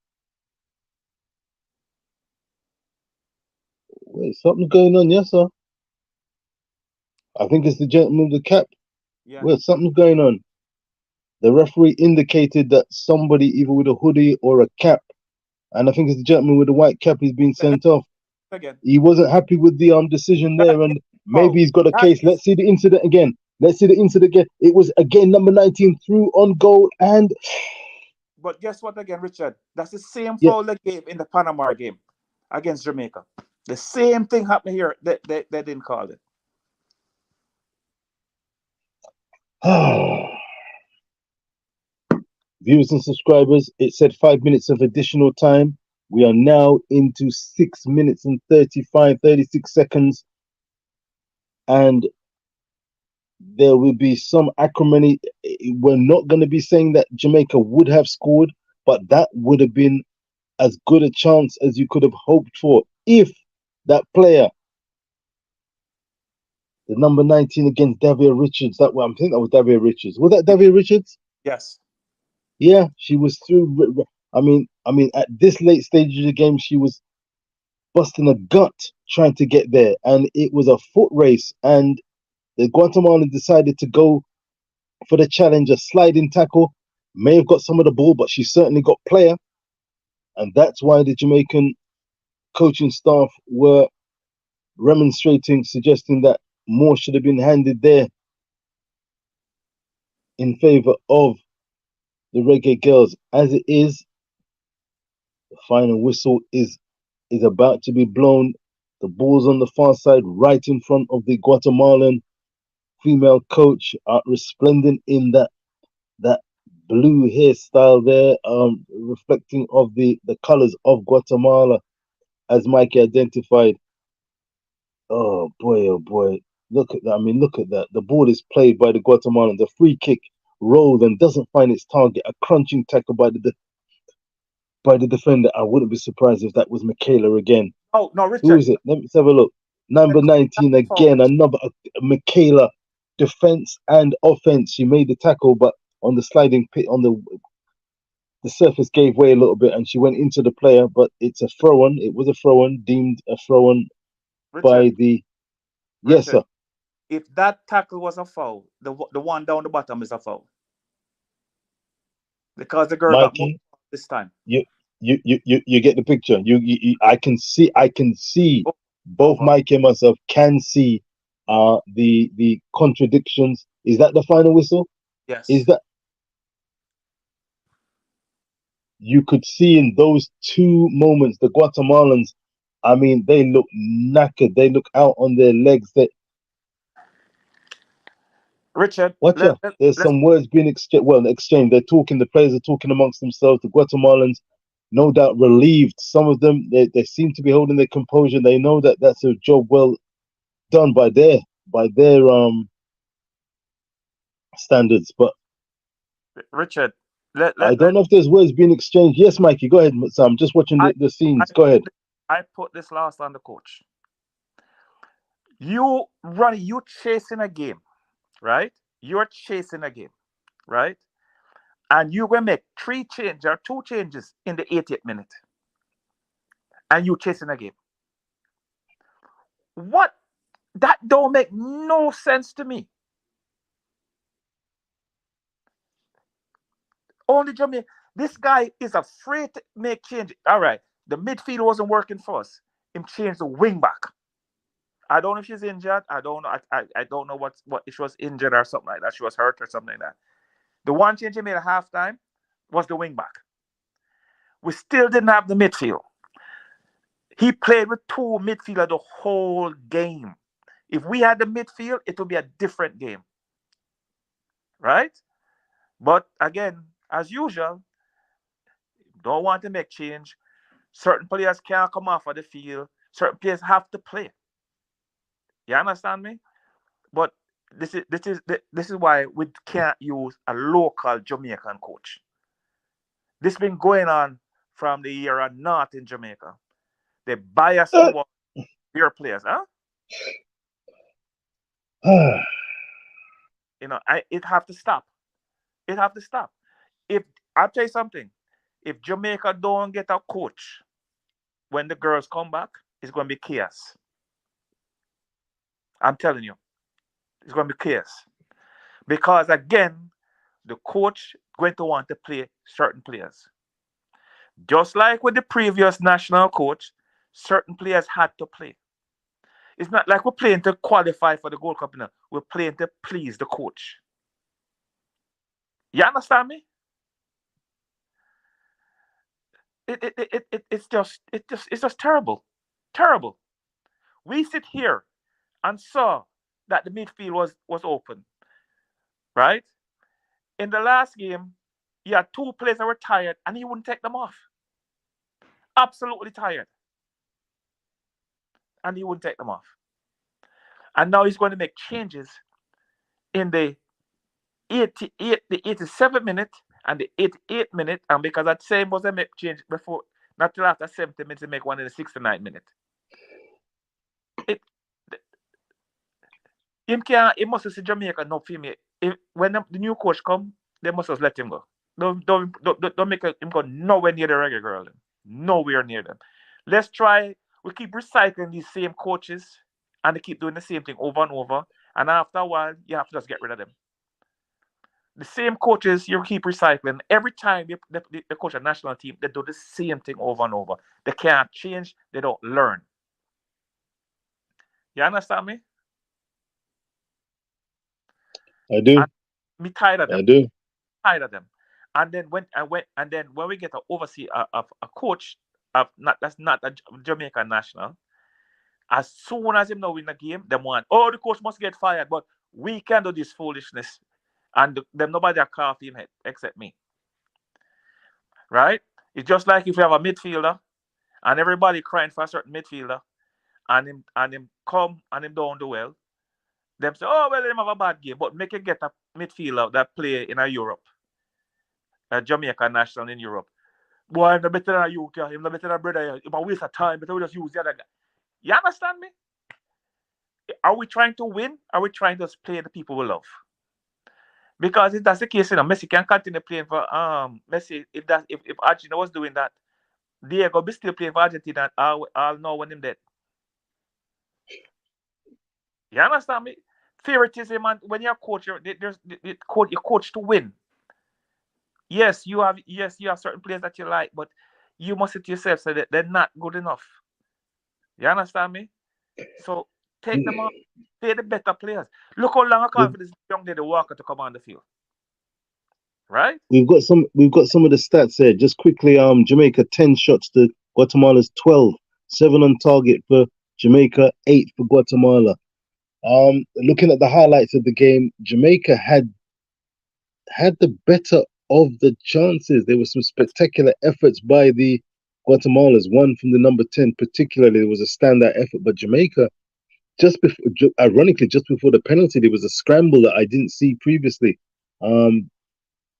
Wait, something's going on, yes, sir. I think it's the gentleman with the cap. Yeah. Well, something's going on. The referee indicated that somebody, either with a hoodie or a cap, and I think it's the gentleman with the white cap, is being sent off. Again. He wasn't happy with the decision there, and maybe he's got a case. Let's see the incident again. It was again number 19 through on goal, and. But guess what again, Richard? That's the same foul they gave in the Panama game against Jamaica. The same thing happened here. They didn't call it. Viewers and subscribers, it said 5 minutes of additional time. We are now into 6 minutes and 36 seconds. And there will be some acrimony. We're not going to be saying that Jamaica would have scored, but that would have been as good a chance as you could have hoped for if that player, the number 19 against Davia Richards, I think that was Davia Richards. Was that Davia Richards? Yes. Yeah, she was through. I mean, at this late stage of the game, she was busting a gut trying to get there, and it was a foot race, and the Guatemalan decided to go for the challenge, a sliding tackle. May have got some of the ball, but she certainly got player, and that's why the Jamaican coaching staff were remonstrating, suggesting that more should have been handed there in favor of the Reggae Girls. As it is, the final whistle is about to be blown. The ball's on the far side, right in front of the Guatemalan female coach, resplendent in that blue hairstyle there, reflecting of the colors of Guatemala, as Mikey identified. Oh boy. Look at that. I mean, look at that. The ball is played by the Guatemalan. The free kick rolls and doesn't find its target. A crunching tackle by the by the defender. I wouldn't be surprised if that was Michaela again. Oh no, Who Richard. is it? Let's have a look. Number 19 again. Another Michaela, defense and offense. She made the tackle, but on the sliding pit on the surface gave way a little bit, and she went into the player. But it's a throw-on. It was a throw-on, deemed a throw-on by Richard, the. Yes, Richard, sir. if that tackle was a foul, the one down the bottom is a foul because the girl got more Mikey, this time. you get the picture. I can see Oh, both over. Mikey and myself can see the contradictions. Is that the final whistle? Is Yes. that you could see in those two moments the Guatemalans? I mean, they look knackered. They look out on their legs. That Richard, watch out. There's let's some words being exchanged. Well, exchanged. They're talking. The players are talking amongst themselves. The Guatemalans, no doubt, relieved. Some of them, they seem to be holding their composure. They know that that's a job well done by their standards. But Richard, I don't let know if there's words being exchanged. Yes, Mikey, go ahead. So I'm just watching I, the I scenes. Go ahead. I put this last on the coach. You chasing a game, right? You're chasing a game, right? And you will make 3 changes or 2 changes in the 80th minute, and you chasing a game. What? That don't make no sense to me. Only Jamaica. This guy is afraid to make change. All right, the midfield wasn't working for us. Him changed the wing back. I don't know if she's injured. I don't know. I don't know what if she was injured or something like that. She was hurt or something like that. The one change he made at halftime was the wing back. We still didn't have the midfield. He played with 2 midfielders the whole game. If we had the midfield, it would be a different game, right? But again, as usual, don't want to make change. Certain players can't come off of the field. Certain players have to play. You understand me? But this is why we can't use a local Jamaican coach. This has been going on from the era not in Jamaica. They bias towards their players, huh? It have to stop. It have to stop. If I'll tell you something, if Jamaica don't get a coach when the girls come back, it's going to be chaos. I'm telling you, it's going to be chaos because again, the coach going to want to play certain players. Just like with the previous national coach, certain players had to play. It's not like we're playing to qualify for the Gold Cup now. We're playing to please the coach. You understand me? It's just terrible. Terrible. We sit here and saw that the midfield was open. Right? In the last game, you had 2 players that were tired and he wouldn't take them off. Absolutely tired. And he wouldn't take them off. And now he's going to make changes in the 87th minute and the 88th minute. And because that same was a make change before, not till after 70 minutes, he make one in the 69th minute. He must see Jamaica no female. When the new coach come, they must just let him go. Don't make him go nowhere near the Reggae Girl. Nowhere near them. Let's try. We keep recycling these same coaches and they keep doing the same thing over and over. And after a while, you have to just get rid of them. The same coaches you keep recycling. Every time they coach a national team, they do the same thing over and over. They can't change. They don't learn. You understand me? I do. And me tired of them. I do. Tired of them. And then when we get to oversee a coach of that's not a Jamaican national, as soon as him know win the game, them want, oh, the coach must get fired. But we can do this foolishness. And them nobody a call him head except me. Right? It's just like if you have a midfielder and everybody crying for a certain midfielder and him come and him don't do well. Them say, oh well, them have a bad game, but make it get a midfielder that play in a Europe, a Jamaican national in Europe. Boy, I'm the better than you, yeah. I'm the better than brother. Yeah. If I waste of time, but we just use the other guy. You understand me? Are we trying to win? Are we trying to play the people we love? Because if that's the case, Messi can continue playing for Messi. If Argentina was doing that, Diego be still playing for Argentina. I'll know when him dead. You understand me? Favoritism, and when you're coach, you're coach to win. Yes, you have certain players that you like, but you must say to yourself so that they're not good enough. You understand me? So take them out. They're the better players. Look how long I call for this young lady Walker to come on the field. Right? We've got some of the stats here. Just quickly, Jamaica 10 shots to Guatemala's 12, 7 on target for Jamaica, 8 for Guatemala. Looking at the highlights of the game, Jamaica had the better of the chances. There were some spectacular efforts by the Guatemalans. One from the number 10, particularly, there was a standout effort. But Jamaica, ironically, just before the penalty, there was a scramble that I didn't see previously.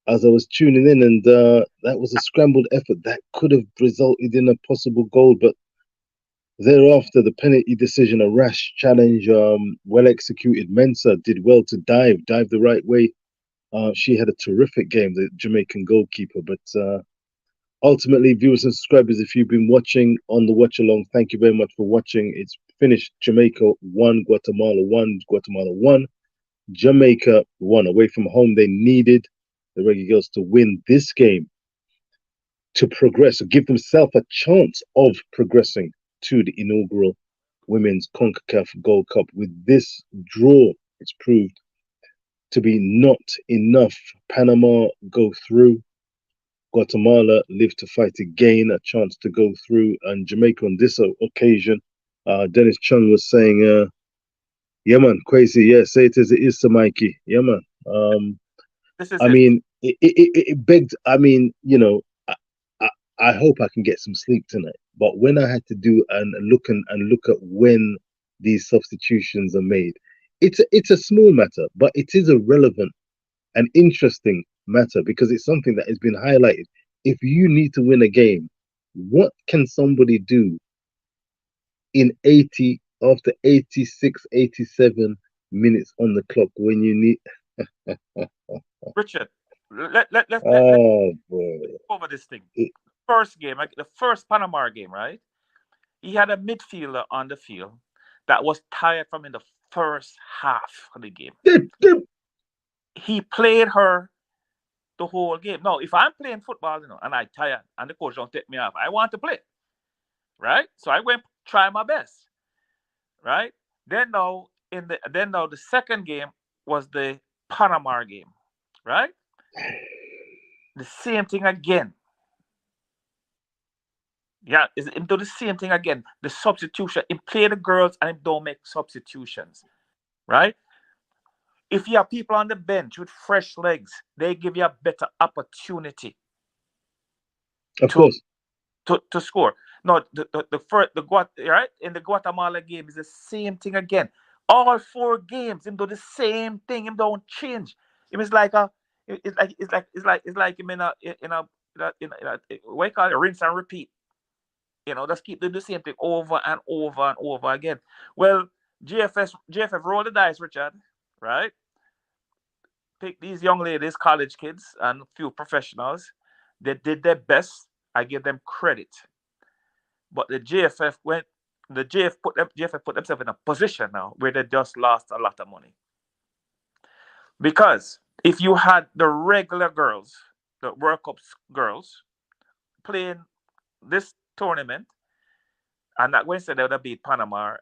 As I was tuning in, and that was a scrambled effort that could have resulted in a possible goal. But thereafter, the penalty decision, a rash challenge, well executed. Mensah did well to dive the right way. She had a terrific game, the Jamaican goalkeeper. But ultimately, viewers and subscribers, if you've been watching on the watch along, thank you very much for watching. It's finished. Jamaica 1, Guatemala 1, Guatemala 1. Jamaica won away from home. They needed the Reggae Girlz to win this game to progress, or give themselves a chance of progressing to the inaugural Women's Concacaf Gold Cup. With this draw, it's proved to be not enough. Panama go through. Guatemala live to fight again, a chance to go through. And Jamaica on this occasion, Dennis Chung was saying, yeah, man, crazy. Yeah, say it as it is, Sir Mikey. Yeah, man. I mean, it begged. I mean, I hope I can get some sleep tonight. But when I had to do and look at when these substitutions are made, it's a small matter, but it is a relevant and interesting matter because it's something that has been highlighted. If you need to win a game, what can somebody do in 80 after 86, 87 minutes on the clock when you need? Richard, let's Oh boy. cover this thing. First game, like the first Panama game, right? He had a midfielder on the field that was tired from in the first half of the game. He played her the whole game. Now, if I'm playing football, and I tired and the coach don't take me off, I want to play, right? So I went try my best, right? Then now the second game was the Panama game, right? The same thing again. Yeah, it's into the same thing again. The substitution. He play the girls and he don't make substitutions, right? If you have people on the bench with fresh legs, they give you a better opportunity Of course. to score. No, the first right in the Guatemala game is the same thing again. All 4 games, him do the same thing. Him don't change. It is like it's like him what you call it, rinse and repeat. Just keep doing the same thing over and over and over again. Well, GFF roll the dice, Richard, right? Pick these young ladies, college kids, and a few professionals. They did their best. I give them credit. But the GFF put themselves in a position now where they just lost a lot of money. Because if you had the regular girls, the World Cup girls, playing this tournament, I'm not going to say they would have beat Panama,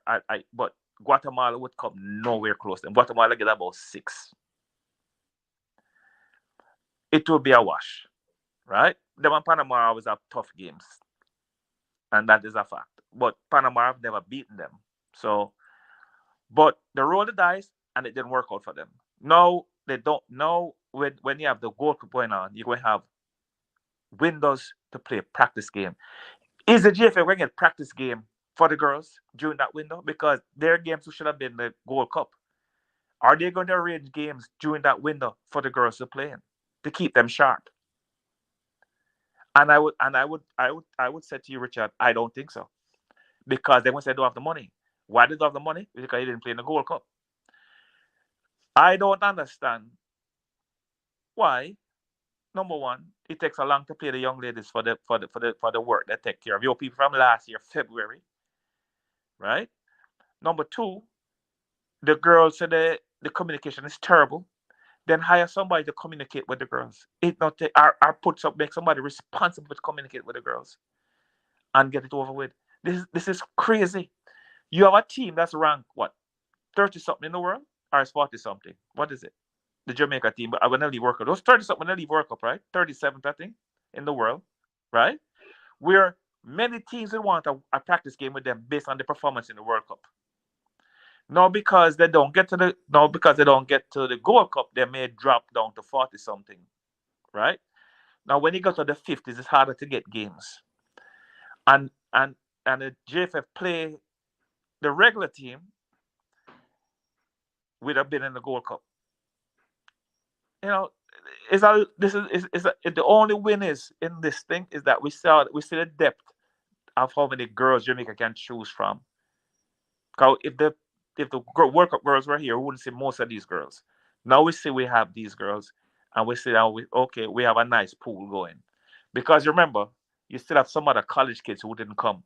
but Guatemala would come nowhere close. And Guatemala get about 6. It will be a wash, right? Them and Panama always have tough games, and that is a fact. But Panama have never beaten them. So, but they rolled the dice, and it didn't work out for them. No, they don't. No, when you have the Gold Cup going on, you're going to have windows to play a practice game. Is the GFA going to get practice game for the girls during that window? Because their games should have been the Gold Cup. Are they going to arrange games during that window for the girls to play in to keep them sharp? And I would say to you, Richard, I don't think so. Because they would say they don't have the money. Why they don't have the money? Because they didn't play in the Gold Cup. I don't understand why. Number one, it takes a long to play the young ladies for the work they take care of. Your people from last year, February, right? Number two, the girls say the communication is terrible. Then hire somebody to communicate with the girls. It not take, or make somebody responsible to communicate with the girls and get it over with. This is crazy. You have a team that's ranked what 30 something in the world, or it's 40 something. What is it? The Jamaica team, but I'm gonna leave World Cup. Those 30 something when they leave World Cup, right? 37th, I think, in the world, right? Where many teams would want a practice game with them based on the performance in the World Cup. Now because they don't get to the Gold Cup, they may drop down to 40 something, right? Now when you go to the 50s, it's harder to get games. And the JFF play the regular team would have been in the Gold Cup. You know, the only win is in this thing is that we see the depth of how many girls Jamaica can choose from. Because if the World Cup girls were here, we wouldn't see most of these girls. Now we see we have these girls, and we see now we have a nice pool going. Because remember, you still have some other college kids who didn't come,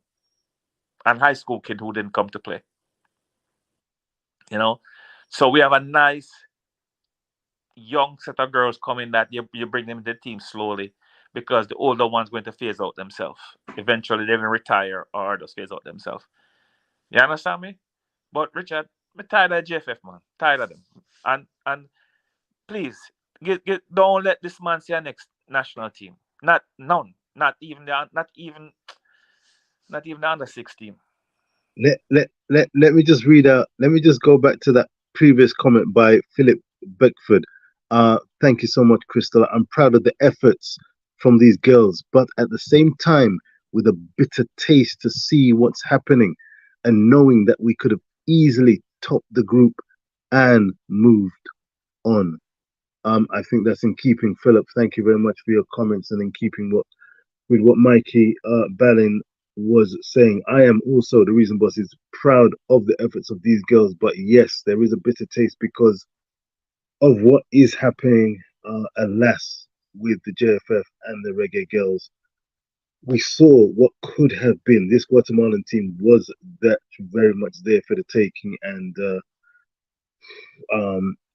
and high school kids who didn't come to play. You know, so we have a nice young set of girls coming that you bring them to the team slowly, because the older ones going to phase out themselves. Eventually, they will retire or just phase out themselves. You understand me? But Richard, I'm tired of JFF, man. Tired of them. And please, don't let this man see our next national team. Not none. Not even the under 16. Let me just read out. Let me just go back to that previous comment by Philip Beckford. Thank you so much, Crystal. I'm proud of the efforts from these girls, but at the same time, with a bitter taste to see what's happening and knowing that we could have easily topped the group and moved on. I think that's in keeping. Philip, thank you very much for your comments, and in keeping with what Mikey Ballin was saying. I am also, the Reason Boss is proud of the efforts of these girls, but yes, there is a bitter taste because of what is happening, alas, with the JFF and the Reggae Girlz. We saw what could have been. This Guatemalan team was that very much there for the taking, and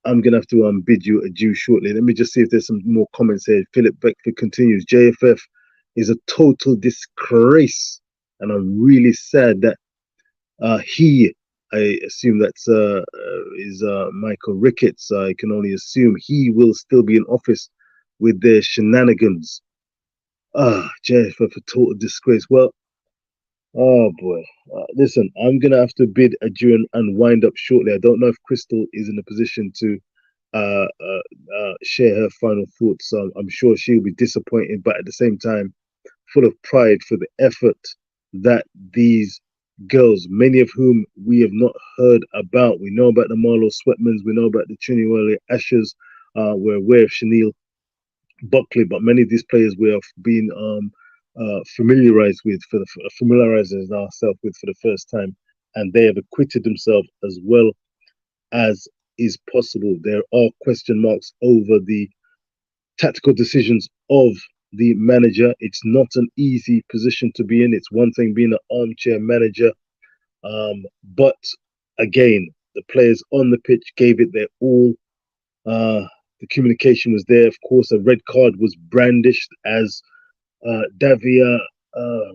I'm gonna have to bid you adieu shortly. Let me just see if there's some more comments here. Philip Beckford continues. JFF is a total disgrace, and I'm really sad that I assume that's is Michael Ricketts. I can only assume he will still be in office with their shenanigans. JFF a total disgrace. Well, oh boy. Listen, I'm gonna have to bid adieu and wind up shortly. I don't know if Crystal is in a position to share her final thoughts. I'm sure she'll be disappointed, but at the same time, full of pride for the effort that these girls, many of whom we have not heard about. We know about the Marlo Sweatmans, we know about the Chiniwale Ashers, we're aware of Chanel Buckley, but many of these players we have been familiarizing ourselves with for the first time, and they have acquitted themselves as well as is possible. There are question marks over the tactical decisions of the manager. It's not an easy position to be in. It's one thing being an armchair manager, but again, the players on the pitch gave it their all. The communication was there. Of course, a red card was brandished as Davia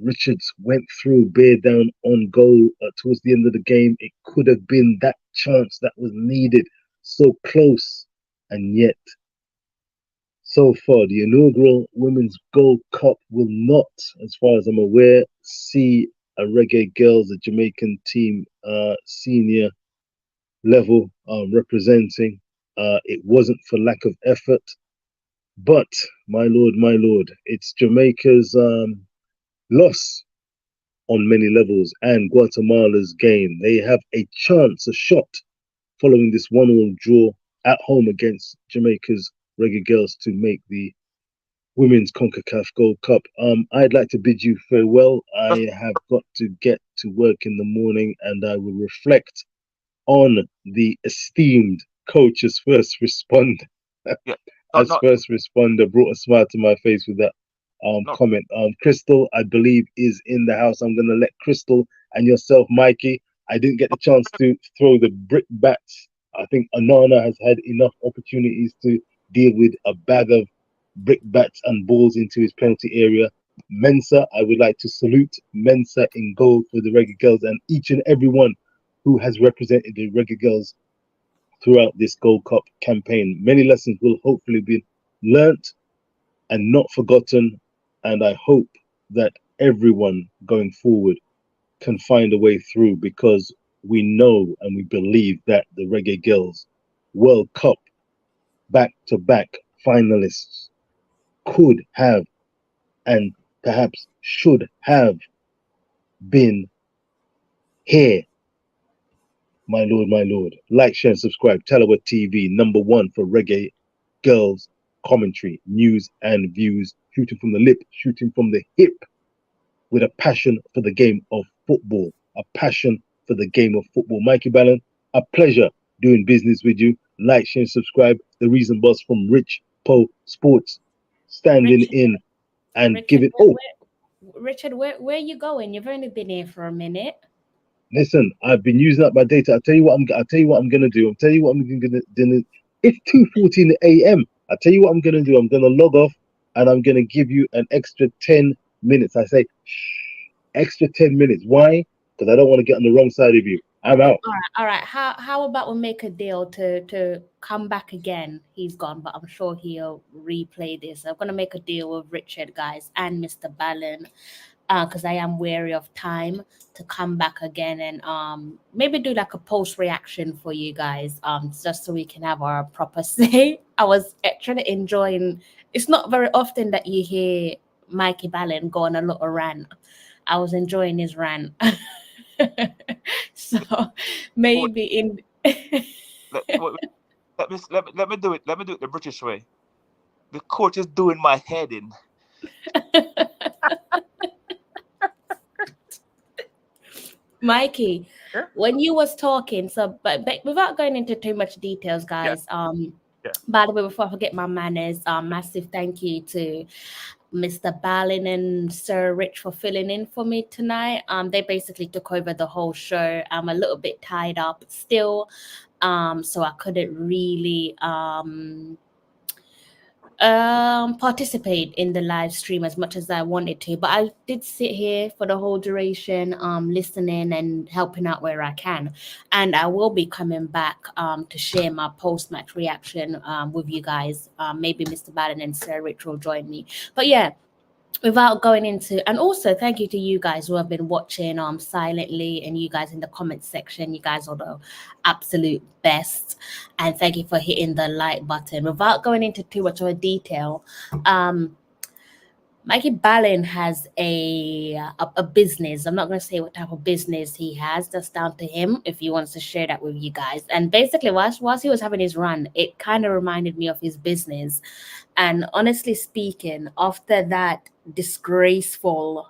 Richards went through, bear down on goal towards the end of the game. It could have been that chance that was needed, so close, and yet so far the inaugural Women's Gold Cup will not, as far as I'm aware, see a Reggae Girlz, a Jamaican team, senior level representing. It wasn't for lack of effort, but my lord, it's Jamaica's loss on many levels and Guatemala's gain. They have a chance, a shot, following this 1-1 draw at home against Jamaica's Reggae Girlz to make the Women's Concacaf Gold Cup. I'd like to bid you farewell. I have got to get to work in the morning, and I will reflect on the esteemed coach as first responder. Yeah. As first responder brought a smile to my face with that comment. Crystal, I believe, is in the house. I'm going to let Crystal and yourself, Mikey. I didn't get the chance to throw the brick bats. I think Anana has had enough opportunities to deal with a bag of brick bats and balls into his penalty area. Mensa, I would like to salute Mensa in goal for the Reggae Girlz and each and every one who has represented the Reggae Girlz throughout this Gold Cup campaign. Many lessons will hopefully be learnt and not forgotten, and I hope that everyone going forward can find a way through, because we know and we believe that the Reggae Girlz World Cup back-to-back finalists could have and perhaps should have been here. My lord, my lord. Like, share, and subscribe. Tallawah TV, #1 for Reggae Girlz commentary, news, and views. Shooting from the lip, shooting from the hip, with a passion for the game of football. A passion for the game of football. Mikey Ballon, a pleasure doing business with you. Like, share, and subscribe. The Reason Boss from Rich Po Sports, standing in and Richard, giving. Richard, where are you going? You've only been here for a minute. Listen, I've been using up my data. I'll tell you what I'm gonna do. It's 2:14 a.m. I'll tell you what I'm gonna do. I'm gonna log off and I'm gonna give you an extra 10 minutes. I say extra 10 minutes. Why? Because I don't want to get on the wrong side of you. I'm out. All right. How about we make a deal to come back again? He's gone, but I'm sure he'll replay this. I'm gonna make a deal with Richard, guys, and Mr. Ballon, because I am wary of time, to come back again and maybe do like a post reaction for you guys, just so we can have our proper say. I was actually enjoying. It's not very often that you hear Mikey Ballon go on a little rant. I was enjoying his rant. So maybe in let me do it. Let me do it the British way. The coach is doing my head in. Mikey, when you was talking, so but without going into too much details, guys. By the way, before I forget my manners, massive thank you to Mr. Ballon and Sir Rich for filling in for me tonight. They basically took over the whole show. I'm a little bit tied up still, so I couldn't really participate in the live stream as much as I wanted to, but I did sit here for the whole duration, listening and helping out where I can. And I will be coming back to share my post-match reaction with you guys. Maybe Mr. Ballon and Sir Rich will join me. But yeah, without going into, and also thank you to you guys who have been watching silently, and you guys in the comment section. You guys are the absolute best, and thank you for hitting the like button. Without going into too much of a detail, Mikey Ballon has a business. I'm not going to say what type of business he has. That's down to him if he wants to share that with you guys. And basically, whilst he was having his run, it kind of reminded me of his business. And honestly speaking, after that disgraceful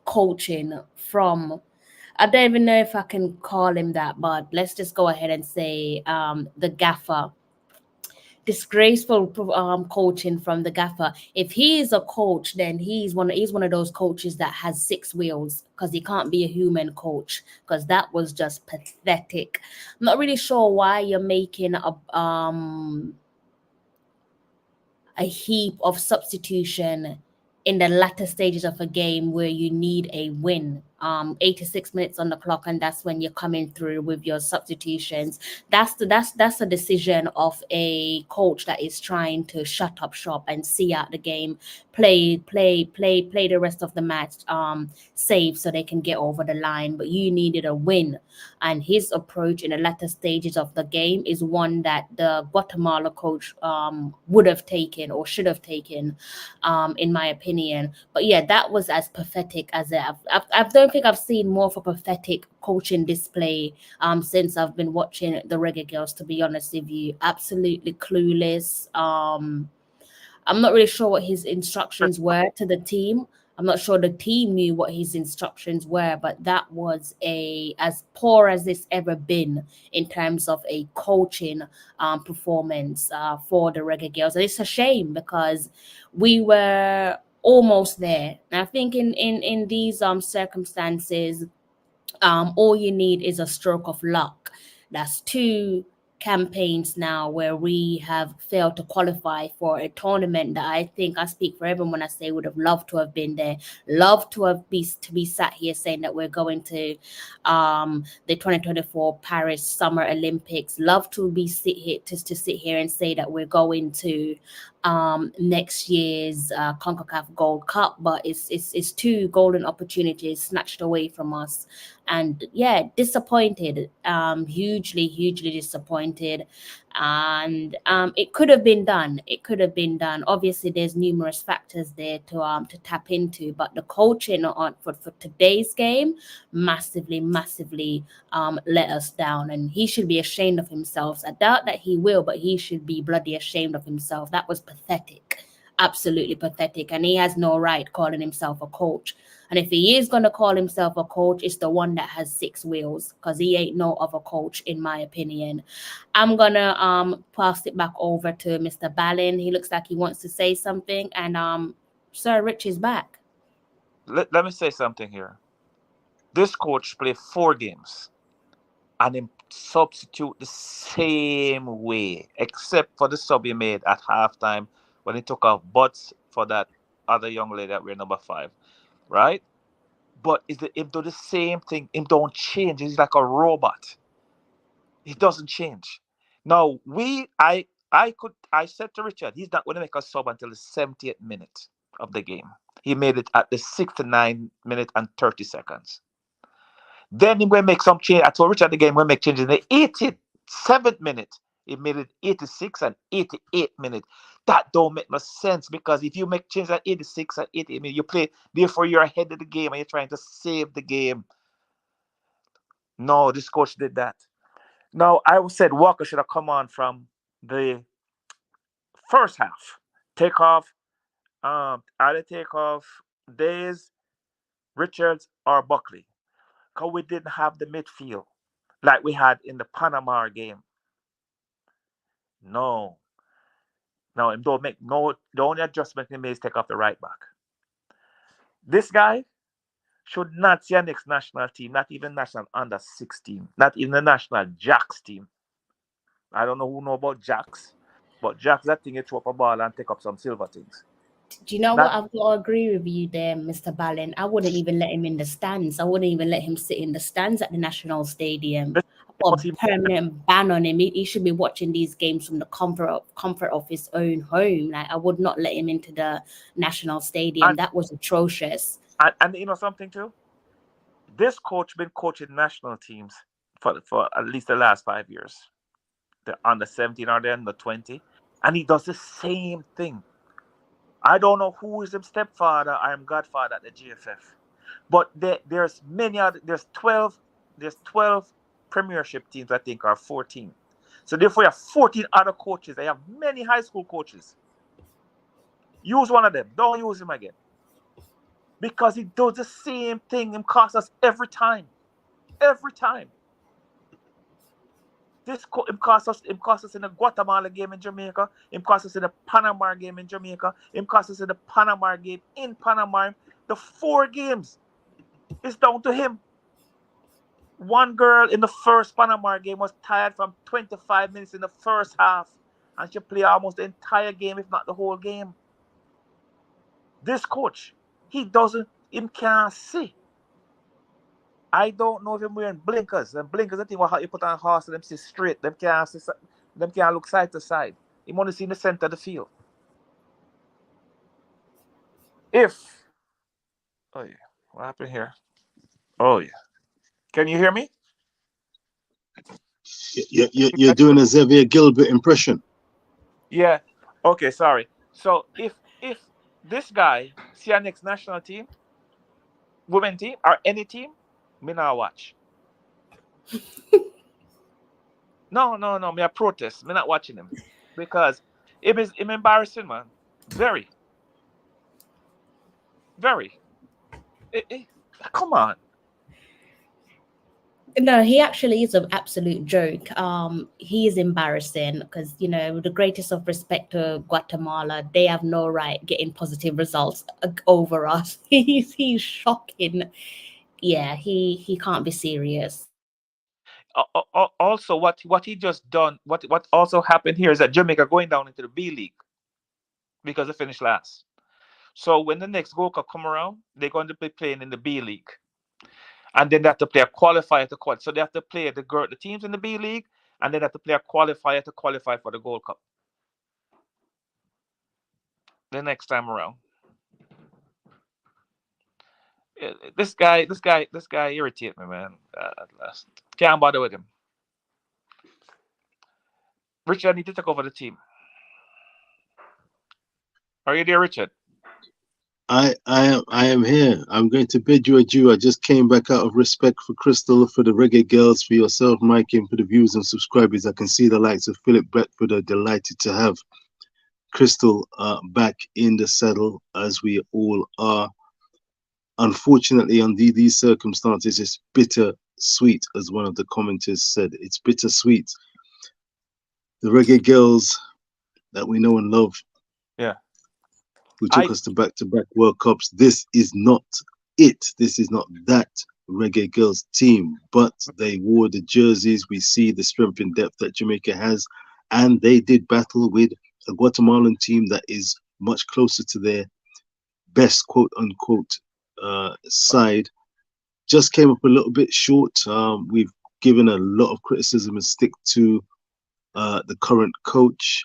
coaching from, I don't even know if I can call him that, but let's just go ahead and say the gaffer. Disgraceful coaching from the gaffer. If he is a coach, then he's one of those coaches that has 6 wheels, because he can't be a human coach, because that was just pathetic. I'm not really sure why you're making a heap of substitution in the latter stages of a game where you need a win. 86 minutes on the clock, and that's when you're coming through with your substitutions. That's a decision of a coach that is trying to shut up shop and see out the game, play the rest of the match safe so they can get over the line. But you needed a win, and his approach in the latter stages of the game is one that the Guatemala coach would have taken or should have taken, in my opinion. But yeah, that was as pathetic as I don't think I've seen more of a pathetic coaching display since I've been watching the Reggae Girlz, to be honest with you. Absolutely clueless. I'm not really sure what his instructions were to the team. I'm not sure the team knew what his instructions were, but that was as poor as it's ever been in terms of a coaching performance for the Reggae Girlz. And it's a shame because we were almost there. And I think in these circumstances, all you need is a stroke of luck. That's 2 campaigns now where we have failed to qualify for a tournament that I think I speak for everyone when I say would have loved to have been there, loved to be sat here saying that we're going to the 2024 Paris Summer Olympics, love to be sit here and say that we're going to next year's Concacaf Gold Cup, but it's 2 golden opportunities snatched away from us. And yeah, disappointed, hugely disappointed. And it could have been done. Obviously, there's numerous factors there to tap into, but the coaching for today's game massively let us down, and he should be ashamed of himself. I doubt that he will, but he should be bloody ashamed of himself. That was pathetic, absolutely pathetic, and he has no right calling himself a coach. And if he is going to call himself a coach, it's the one that has 6 wheels, because he ain't no other coach, in my opinion. I'm going to pass it back over to Mr. Ballin. He looks like he wants to say something. And Sir Rich is back. Let me say something here. This coach played 4 games and him substitute the same way, except for the sub he made at halftime when he took off butts for that other young lady that we're number 5. Right? But him do the same thing. Him don't change. He's like a robot. He doesn't change. Now I said to Richard, he's not going to make a sub until the 70th minute of the game. He made it at the 69 minute and 30 seconds. Then he will make some change. I told Richard the game will make changes in the 87th minute. He made it 86 and 88 minutes. That don't make no sense, because if you make changes at 86 and 88 minutes, you play, therefore you're ahead of the game and you're trying to save the game. No, this coach did that. Now, I said Walker should have come on from the first half. Take off, either take off Days, Richards, or Buckley. Because we didn't have the midfield like we had in the Panama game. No, don't make the only adjustment he made is take off the right back. This guy should not see a next national team, not even national under 16, not even the national Jacks team. I don't know who know about Jacks, but Jacks, that thing you throw up a ball and take up some silver things. Do you know what? I've got to agree with you there, Mr. Ballin. I wouldn't even let him in the stands. I wouldn't even let him sit in the stands at the National Stadium. I've got a permanent ban on him. He should be watching these games from the comfort of his own home. Like, I would not let him into the National Stadium. That was atrocious. And you know something too? This coach been coaching national teams for at least the last 5 years. The under 17 or the under 20. And he does the same thing. I don't know who is his stepfather. I am godfather at the GFF. But there's 12 premiership teams, I think, or 14. So therefore you have 14 other coaches. They have many high school coaches. Use one of them. Don't use him again. Because he does the same thing and costs us every time. Every time. It cost us in the Guatemala game in Jamaica. It cost us in the Panama game in Jamaica. It cost us in the Panama game in Panama. The 4 games is down to him. One girl in the first Panama game was tired from 25 minutes in the first half, and she played almost the entire game, if not the whole game. This coach, he can't see. I don't know if I'm wearing blinkers. And blinkers, I think what you put on a horse and them see straight. Them can't look side to side. You want to see in the center of the field. Oh yeah, what happened here? Oh yeah. Can you hear me? You're doing a Xavier Gilbert impression. Yeah. Okay, sorry. So if this guy see our next national team, women team, or any team, me not watch. No, me a protest. Me not watching him. Because it is embarrassing, man. Very, very. Come on. No, he actually is an absolute joke. He is embarrassing because, you know, with the greatest of respect to Guatemala, they have no right getting positive results over us. He's shocking. Yeah, he can't be serious. Also, what he just done, what also happened here is that Jamaica going down into the B League because they finished last. So when the next Gold Cup come around, they're going to be playing in the B League, and then they have to play a qualifier to qualify. So they have to play the teams in the B League, and then they have to play a qualifier to qualify for the Gold Cup the next time around. This guy irritates me, man. At last, can't bother with him. Richard, I need to take over the team. Are you there, Richard? I am here. I'm going to bid you adieu. I just came back out of respect for Crystal, for the Reggae Girlz, for yourself, Mike, and for the viewers and subscribers. I can see the likes of Philip Beckford are delighted to have Crystal back in the saddle, as we all are. Unfortunately, under these circumstances, it's bitter sweet, as one of the commenters said. It's bitter sweet. The Reggae Girlz that we know and love, Yeah, who took us to back-to-back World Cups. This is not it. This is not that Reggae Girlz team, but they wore the jerseys. We see the strength and depth that Jamaica has, and they did battle with a Guatemalan team that is much closer to their best quote-unquote side. Just came up a little bit short. We've given a lot of criticism and stick to the current coach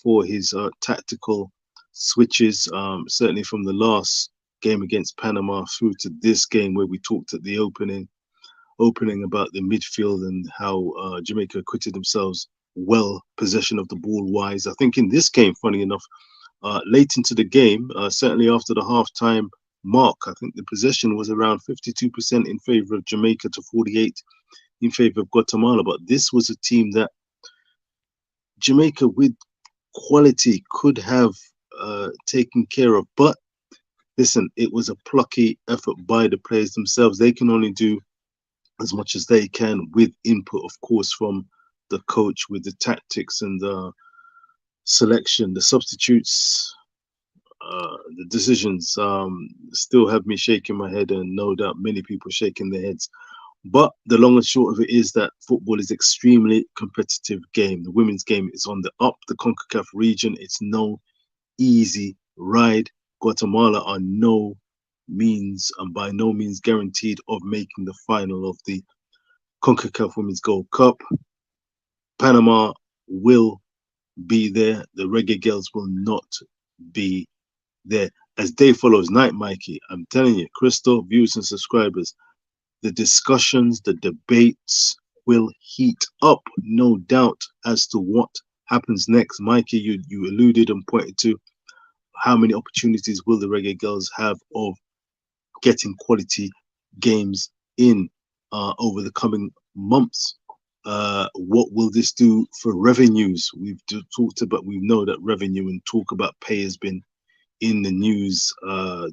for his tactical switches, certainly from the last game against Panama through to this game, where we talked at the opening about the midfield and how Jamaica acquitted themselves well, possession of the ball wise. I think in this game, funny enough, late into the game, certainly after the half-time mark, I think the possession was around 52% in favor of Jamaica to 48 in favor of Guatemala. But this was a team that Jamaica, with quality, could have taken care of. But listen, it was a plucky effort by the players themselves. They can only do as much as they can, with input, of course, from the coach, with the tactics and the selection, the substitutes, the decisions. Still have me shaking my head, and no doubt many people shaking their heads. But the long and short of it is that football is extremely competitive game. The women's game is on the up. The Concacaf region, it's no easy ride. Guatemala are no means and by no means guaranteed of making the final of the Concacaf Women's Gold Cup. Panama will be there. The Reggae Girlz will not be there. As day follows night, Mikey, I'm telling you, Crystal, viewers and subscribers, the discussions, the debates will heat up, no doubt, as to what happens next. Mikey, you alluded and pointed to how many opportunities will the Reggae Girlz have of getting quality games in over the coming months. What will this do for revenues? We know that revenue and talk about pay has been in the news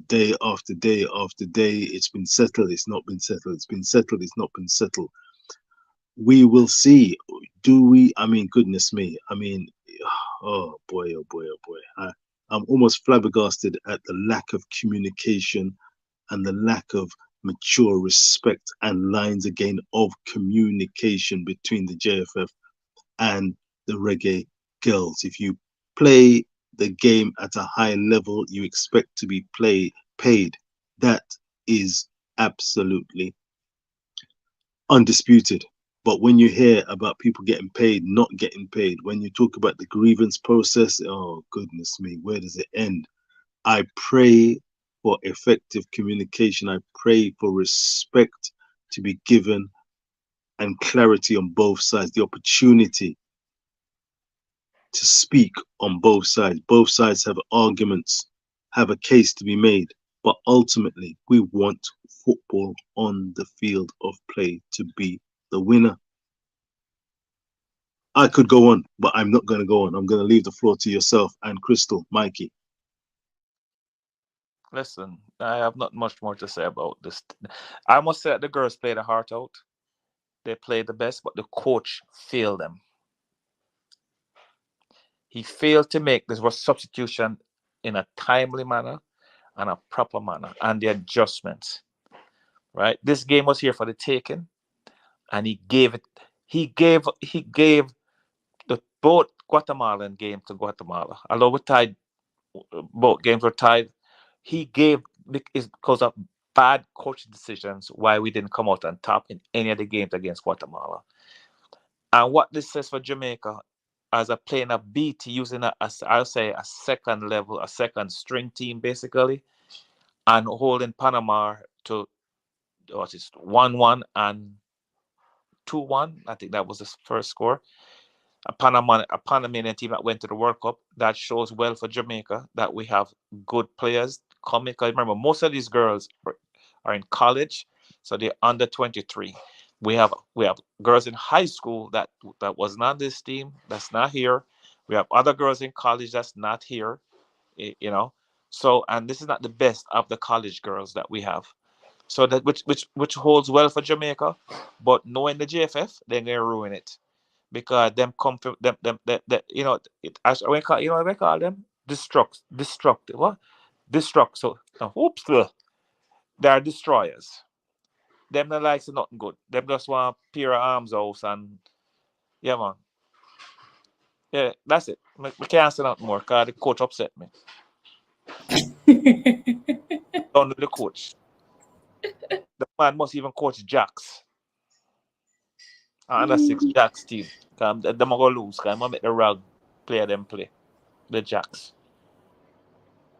day after day after day. It's been settled, it's not been settled, it's been settled, it's not been settled. We will see. Do we? I mean, goodness me. I mean, oh boy, oh boy, oh boy. I'm almost flabbergasted at the lack of communication and the lack of mature respect and lines again of communication between the JFF and the Reggae Girlz. If you play the game at a high level, you expect to be paid. That is absolutely undisputed. But when you hear about people getting paid, not getting paid, when you talk about the grievance process, oh goodness me, where does it end? I pray for effective communication. I pray for respect to be given and clarity on both sides, the opportunity to speak on both sides. Both sides have arguments, have a case to be made, but ultimately we want football on the field of play to be the winner. I could go on, but I'm not going to go on. I'm going to leave the floor to yourself and Crystal, Mikey. Listen, I have not much more to say about this. I must say that the girls played their heart out. They played the best, but the coach failed them. He failed to make this substitution in a timely manner and a proper manner, and the adjustments. Right, this game was here for the taking, and he gave it. He gave the both Guatemalan game to Guatemala. Although we tied, both games were tied. He gave is because of bad coaching decisions why we didn't come out on top in any of the games against Guatemala. And what this says for Jamaica, as a playing a beat, using I'll say a second level, a second string team basically, and holding Panama to what is 1-1 and 2-1. I think that was the first score. A Panamanian team that went to the World Cup. That shows well for Jamaica that we have good players coming. Because remember, most of these girls are in college, so they're under 23. We have girls in high school that was not this team. That's not here. We have other girls in college that's not here. You know, so and this is not the best of the college girls that we have. So that which holds well for Jamaica, but knowing the JFF, they're gonna ruin it because them come from them you know it as we call you know what we call them destruct what destruct so oops they're destroyers. Them not likes nothing good. Them just want pair of arms house and yeah man. Yeah, that's it. We can't say nothing more because the coach upset me. Don't know the coach. The man must even coach Jacks. Under six Jacks team. Them are gonna lose. Cause I'm gonna make the rag player them play. The Jacks.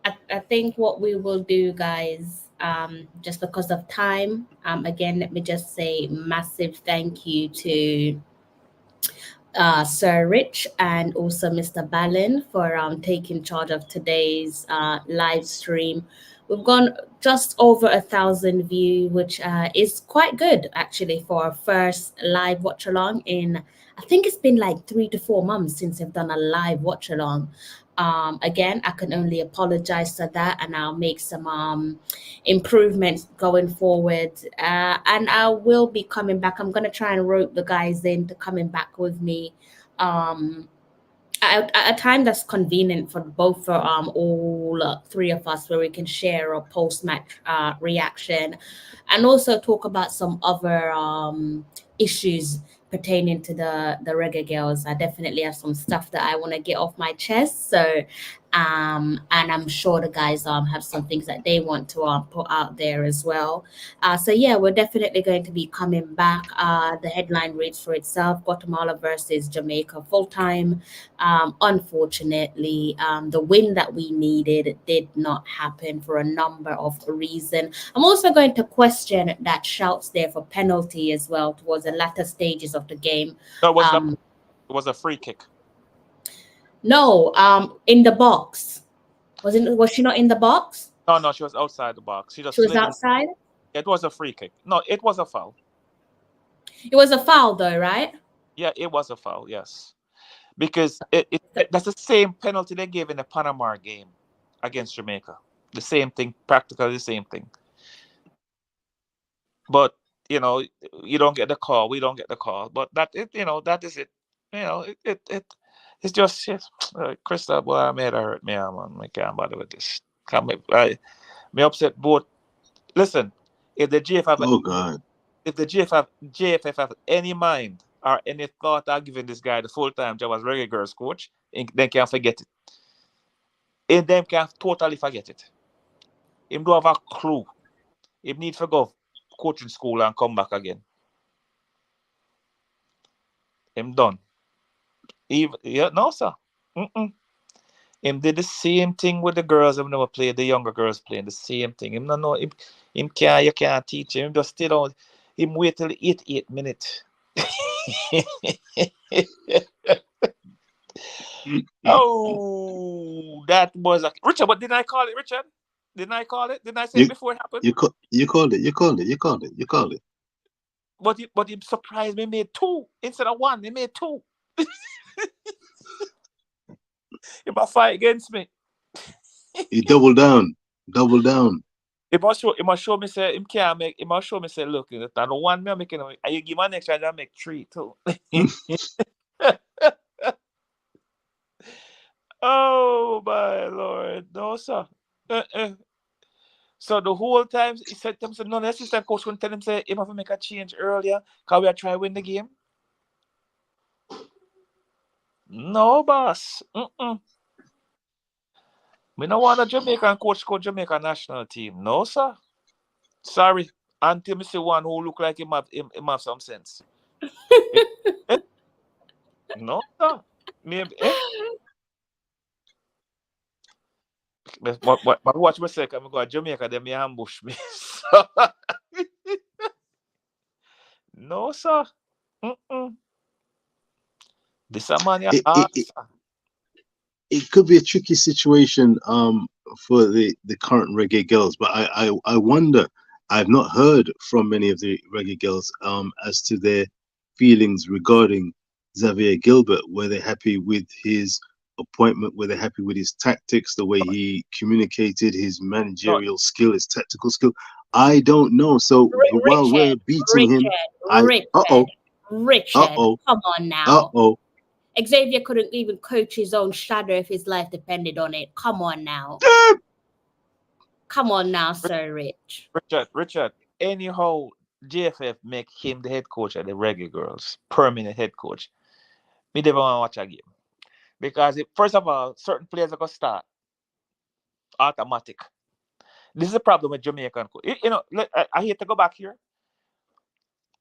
I think what we will do, guys, just because of time, again, let me just say massive thank you to Sir Rich and also Mr. Balin for taking charge of today's live stream. We've gone just over 1,000 views, which is quite good actually for our first live watch along in. I think it's been like 3 to 4 months since I've done a live watch along. Again, I can only apologize for that, and I'll make some improvements going forward. And I will be coming back. I'm gonna try and rope the guys into coming back with me at a time that's convenient for both for all three of us, where we can share a post match reaction, and also talk about some other issues pertaining to the Reggae Girlz. I definitely have some stuff that I want to get off my chest. So and I'm sure the guys have some things that they want to put out there as well. So yeah, we're definitely going to be coming back. The headline reads for itself: Guatemala versus Jamaica full time. Unfortunately, the win that we needed did not happen for a number of reasons. I'm also going to question that shouts there for penalty as well towards the latter stages of the game. No, it was a free kick. No, in the box. Was she not in the box? No, she was outside the box. She was outside? It was a free kick. No, it was a foul. It was a foul though, right? Yeah, it was a foul, yes. Because that's the same penalty they gave in the Panama game against Jamaica. The same thing, practically the same thing. But you know, you don't get the call. We don't get the call. But that is it. You know, it's just shit. Crystal, boy, I made her hurt me, man. I can't bother with this. Me upset both. Listen, if the JFF have any mind or any thought of giving this guy the full-time job as Reggae Girlz coach, they can forget it. And them can totally forget it. Him don't have a clue. Him need to go coaching school and come back again. Him done. No, sir. Him did the same thing with the girls. Him never played the younger girls playing the same thing. Him no know. Him can't. You can't teach him. Him just stay down. Him wait till 88 minutes. Oh, that was like Richard. But didn't I call it, Richard? Didn't I call it? Didn't I say it before it happened? You called it. But he surprised me. Made 2 instead of 1. He made 2. He might fight against me. He doubled down. Double down. It must show me say him can't make. It must show me say look. I don't want me making. And you give me next chance, I make 3 too. Oh my lord, no sir. So the whole time he said to him, so no, the assistant coach couldn't tell him say he have to make a change earlier because we are trying to win the game. No, boss. We don't want a Jamaican coach Jamaica national team. No, sir. Sorry. Until me see one who look like him have some sense. No, sir. Maybe. But watch me say, I'm going to Jamaica, they may ambush me. No, sir. This a man you ask. It could be a tricky situation for the current Reggae Girlz, but I wonder, I've not heard from many of the Reggae Girlz as to their feelings regarding Xavier Gilbert. Were they happy with his appointment? Were they happy with his tactics, the way he communicated, his managerial skill, his tactical skill? I don't know. So while we're beating him, Richard, come on now. Xavier couldn't even coach his own shadow if his life depended on it. Come on now. Come on now, Sir Rich. Richard, anyhow, JFF make him the head coach of the Reggae Girlz, permanent head coach. Me never want to watch a game. Because first of all, certain players are going to start automatic. This is a problem with Jamaican coach. You know, I hate to go back here.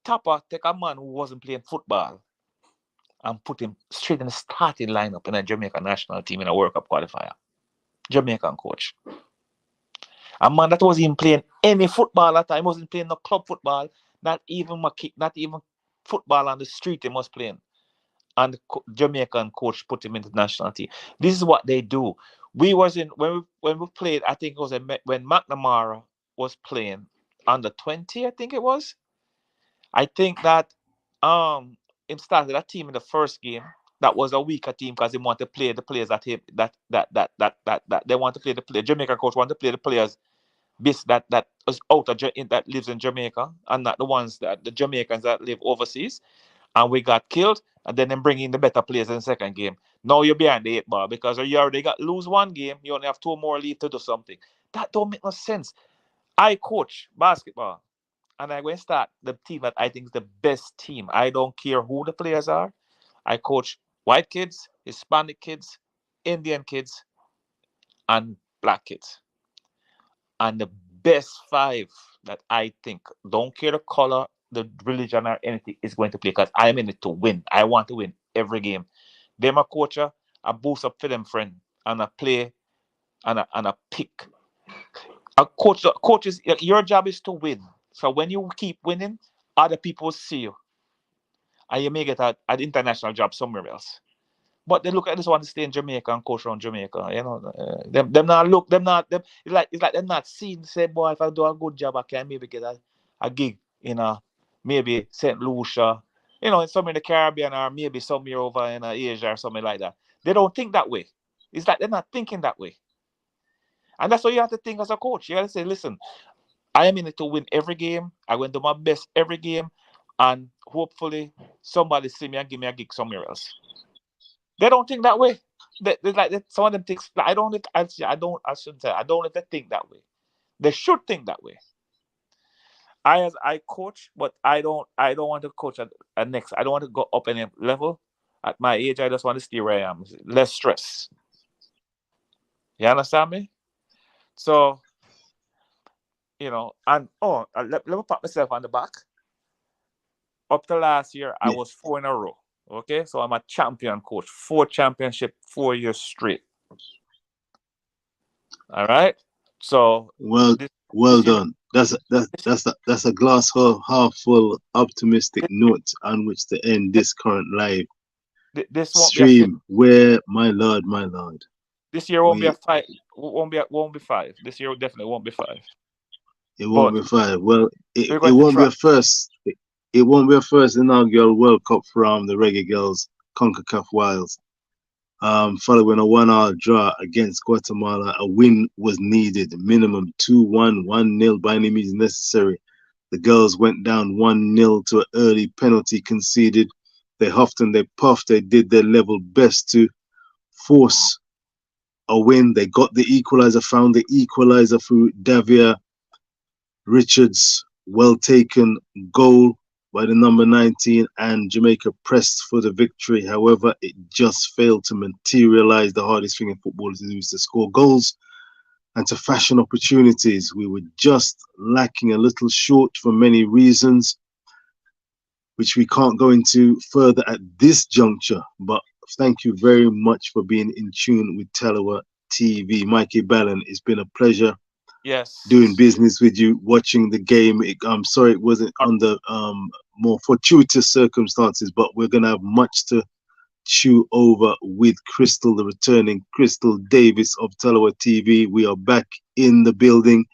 Tapa take a man who wasn't playing football and put him straight in the starting lineup in a Jamaican national team in a World Cup qualifier. Jamaican coach. A man that wasn't even playing any football at the time, wasn't playing no club football, not even football on the street he was playing. And the Jamaican coach put him into the national team. This is what they do. We was in when we played, I think it was when McNamara was playing under 20, I think it was. I think that him started that team in the first game. That was a weaker team because he wanted to play the players that they want to play the player. Jamaican coach wanted to play the players that is out of that lives in Jamaica and not the ones that the Jamaicans that live overseas. And we got killed, and then them bring in the better players in the second game. Now you're behind the 8 ball because you already lose one game, you only have 2 more leave to do something. That don't make no sense. I coach basketball, and I'm going to start the team that I think is the best team. I don't care who the players are. I coach white kids, Hispanic kids, Indian kids, and black kids. And the best 5 that I think, don't care the color, the religion, or anything, is going to play because I'm in it to win. I want to win every game. Them a coach, I boost up for them friend, and I play, and I pick. Coaches, your job is to win. So when you keep winning, other people see you, and you may get an international job somewhere else. But they look at this one to stay in Jamaica and coach around Jamaica. You know, them it's like them not seeing, say, boy, if I do a good job, I can maybe get a gig in maybe St. Lucia, you know, in some in the Caribbean, or maybe somewhere over in Asia or something like that. They don't think that way. It's like they're not thinking that way. And that's what you have to think as a coach. You have to say, listen, I am in it to win every game. I'm going to do my best every game. And hopefully somebody see me and give me a gig somewhere else. They don't think that way. Some of them think. I don't think they think that way. They should think that way. I coach, but I don't want to coach at next. I don't want to go up any level. At my age, I just want to stay where I am. Less stress. You understand me? So, you know, and let me pat myself on the back. Up to last year, I was 4 in a row. Okay, so I'm a champion coach. 4 championships, 4 years straight. All right. So well done. That's a glass half full optimistic note on which to end this current live this won't stream. Where my lord. This year won't be a 5. Won't be 5. This year definitely won't be 5. It won't be 5. Well, it won't be a first. It won't be a first inaugural World Cup from the Reggae Girlz Concacaf Wilds. Following a 1-hour draw against Guatemala, a win was needed. Minimum 2-1, 1-0 by any means necessary. The girls went down 1-0 to an early penalty conceded. They huffed and they puffed. They did their level best to force a win. They got the equalizer, found the equalizer through Davia Richards' well taken goal by the number 19, and Jamaica pressed for the victory. However, it just failed to materialize. The hardest thing in football is to score goals and to fashion opportunities. We were just lacking a little short for many reasons, which we can't go into further at this juncture. But thank you very much for being in tune with Tallawah TV. Mikey Ballon, it's been a pleasure doing business with you, watching the game. I'm sorry it wasn't under more fortuitous circumstances, but we're going to have much to chew over with Crystal, the returning Crystal Davis of Tallawah TV. We are back in the building,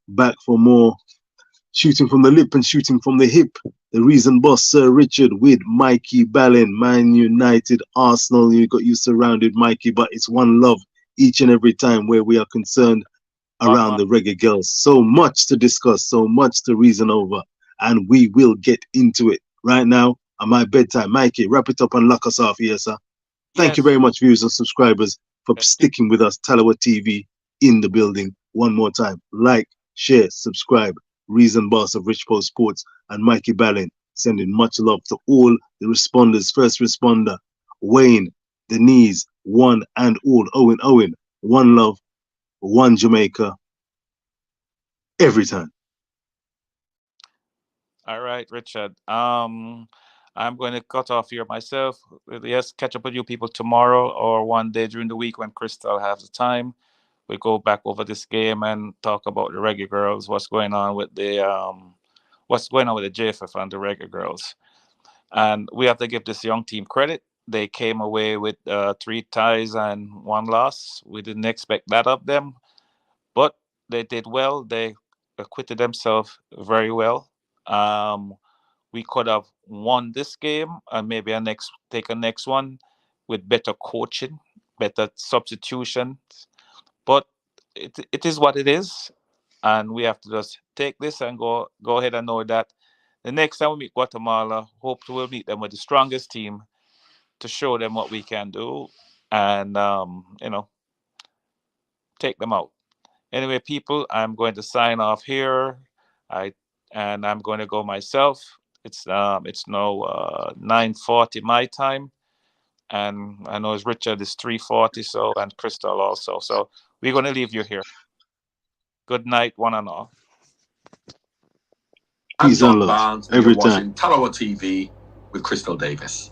back for more shooting from the lip and shooting from the hip. The reason boss, Sir Richard, with Mikey Ballin, Man United, Arsenal. You surrounded, Mikey, but it's one love each and every time where we are concerned around the Reggae Girlz. So much to discuss, so much to reason over, and we will get into it right now at my bedtime. Mikey, wrap it up and lock us off here, sir. Thank you very much, viewers and subscribers, for sticking with us. Tallawah TV in the building. One more time. Like, share, subscribe. Reason boss of Rich Post Sports and Mikey Ballin, sending much love to all the responders. First responder, Wayne, Denise, one and all. Owen, one love, one Jamaica, every time. All right, Richard. I'm going to cut off here myself. Yes, catch up with you people tomorrow or one day during the week when Crystal has the time. We go back over this game and talk about the Reggae Girlz, what's going on with the JFF and the Reggae Girlz. And we have to give this young team credit. They came away with 3 ties and 1 loss. We didn't expect that of them, but they did well. They acquitted themselves very well. We could have won this game and maybe take a next one with better coaching, better substitution. But it is what it is, and we have to just take this and go ahead and know that the next time we meet Guatemala, hopefully we'll meet them with the strongest team to show them what we can do and take them out. Anyway, people, I'm going to sign off here. I'm going to go myself. It's now 9:40 my time, and I know it's Richard is 3:40, so, and Crystal also. So we're going to leave you here. Good night, one and all. I'm John Barnes, and you're watching Tallawah TV with Crystal Davis.